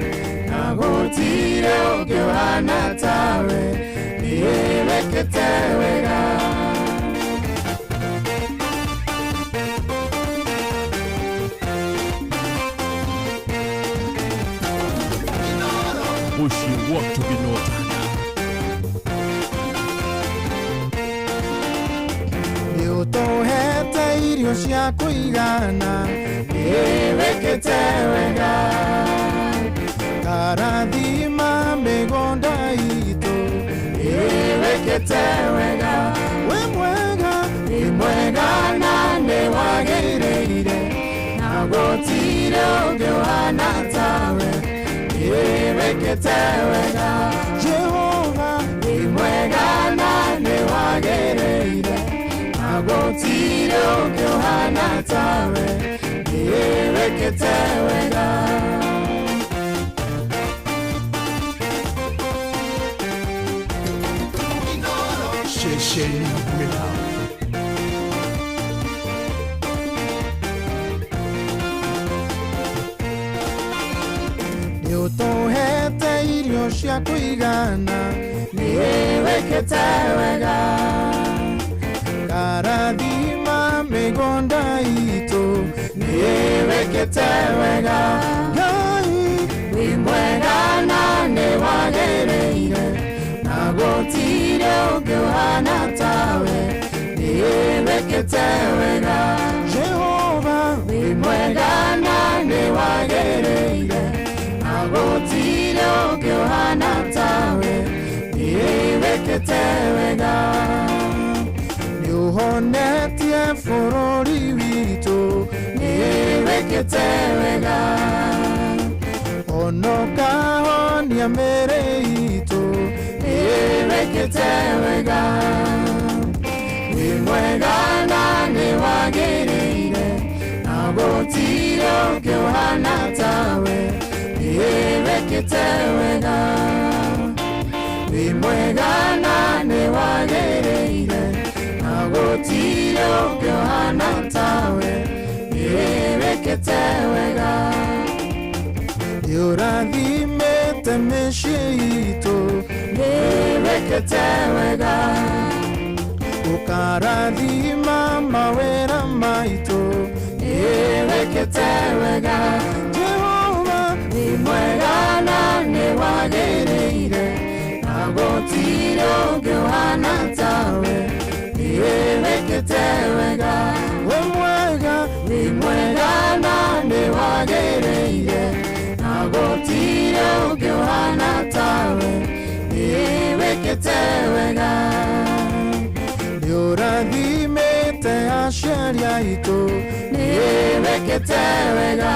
na gũtirĩ ũngĩ ũhana tawe, nĩwĩkĩte wega. Ushi watu binotana. Nĩũtũhete irio cia kũigana, nĩwĩkĩte wega. Karathima mĩgũnda itũ, nĩwĩkĩte wega. Wĩ mwega na nĩwagĩrĩire, na gũtirĩ ũngĩ ũhana tawe, nĩwĩkĩte wega. Jehova wĩ mwega na nĩwagĩrĩire, na gũtirĩ ũngĩ ũhana tawe, nĩwĩkĩte wega. Shesheni Mila. Nĩũtũhete irio cia kũigana, nĩwĩkĩte wega. Karathima mĩgũnda itũ, nĩwĩkĩte wega. Ngai wĩ mwega na nĩwagĩrĩire, na gũtirĩ ũngĩ ũhana tawe, nĩwĩkĩte wega. Jehova wĩ mwega na nĩwagĩrĩire, na gũtirĩ ũngĩ ũhana tawe, nĩwĩkĩte wega. Nĩũhonetie bũrũri witũ, nĩwĩkĩte wega. Ona ũkahonia mĩĩrĩ itũ, nĩwĩkĩte wega. Wĩ mwega na nĩwagĩrĩire, na gũtirĩ ũngĩ ũhana tawe, nĩwĩkĩte wega. Wĩ mwega na nĩwagĩrĩire, na gũtirĩ ũngĩ ũhana tawe, nĩwĩkĩte wega. Nĩũrathimĩte mĩciĩ itũ, nĩwĩkĩte wega. Ũkarathima mawĩra maitũ, nĩwĩkĩte wega. Jehova wĩ mwega na nĩwagĩrĩire, na gũtirĩ ũngĩ ũhana tawe, nĩwĩkĩte wega. Wĩ mwega na nĩwagĩrĩire, na gũtirĩ ũngĩ ũhana tawe, nĩwĩkĩte wega. Nĩũrathimĩte aciari aitũ, nĩwĩkĩte wega.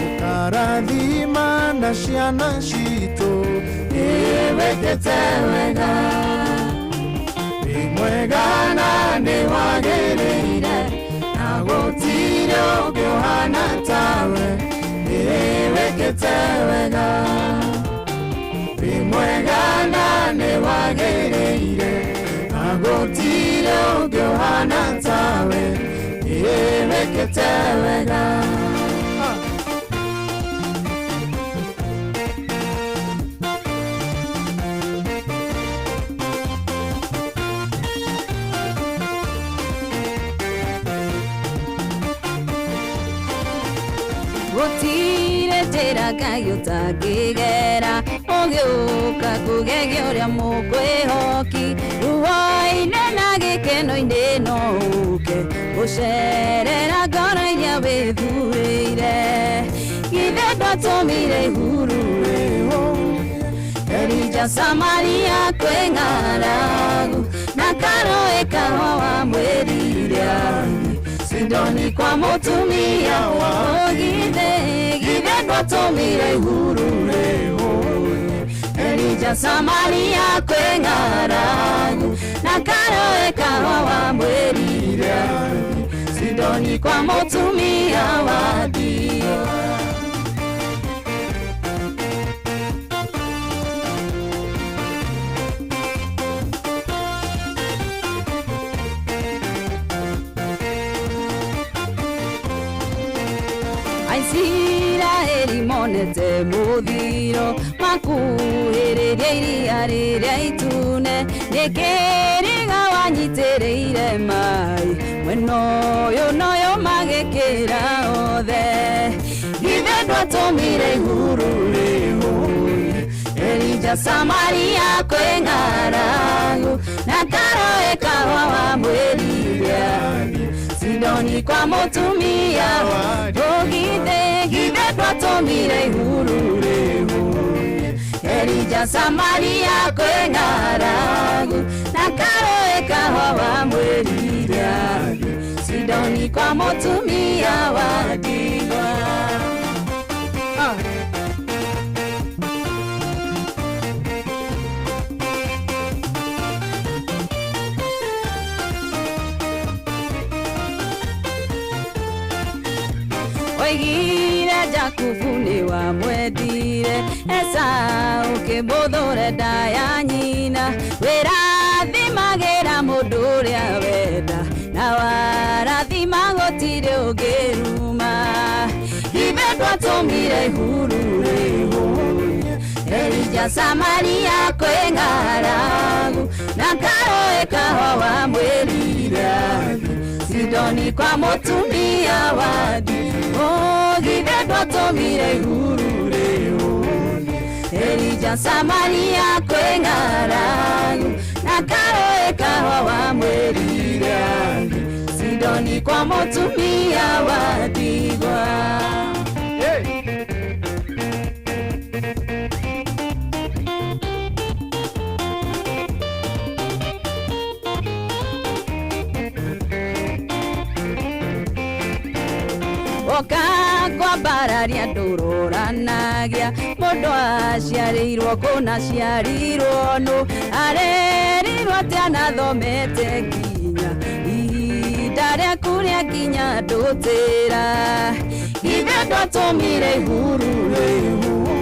Ũkarathima na ciana citũ, nĩwĩkĩte wega. Wĩ mwega na nĩwagĩrĩire, na gũtirĩ ũngĩ ũhana tawe, nĩwĩkĩte wega. Wĩ mwega na nĩwagĩrĩire, na gũtirĩ ũngĩ ũhana tawe, nĩwĩkĩte wega. Gũtirĩ njĩra Ngai ũtangĩgera, ũgĩũka kũgegia ũrĩa mũkwĩhoki. Ruo-inĩ na gĩkeno-inĩ no ũke gũcerera ngoro iria wĩthurĩire. Githĩ ndwatũmire ihuru-rĩ, Elija Samaria kwĩ ng'aragu, na Karoĩ kahũa wamwĩrire Sidoni kwa mũtumia wa githĩ ndwatũmire ihuru-rĩ, Elija Samaria kwengaragu na karoe kawa mweriria Sidoni kwa mutumia wadio Aisiraeli monete muthiro makuhĩrĩria iria rĩrĩa itune nĩkĩrĩga wanyitĩrĩire maĩ mwena ũyũ noyo magĩkĩra othe githĩ ndwatũmire ihuru rĩhũi Elija Samaria kwĩng'aragu na karoe kahũa wa mwĩriria Sidoni kwa mutumia githĩ ndwatũmire ihuru rĩhũi Elija Samaria kwĩng'aragu na karoe kahũa wa mwĩriria Sidoni kwa mutumia wa ndigwa Oigire Jakubu nĩ wamwendire Esau kĩmũthũre nda ya nyina wĩrathimagĩra mũndũ ũrĩa wenda na warathima gũtirĩ ũngĩruma githĩ ndwatũmire ihuru rĩhũi Elija Samaria kwĩng'aragu na karoe kahũa wa mwĩriria Sidoni kwa mutumia wadi githĩ ndwatũmire ihuru rĩhũi Elija Samaria kwĩng'aragu na karoe kahũa wa mwĩriria Sidoni kwa mutumia wa ndigwa Okagwa bararia ndũrũranagia mũndũ aciarĩirwo kũna ciarirwo nũ arerirwo atanathomete nginya ihinda rĩaku rĩakinya ndũtĩra githĩ ndwatũmire ihuru rĩhũi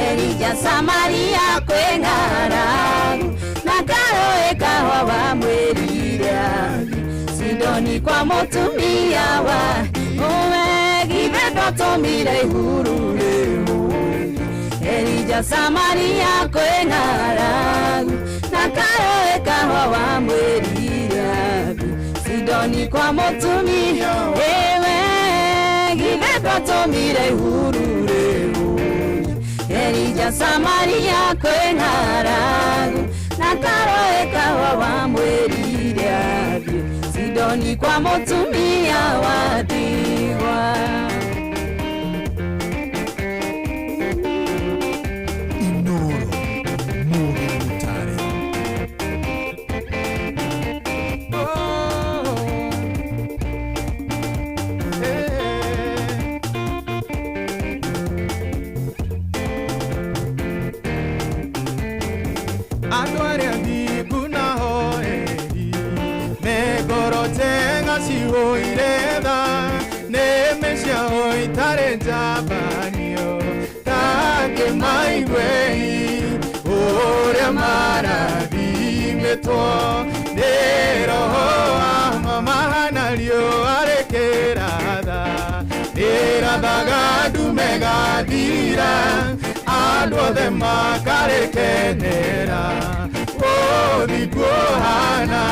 Elija Samaria kwĩng'aragu na karoe kahũa wa mwĩriria Sidoni kwa mutumia wa githĩ ndwatũmire ihuru rĩhũi Elija Samaria kwĩng'aragu na karoe kahũa wa mwĩriria Sidoni kwa mutumia githĩ ndwatũmire ihuru rĩhũi Elija Samaria kwĩng'aragu na karoe kahũa wa mwĩriria Sidoni kwa mutumia wa ndigwa Andũ arĩa thingu na hoeri megorotenga cihũire tha nĩme ciao itarĩ njambanio takĩmaiguei ũrĩa marathimĩtwo nĩ roho wa mahana riũa rĩkĩratha rĩrathaga ndume gathira andũ othe makarĩkenera ũthingu ũhana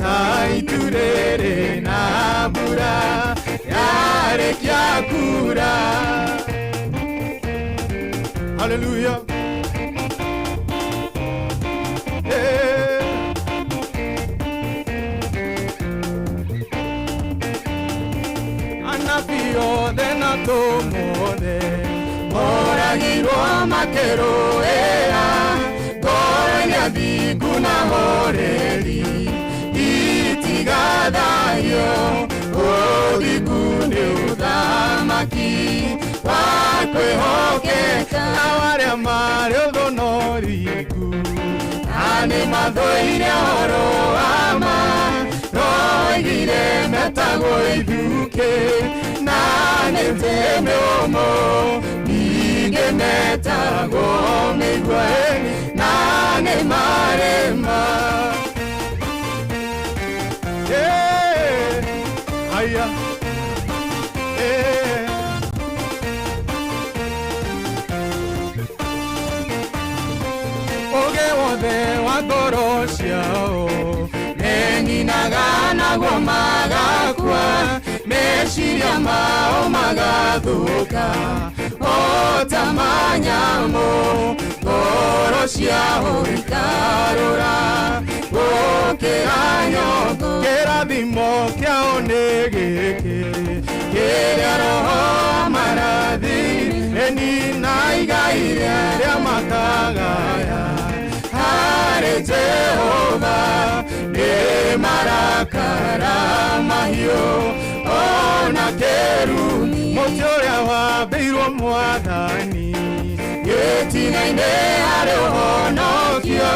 ta itu rĩrĩ na mbura yarĩkia kura. Hallelujah. Anabii othe na tũmothe moragirwo makĩrũĩra ngoro-inĩ athingu na horeri itigathayo ũthingu nĩ ũthama ũthamaki wa kwĩhokeka na warĩa marĩ ũthũ ringu na nĩ mathũire ũhoro wa ma roigire metagwo ithuki na nĩ mĩũmũ ningĩ metagwo mĩigua na nĩ marĩma aya oge wothe wa ngoro ciao meninaga naguo magakua meciria mao magathũka o ta manyamũ ngoro ciao ikarũra gũkĩra nyongo kĩrathimo kĩao nĩ gĩkĩ kĩrĩa roho marathi enina igai rĩrĩa makagaya harĩ Jehova nĩ marakara mahiũ ona kĩrumi mũtĩ ũrĩa wambĩirwo Mwathani gĩtina-inĩ harĩ ũhonokio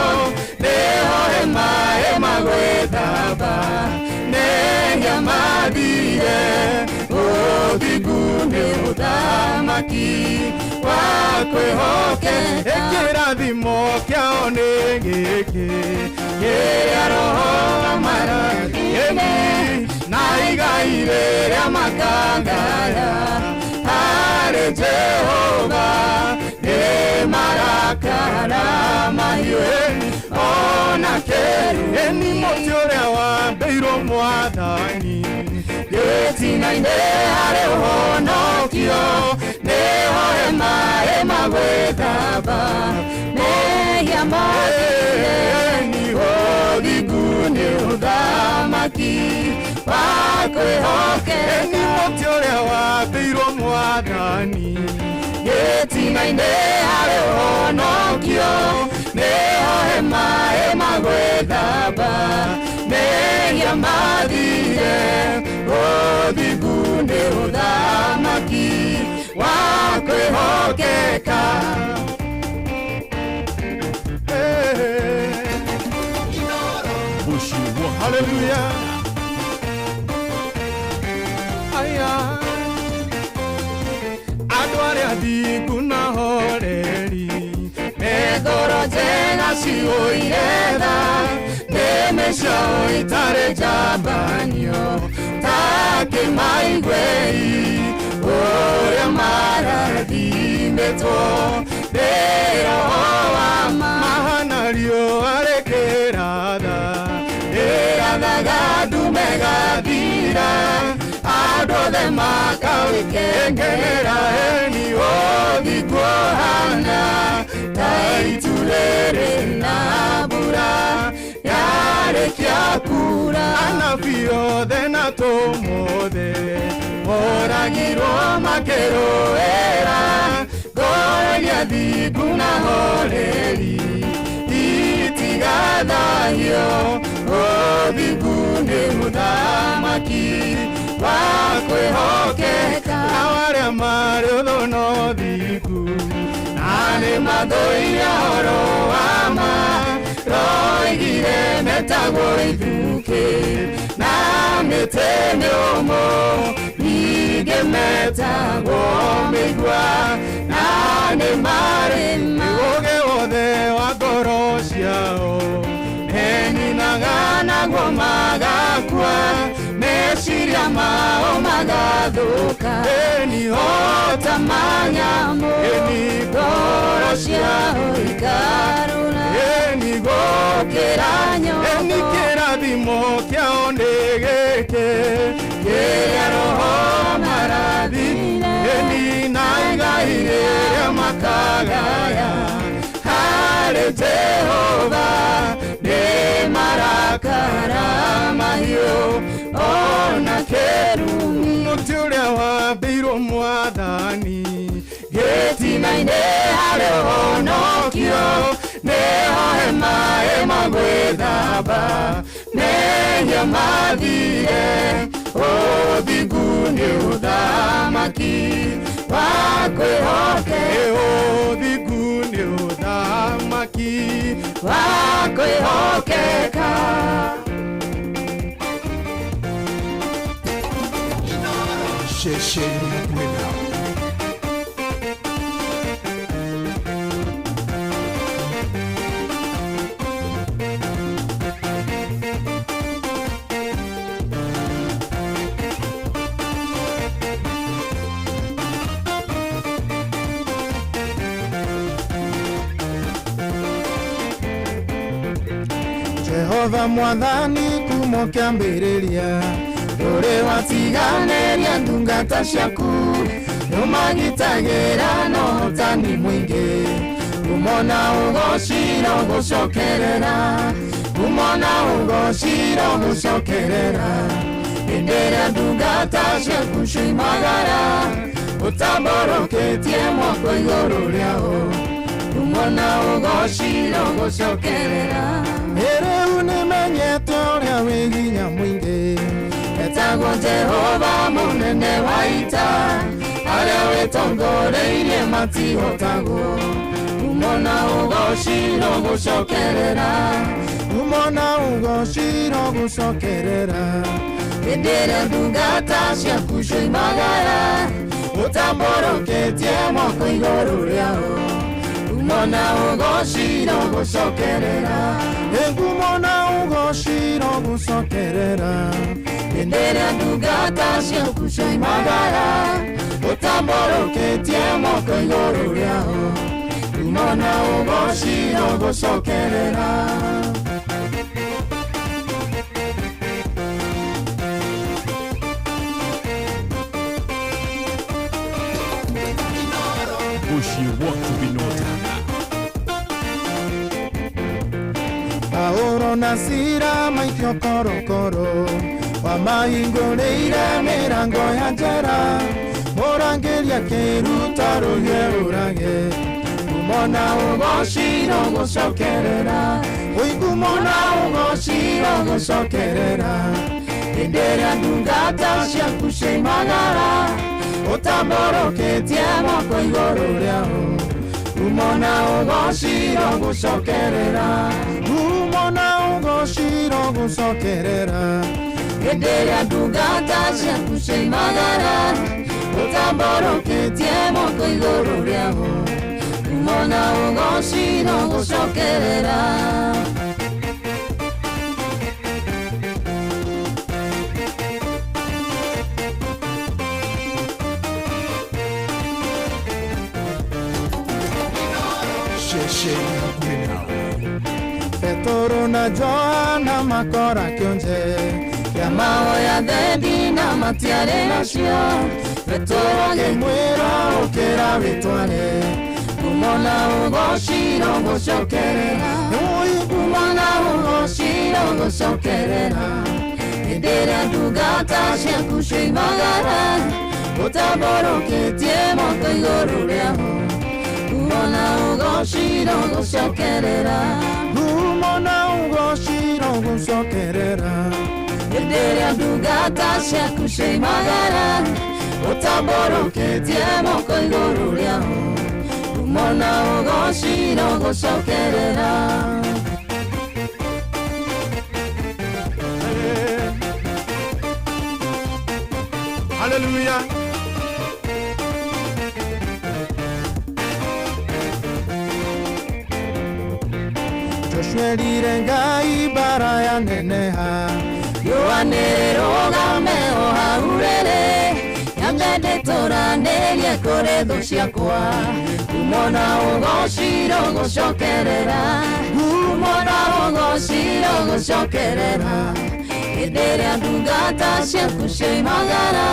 nĩho hemaĩ magwĩthamba nehia mathire ũthingu nĩ ũthamaki wa kwĩhokeka kĩrathimo kĩao nĩ gĩkĩ kĩrĩa roho marathime na igai rĩrĩa makangaya harĩ Jehova nĩ marakara mahiũ ona kĩrumi mũtĩ ũrĩa wambĩirwo Mwathani gĩtina-inĩ harĩ ũhonokio nĩho hemaĩ magwĩthamba mehia mathire ũthingu nĩ ũthamaki wa kwĩhokeka mũtĩ ũrĩa wambĩirwo Mwathani gĩtina-inĩ harĩ ũhonokio nĩho hemaĩ magwĩthamba mehia mathire ũthingu nĩ ũthamaki wa kwĩhokeka Hallelujah aya andũ arĩa athingu na horeri ngoro njega ciũire tha nĩ mĩciao itarĩ njambanio ta kĩmaigwei ũrĩa marathimĩtwo nĩ roho wa mahana riũa rĩkĩratha rĩrathaga ndume gathira andũ othe makawĩkengerera eni ũthingu ũhana ta itu rĩrĩ na mbura yarĩkia kura anabii othe na tũmothe moragirwo makĩrũĩra ngoro iria thingu na horeri itigathahio ũthingu nĩ mũthamaki wa kwĩhokeka na warĩa marĩ ũthũ na ũthingu na nĩ mathũire ũhoro wa ma roigire metagwo ithuki na mĩtĩ mĩũmũ ningĩ metagwo mĩigua na nĩ marĩma ũũgĩ wothe wa ngoro ciao meninaga naguo magakua meciria mao magathũka eniho ta manyamũ ngoro ciao ikarũra eni gũkĩra nyongo eni kĩrathimo kĩao nĩ gĩkĩ kĩrĩa roho marathime eni na igai rĩrĩa makagaya harĩ Jehova nĩ marakara mahiũ ona kĩrumi mũtĩ ũrĩa wambĩirwo Mwathani gĩtina-inĩ harĩ ũhonokio nĩho hemaĩ magwĩthamba mehia mathire ũthingu nĩ ũthamaki mũthamaki wa kwĩhokeka ũthingu nĩ ũthamaki wa kwĩhokeka. Ceceni hakuhĩ nao. Jehova mwathani kuuma kĩambĩrĩria ndũrĩ watiganĩria ndungata ciaku nĩũmagitagĩra na ũhotani mũingĩ kumona ũgocira ũgũcokerera kumona ũgocira ũgũcokerera hĩndĩ ĩrĩa ndungata ciaku cioimagara ũtambũrũkĩtie moko igũrũ rĩao kumona ũgocira ũgũcokerera. Rĩu nĩmenyete ũrĩa wĩ hinya mũingĩ etagwo Jehova mũnene wa ita arĩa wĩtongoreirie matihotagwo kumona ũgocira ũgũcokerera kumona ũgocira ũgũcokerera hĩndĩ ĩrĩa ndungata ciaku cioimagara ũtambũrũkĩtie moko igũrũ rĩao kumona ũgocira ũgũcokerera kumona ũgocira ũgũcokerera hĩndĩ ĩrĩa ndungata ciaku cioimagara ũtambũrũkĩtie moko igũrũ rĩao kumona ũgocira ũgũcokerera. Bushi watu binotana. Paulo na Sila maikio korokoro wamahingũrĩire mĩrango ya njera mũrangĩri akĩruta rũhiũ rũrage kumona ũgocira ũgũcokerera kumona ũgocira ũgũcokerera hĩndĩ ĩrĩa ndungata ciaku cioimagara ũtambũrũkĩtie moko igũrũ rĩao kumona ũgocira ũgũcokerera kumona ũgocira ũgũcokerera hĩndĩ ĩrĩa ndungata ciaku cioimagara ũtambũrũkĩtie moko igũrũ rĩao kumona ũgocira ũgũcokerera. Ceceni hakuhĩ nao. Petro na Johana makora kĩonje kĩa mahoya thendi na matiarĩ nacio Petro akĩmwĩra ũkĩra wĩtware kumona ũgocira ũgũcokerera kumona ũgocira ũgũcokerera hĩndĩ ĩrĩa ndungata ciaku cioimagara ũtambũrũkĩtie moko igũrũ rĩao kumona ũgocira ũgũcokerera kumona ũgocira ũgũcokerera hĩndĩ ĩrĩa ndungata ciaku cioimagara ũtambũrũkĩtie moko igũrũ rĩao kumona ũgocira ũgũcokerera. Hallelujah. Joshua Ngai bara ya neneha Yohane rũgame o hau rĩrĩ nyambe ndĩtũranĩrie kũrĩ thũ ciakwa kumona ũgocira ũgũcokerera kumona ũgocira ũgũcokerera hĩndĩ ĩrĩa ndungata ciaku cioimagara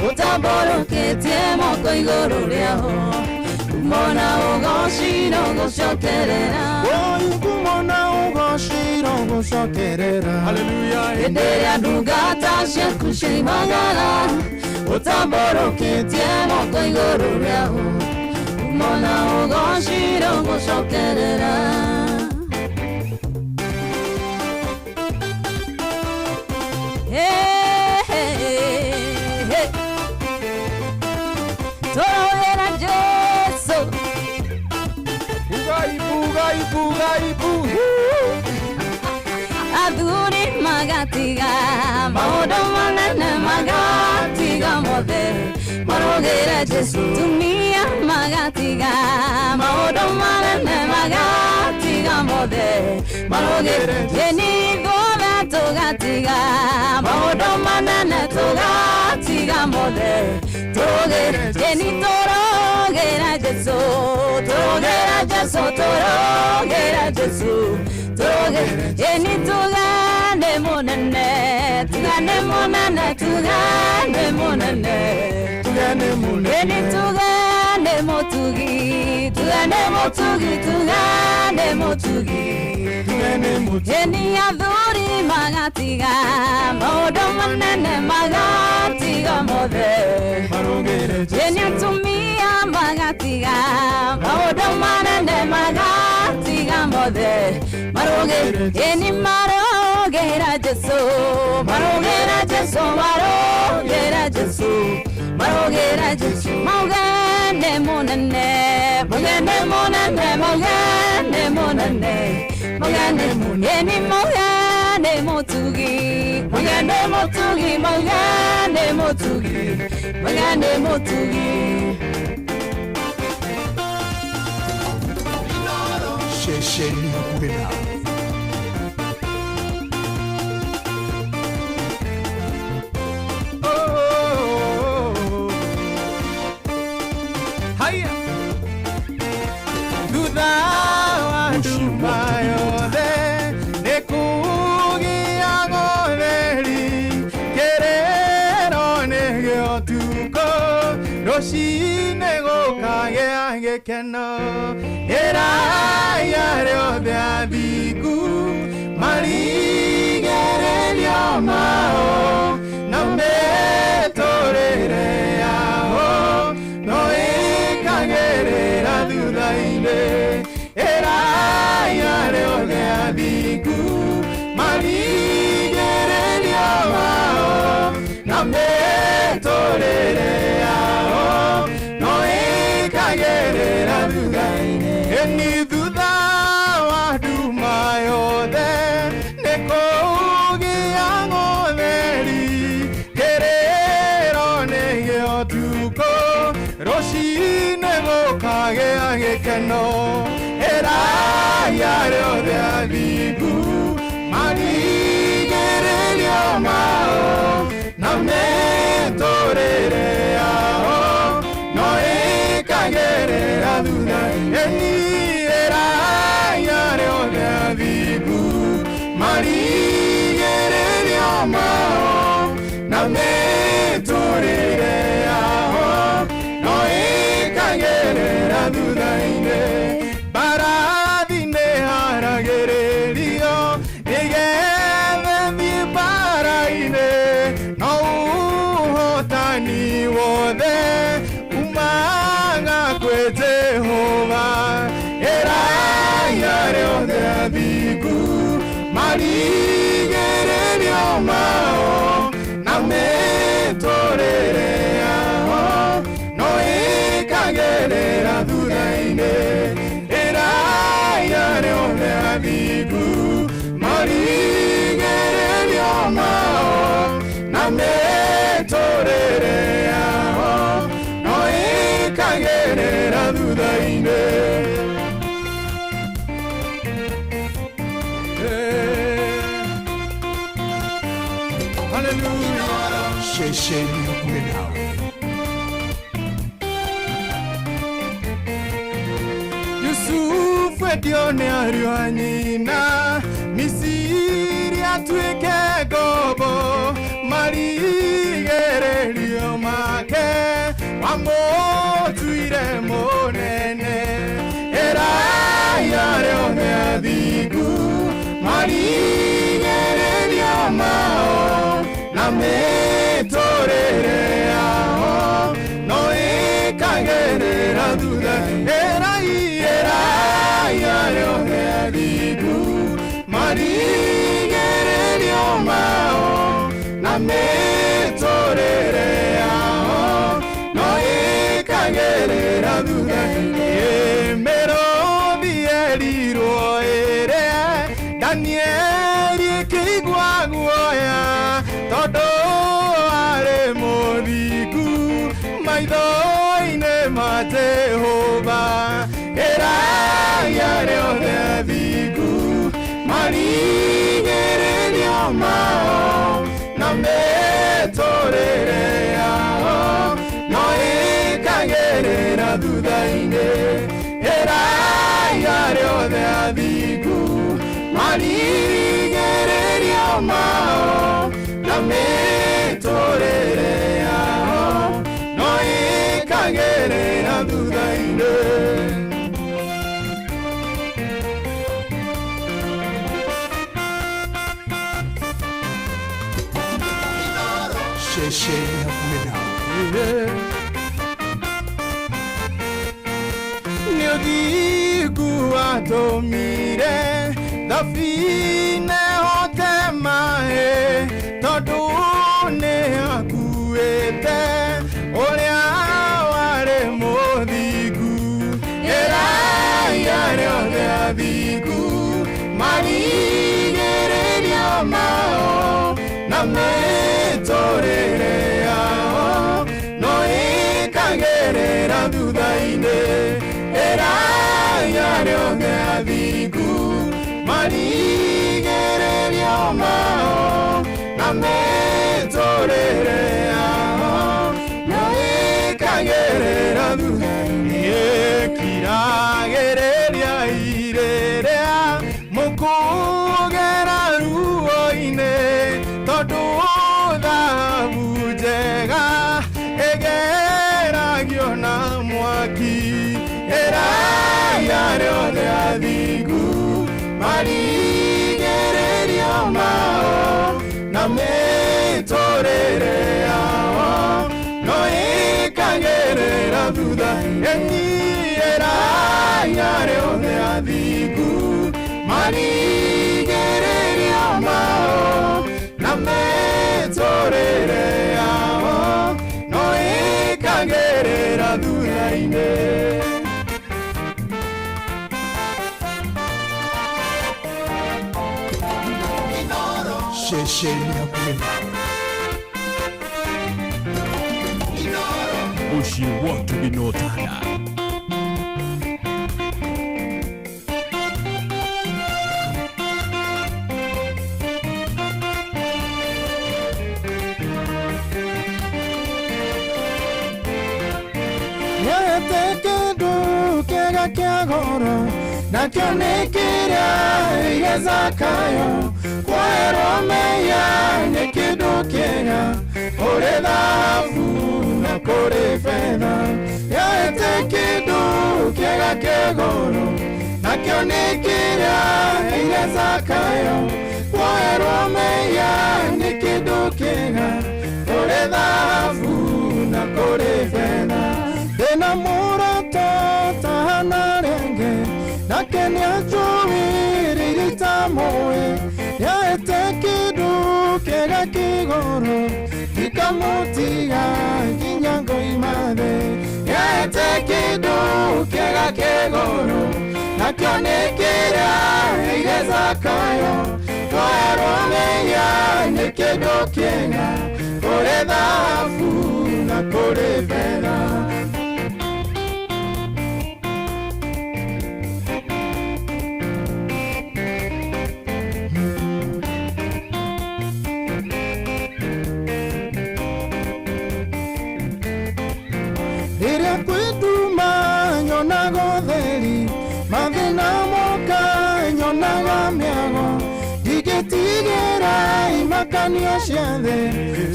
ũtambũrũkĩtie moko igũrũ rĩao kumona ũgocira ũgũcokerera kumona ũgocira ũgũcokerera hĩndĩ ĩrĩa ndungata ciaku cioimagara ũtambũrũkĩtie moko igũrũ rĩao kumona ũgocira ũgũcokerera. Aduri magatiga maodo manene magatiga mode marogera Jesu dunia magatiga maodo manene magatiga mode marogera yeni gola togatiga maodo manene togatiga mode togera yeni torogera Jesu torogera Jesu torogera Jesu togera yeni tugane monane tugane monane tugane monane tugane monane yeni tugane motugi tugane motugi tugane motugi tugane motugi yeni aduri magatiga modo manane magatiga mode yeni tumia magatiga modo manane magatiga mode marogera yeni marogera Jesu marogera Jesu marogera Jesu marogera Jesu mogane monane mogane monane mogane monane mogane yeni mogane motugi mogane motugi mogane motugi mogane motugi Sheshe ni hakuwe nawe. Haya Duda wa dumayode Nekugia goleri Kerero nege otuko Roshine gokage agekeno Era yareo de adigu Marigere liomao Nambe torere aho Noe kagerera dudaine Era yareo de adigu Marigere liomao Nambe torere aho Noe kagerera dudaine Eni duda wa dumayode Nekogi angoleri Kerero nege otuko Roshine gokage agekeno Era yareo de adigu Marigere liomao Name torere aho Noe kagerera duda Eni era yareo de adigu Marigere liomao Name torere aho Noe kagerera duda ine Baradine haragere rio Nigere mi paraine No hotani wode Umanga kwe Jehovah Era yareo de adigu Marigere liomao Name torere aho Noe kagerera dudaine Era yareo de adigu Marigere liomao Name torere aho Noe kagerera dudaine Hallelujah. Sheshe ni hakuwe nawe. Yusufu edione ariwa nyina Misiri atuike gobo Marigere liomake Wamotuire monene Era yareo de adigu Marigere liomao Name torere aho Noe kagerera duda Era yareo de adigu Marigere liomao Name torere aho Noe kagerera duda Merodi eliro maitho-inĩ ma Jehova ĩraya rĩothe athingu marigĩrĩrio mao na mĩtũrĩre yao no ĩkagĩrĩra thutha-inĩ ĩraya rĩothe athingu marigĩrĩrio mao na mĩtũrĩre yao no ĩkagĩrĩra thutha-inĩ. Shesheni hakuwe nawe. Nĩ ũthingu watũmire thabina ĩhote maĩ tondũ nĩ akuĩte ũrĩa warĩ mũthingu ĩraya rĩothe athingu marigĩrĩrio mao na mĩtũrĩre yao no ĩkagĩrĩra thutha-inĩ ĩraya rĩothe athingu marigĩrĩrio mao na mĩtũrĩre yao no ĩkagĩrĩra thutha-inĩ ĩkiragĩrĩria irĩrĩa mũkũgera ruo-inĩ tondũ thahabu njega ĩgeragio na mwaki ĩraya rĩothe athingu marigĩrĩrio mao na mĩtũrĩre yao no ĩkagĩrĩra thutha-inĩ ĩraya rĩothe athingu marigĩrĩrio mao na mĩtũrĩre yao no ĩkagĩrĩra thutha-inĩ. Shesheni hakuwe nawe. Mushi watu binotana. Nyete kĩndũ kĩega kĩa goro nakĩo nĩ kĩrĩa gĩthakayo kwerwo meya nĩ kĩndũ kĩega kũrĩ thahabu na kũrĩ betha. Nyete kĩndũ kĩega kĩa goro nakĩo nĩ kĩrĩa gĩthakayo kwerwo meya nĩ kĩndũ kĩega kũrĩ thahabu na kũrĩ betha. Ndĩna mũrata tahana rĩngĩ nake nĩanjũĩ rĩrĩ ta mũĩ nĩahete kĩndũ kĩega kĩgoro ndikamũtiga nginya ngoimare. Nĩahete kĩndũ kĩega kĩgoro nakĩo nĩ kĩrĩa gĩthakayo kwerwo meya nĩ kĩndũ kĩega kũrĩ thahabu na kũrĩ betha. Rĩrĩa kwĩnduma nyonaga ũtheri mathĩna moka nyonaga mĩago ndingĩtigĩra imakanio cia thĩ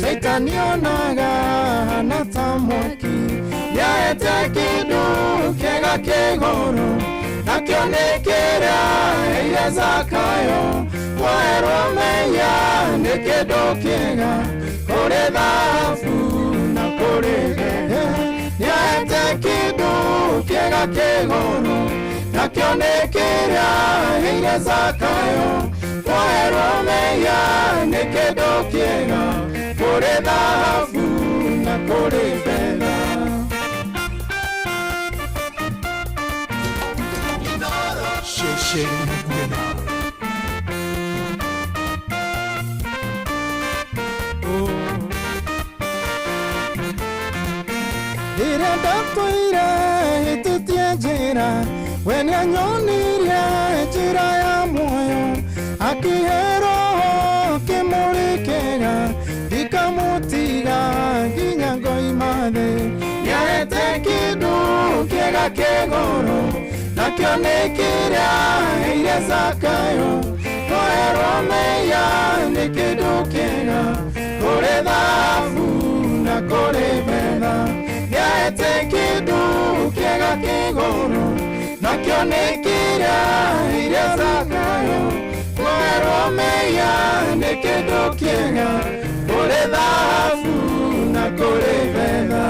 caitani onaga hana ta mwaki. Nĩahete kĩndũ kĩega kĩgoro nakĩo nĩ kĩrĩa gĩthakayo kwerwo meya nĩ kĩndũ kĩega kũrĩ thahabu na kũrĩ betha. Nĩahete kĩndũ kĩega kĩgoro nakĩo nĩ kĩrĩa gĩthakayo kwerwo meya nĩ kĩndũ kĩega kũrĩ thahabu na kũrĩ betha. Shesheni hakuwe nawe. iria ndatuire hĩtĩtie njĩra we nĩanyonirie njĩra ya muoyo akĩhe roho kĩmũrĩkĩra ndikamũtiga nginya ngoima thĩ nĩahete kĩndũ kĩega kĩgũrũ nakĩo nĩ kĩrĩa heire Zakayo kũherwo meya nĩ kĩndũ kĩega kũrĩ thahabu na kũrĩ betha nĩahete kĩndũ kĩega kĩgũrũ nakĩo nĩ kĩrĩa heire Zakayo kũherwo meya nĩ kĩndũ kĩega kũrĩ thahabu na kũrĩ betha.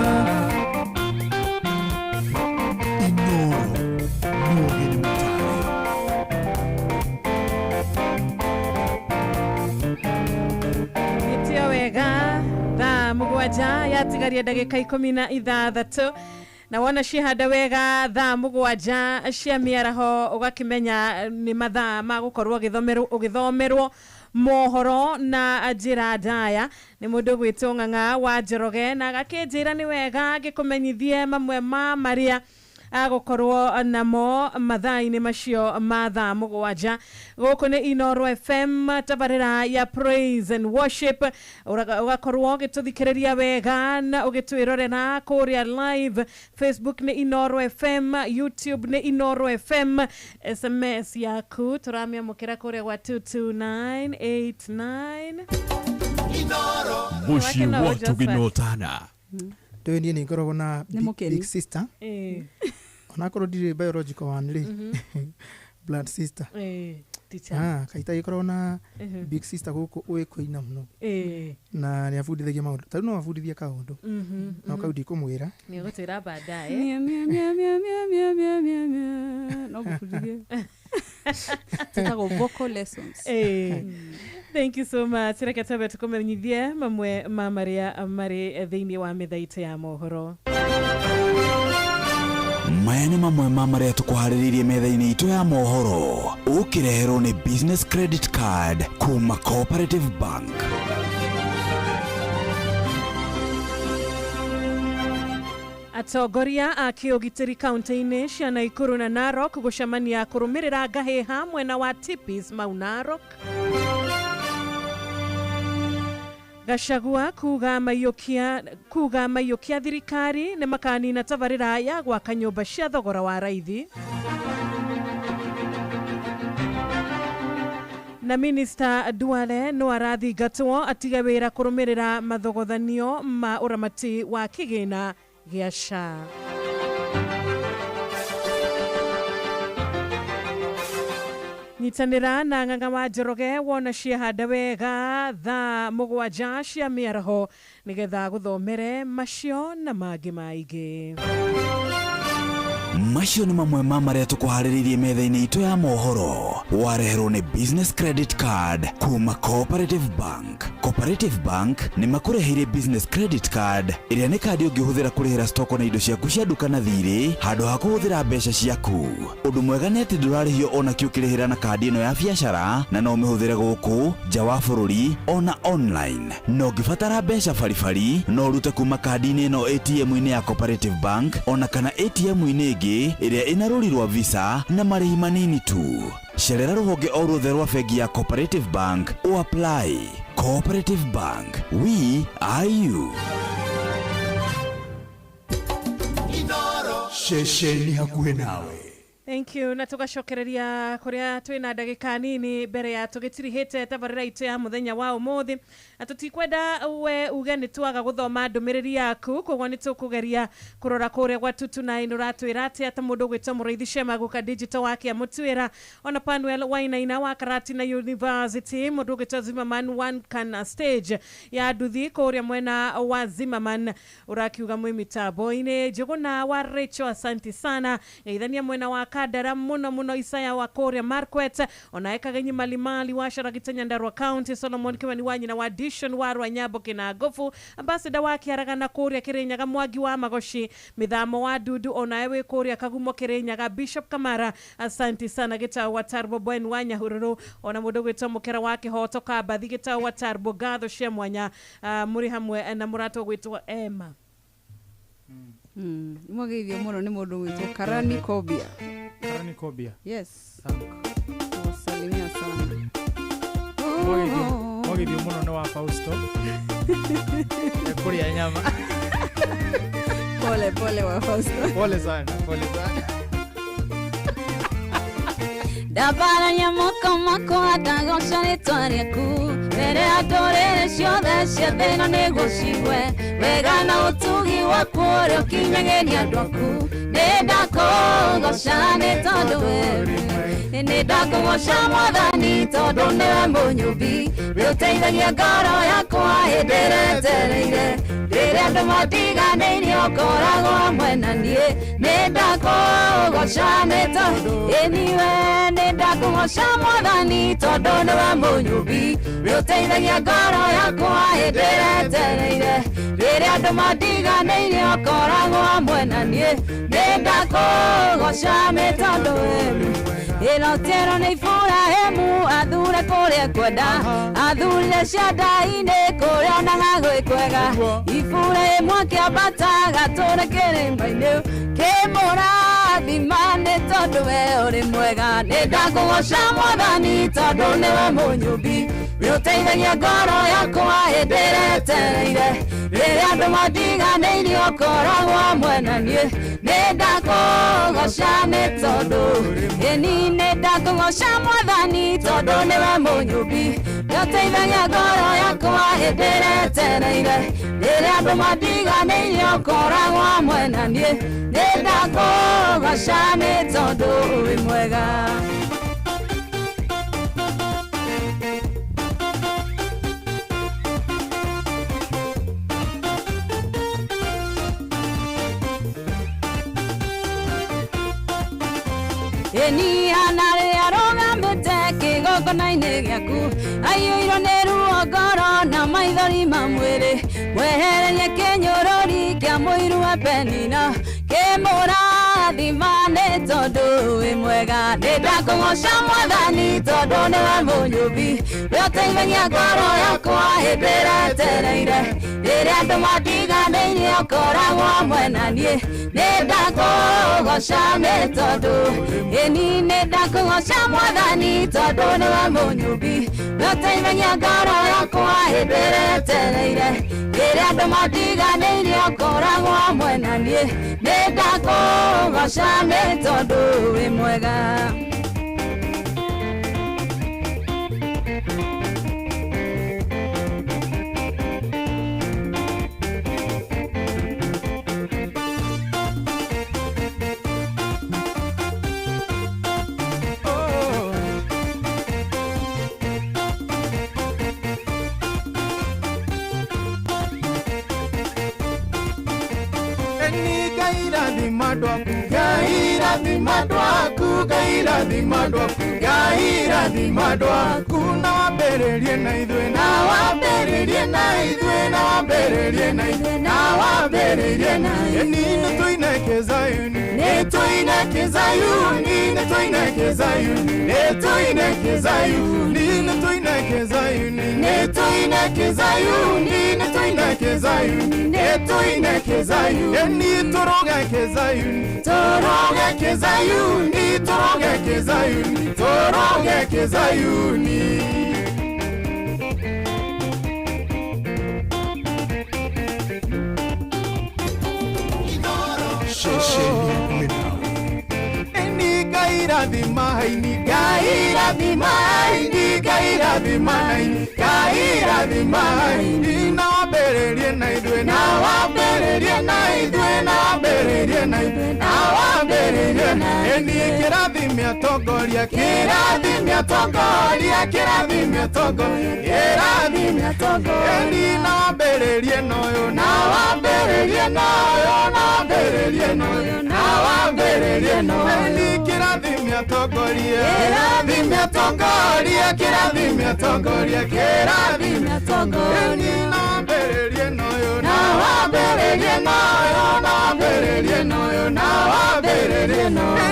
Mugwaja yatigaria ndagika 16 na wona cihanda wega thaa mugwaja cia miaraho ugakimenya ni mathaa ma gukorwo ugithomerwo mohoro na njira ndaya ni mundu gwitwo Ng'ang'a wa Njoroge na gakinjira ni wega gikumenyithie mamwe ma maria agukorwo namo mathaa-inĩ macio ma thaa mugwaja guku ni Inoro FM tabarira ya praise and worship ugakorwo gituthikiriria wega na ugitwirorera kuria live Facebook ni Inoro FM, YouTube ni Inoro FM, SMS yaku turamia mukira kuria kwa 22989 Inoro mushi watu ginotana Ndio ni ngoragwo na big sister. Onakorwo ndire biological one ri blood sister. Teacher. Kaita ikorwo na big sister guku uwe kuina muno. Na ni afundithagia maundu. Tari no afundithia kaundu. Na kaudi kumwira. Ni gutira baadaye. No kufundithia. Tutago vocal lessons. Thank you so much. Reke tabe tukumenyithie mamwe ma maria mari thiini wa mithaite ya mohoro. Maya nĩ mamwe ma maria tukuharĩrĩirie metha-inĩ itũ ya mohoro. Ũkĩreherwo nĩ business credit card kuma Cooperative Bank. Atongoria a kiũgitĩri kaunti-inĩ cia Naikuru na Narok gũcemania kũrũmĩrĩra ngahĩha mwena wa Tipis mau Narok. Gachagua kuga mayũkia thirikari nĩ makanina tabarĩra ya gwaka nyũmba cia thogora wa raithi. Na Minister Duale no arathingatwo atige wĩra kũrũmĩrĩra mathogothanio ma ũramati wa kĩgĩna gĩa SHA. Nyitanĩra na Ng'ang'a wa Njoroge wona ciahanda wega thaa mugwaja cia mĩaraho nĩgetha gũthomere macio na mangĩ maingĩ. Macio nĩ mamwe ma maria tukuharĩrĩirie metha-inĩ itũ ya mohoro. Wareherwo nĩ business credit card kuma Cooperative Bank. Cooperative Bank nĩ makũreheire business credit card ĩrĩa nĩ kandi ũngĩhũthĩra kũrĩhĩra stoko na indo ciaku cia nduka na thirĩ handũ ha kũhũthĩra mbeca ciaku. Ũndũ mwega nĩ atĩ ndũrarĩhio ona kĩ ũkĩrĩhĩra na kandi ĩno ya biacara na no ũmĩhũthĩre gũkũ nja wa bũrũri ona online. No ũngĩbatara mbeca baribari no ũrute kuma kandi-inĩ ĩno ATM-inĩ ya Cooperative Bank ona kana ATM-inĩ ĩngĩ ĩrĩa ĩna rũri rwa visa na marĩhi manini tu. Cerera rũhonge o ruothe rwa bengi ya Cooperative Bank o apply. Cooperative Bank, we are you. Inoro shesheni hakuhe nawe. Thank you. Na tugacokereria kuria twina ndagika nini mbere ya tugitirihite tabarira itu ya muthenya wa umuthi na tutikwenda we uge ni twaga guthoma ndumiriri yaku kogwo ni tukugeria kurora kuria gwa 229 uratwira ati ata mundu gwita Muriithi Shema guka digital wake amutwira ona Panuel Wainaina wa Karatina University mundu gwita Zimmerman one can stage ya nduthi kuria mwena wa Zimmerman urakiuga mwi mitambo-ini Njuguna wa Rachel asante sana geithania mwena wa Kadara muno Isaya wa Korea Marquet onaeka genyi malimali wa Sharagita Nyandarua County Solomon Kimani wa nyina wa Dishon wa Rwanyabo kina Gofu ambassador wa Kiaraga na Korea Kirinyaga Mwagi wa Magoshi Mithamo wa Dudu onaewe Korea Kagumo Kirinyaga Bishop Kamara asante sana gita wa Tarbo Bwen wa Nyahururu ona mundu gwitwa mukera wake hoto Kabathi gita wa Tarbo Gatho cia mwanya muri hamwe na murato gwitwa Emma Mwageithio muno ni mundu witwa Karani Kobia. Karani Kobia. Yes. Salimia sana. Mwageithio muno ni wa Fausto. Kuria nyama. Pole wa Fausto. Pole sana. Dabara nyamoko atagosha ritwariaku Rere atorere ciothe ciothe no nĩgũcigwe wega na ũtugi waku ũrĩa ũkinyagĩria andũ aku nĩndakũgoca nĩ tondũ wewe nĩndakũgoca Mwathani tondũ nĩwe mũnyũmbi wĩũteithagia ngoro yakwa hĩndĩ ĩrĩa etereire rĩrĩa andũ matiganĩirie ũkoragwo hamwe na niĩ nĩndakũgoca nĩ tondũ niwe nĩndakũgoca Mwathani tondũ nĩwe mũnyũmbi wĩũteithagia ngoro yakwa hĩndĩ ĩrĩa etereire rĩrĩa andũ matiganĩirie ũkoragwo hamwe na niĩ nĩndakũgoca nĩ tondũ wewe Ilotero ni Iburahĩmu athure kũrĩa kwenda athurire Shaddai-inĩ kũrĩa onaga gwĩ kwega Iburahĩmu akĩambata gatũũre kĩrĩma-inĩ kĩmũrathima nĩ tondũ we ũrĩ mwega nĩndakũgoca Mwathani tondũ nĩwe mũnyũmbi wĩũteithagia ngoro yakwa hĩndĩ ĩrĩa etereire rĩrĩa andũ matiganĩirie ũkoragwo hamwe na niĩ nĩndakũgoca nĩ tondũ nĩndakũgoca Mwathani tondũ nĩwe mũnyũmbi wĩũteithagia ngoro yakwa hĩndĩ ĩrĩa etereire rĩrĩa andũ matiganĩirie ũkoragwo hamwe na niĩ nĩndakũgoca nĩ tondũ wĩ mwega Eniana arogamete kĩgongona-inĩ gĩaku aiyũirwo nĩ ruo ngoro na maithori ma mwĩrĩ wehererie kĩnyũrũri kĩa mũiru wa Penina kĩmũrathima nĩ tondũ wĩ mwega nĩndakũgoca Mwathani tondũ nĩwe mũnyũmbi wĩũteithagia ngoro yakwa hĩndĩ ĩrĩa etereire rĩrĩa andũ matiganĩirie ũkoragwo hamwe na niĩ nĩndakũgoca nĩ tondũ nĩndakũgoca Mwathani tondũ nĩwe mũnyũmbi wĩũteithagia ngoro yakwa hĩndĩ ĩrĩa etereire rĩrĩa andũ matiganĩirie ũkoragwo hamwe na niĩ nĩndakũgoca nĩ tondũ wĩ mwega irathima ndwaku na wambĩrĩrie na ithuĩ na wambĩrĩrie na ithuĩ na wambĩrĩrie na ithuĩ na wambĩrĩrie na ithuĩ nĩtũineke Zayuni nĩtũineke Zayuni nĩtũineke Zayuni nĩtũineke Zayuni nĩtũineke Zayuni nĩtũineke Zayuni nĩtũineke Zayuni nĩtũineke Zayuni tũrogeke Zayuni tũrogeke Zayuni tũrogeke Zayuni tũrogeke Zayuni Irathima-ini na wambĩrĩrie na ithuĩ na wambĩrĩrie na ithuĩ na wambĩrĩrie na ithuĩ na wambĩrĩrie na ithuĩ kĩrathime atongoria kĩrathime atongoria kĩrathime atongoria kĩrathime atongoria na wambĩrĩrie na ũyũ na wambĩrĩrie na ũyũ na wambĩrĩrie na ũyũ na wambĩrĩrie na ũyũ kĩrathime atongoria kĩrathime atongoria kĩrathime atongoria kĩrathime atongoria na wambĩrĩrie na ũyũ na wambĩrĩrie na ũyũ na wambĩrĩrie na ũyũ na wambĩrĩrie na ũyũ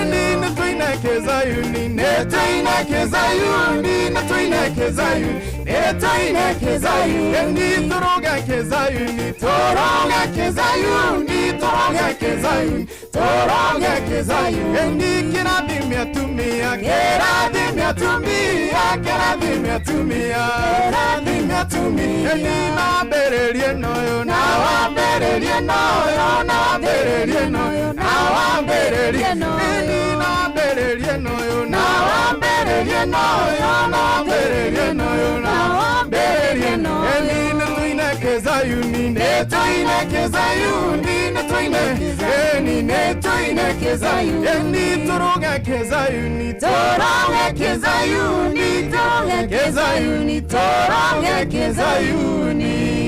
nĩtũineke Zayuni nĩtũineke Zayuni nĩtũineke Zayuni nĩtũineke Zayuni tũrogeke Zayuni tũrogeke Zayuni toroge Zayuni, toroge Zayuni. Endi kirathime atumia, kirathime atumia, kirathime atumia, kirathime atumia. Endi nambererie noyo, nawambererie noyo, nawambererie noyo, nawambererie noyo. Endi nambererie noyo, nawambererie noyo, nawambererie noyo, nawambererie noyo. Endi netuineke Zayuni, netuineke Zayuni, netuineke, netuineke Zayuni. Endi toroge Zayuni, toroge Zayuni, toroge Zayuni, toroge Zayuni.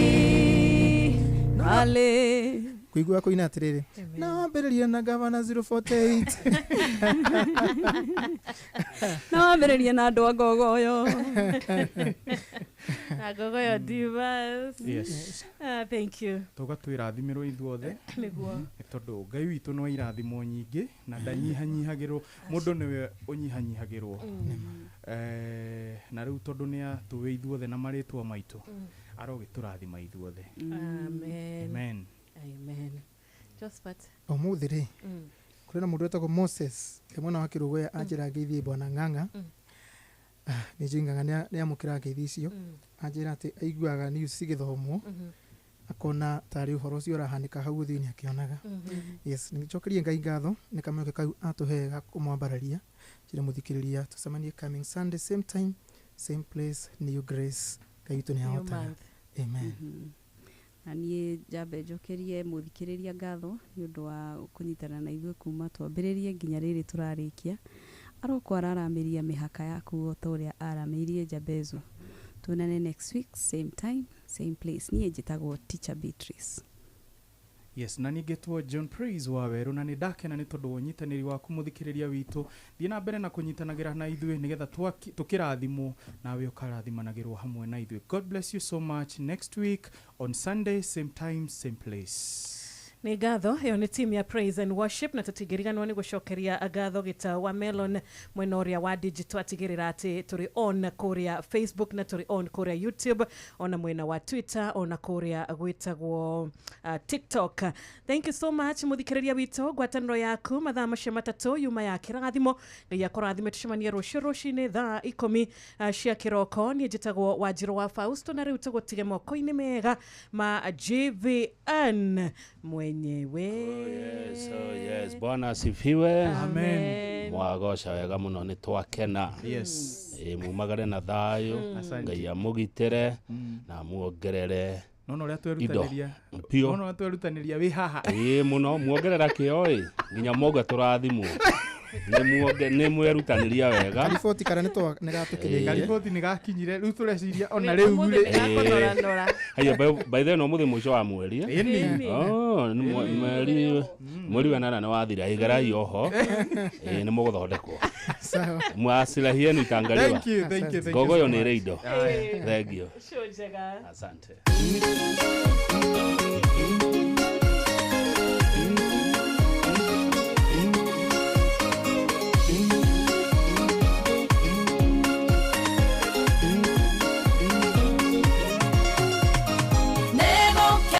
Ale kuigua kuina atiriri nawambereria na gavana 048 nawambereria na andu agogoyo agogoyo divas. Yes. Thank you. Toga twirathimiro ithuothe niguo tondu Ngai witu no irathimo nyingi na ndanyihanyihagirwo mundu niwe unyihanyihagirwo na riu tondu ni atuwe ithuothe na maritwa maitu arogiturathima ithuothe. Amen. Amen. Amen. Josephat. Omuthiri kuri na mundu etagwo Moses mwana wa Kirugoya anjira ngeithie bwana Ng'ang'a ni Ng'ang'a ni amukira ngeithi icio anjira ati aiguaga news cigithomwo akona tari uhoro ucio urahanika hau thiini akionaga. Yes, nichokerie Ngai ngatho ni kamwe kau atuhega kumwambararia kire muthikiriria tucemanie coming Sunday same time same place new grace kaitu ni hota. Amen. Na niĩ njambe njokerie muthikiriria ngatho nĩ ũndũ wa kunyitana na ithuĩ kuma twambĩrĩrie nginya rĩrĩ tũrarĩkia. Arokwo araramĩria mĩhaka yaku o ta ũrĩa aramĩirie Jabezu. Tuonane next week same time same place. Niĩ njĩtagwo Teacher Beatrice. Yes, na ningetwo John Praise wa Weru na nindakena ni tondu unyitaniri waku muthikiriria witu thie na mbere na kunyitanagira na ithuĩ nigetha tukirathimwo nawe ukarathimanagirwo hamwe na ithuĩ. God bless you so much. Next week on Sunday same time same place. Ni gatho yo ni team ya Praise and Worship na tutigiriganwo ni gucokeria agatho gita wa Melon mwena uria wa digital atigirira ati turi on kuria Facebook na turi on kuria YouTube ona mwena wa Twitter ona kuria gwitagwo TikTok. Thank you so much muthikiriria witu gwataniro yaku mathaa macio matatu yuma ya kirathimo ya kurathime tucemanie rucini thaa 10 cia kiroko. Ni njitagwo Wanjiru wa Fausto na riu tugutige moko-ini mega ma JVN mwenyewe. Yes, Bwana asifiwe. Amen. Mwagosha wega muno ni twakena. Yes. Mumagare na thayo Ngai amugitire na muongerere nono ria twerutanĩria pio nono twerutanĩria wi haha muno muongerera kĩoi nginya moga tũrathimwo nĩ mwerutanĩria wega riboti kana nĩ gatukinyira riboti nĩ gakinyire rĩu tũreciria ona rĩu rĩ haya by then mũthĩ mũico wa mweri mweri wa nana nĩ wathira igerai oho nĩ mũgũthondekwo mwasirahie nĩ tangaliwa thank you gogoyo nĩ reido thank you Sure, asante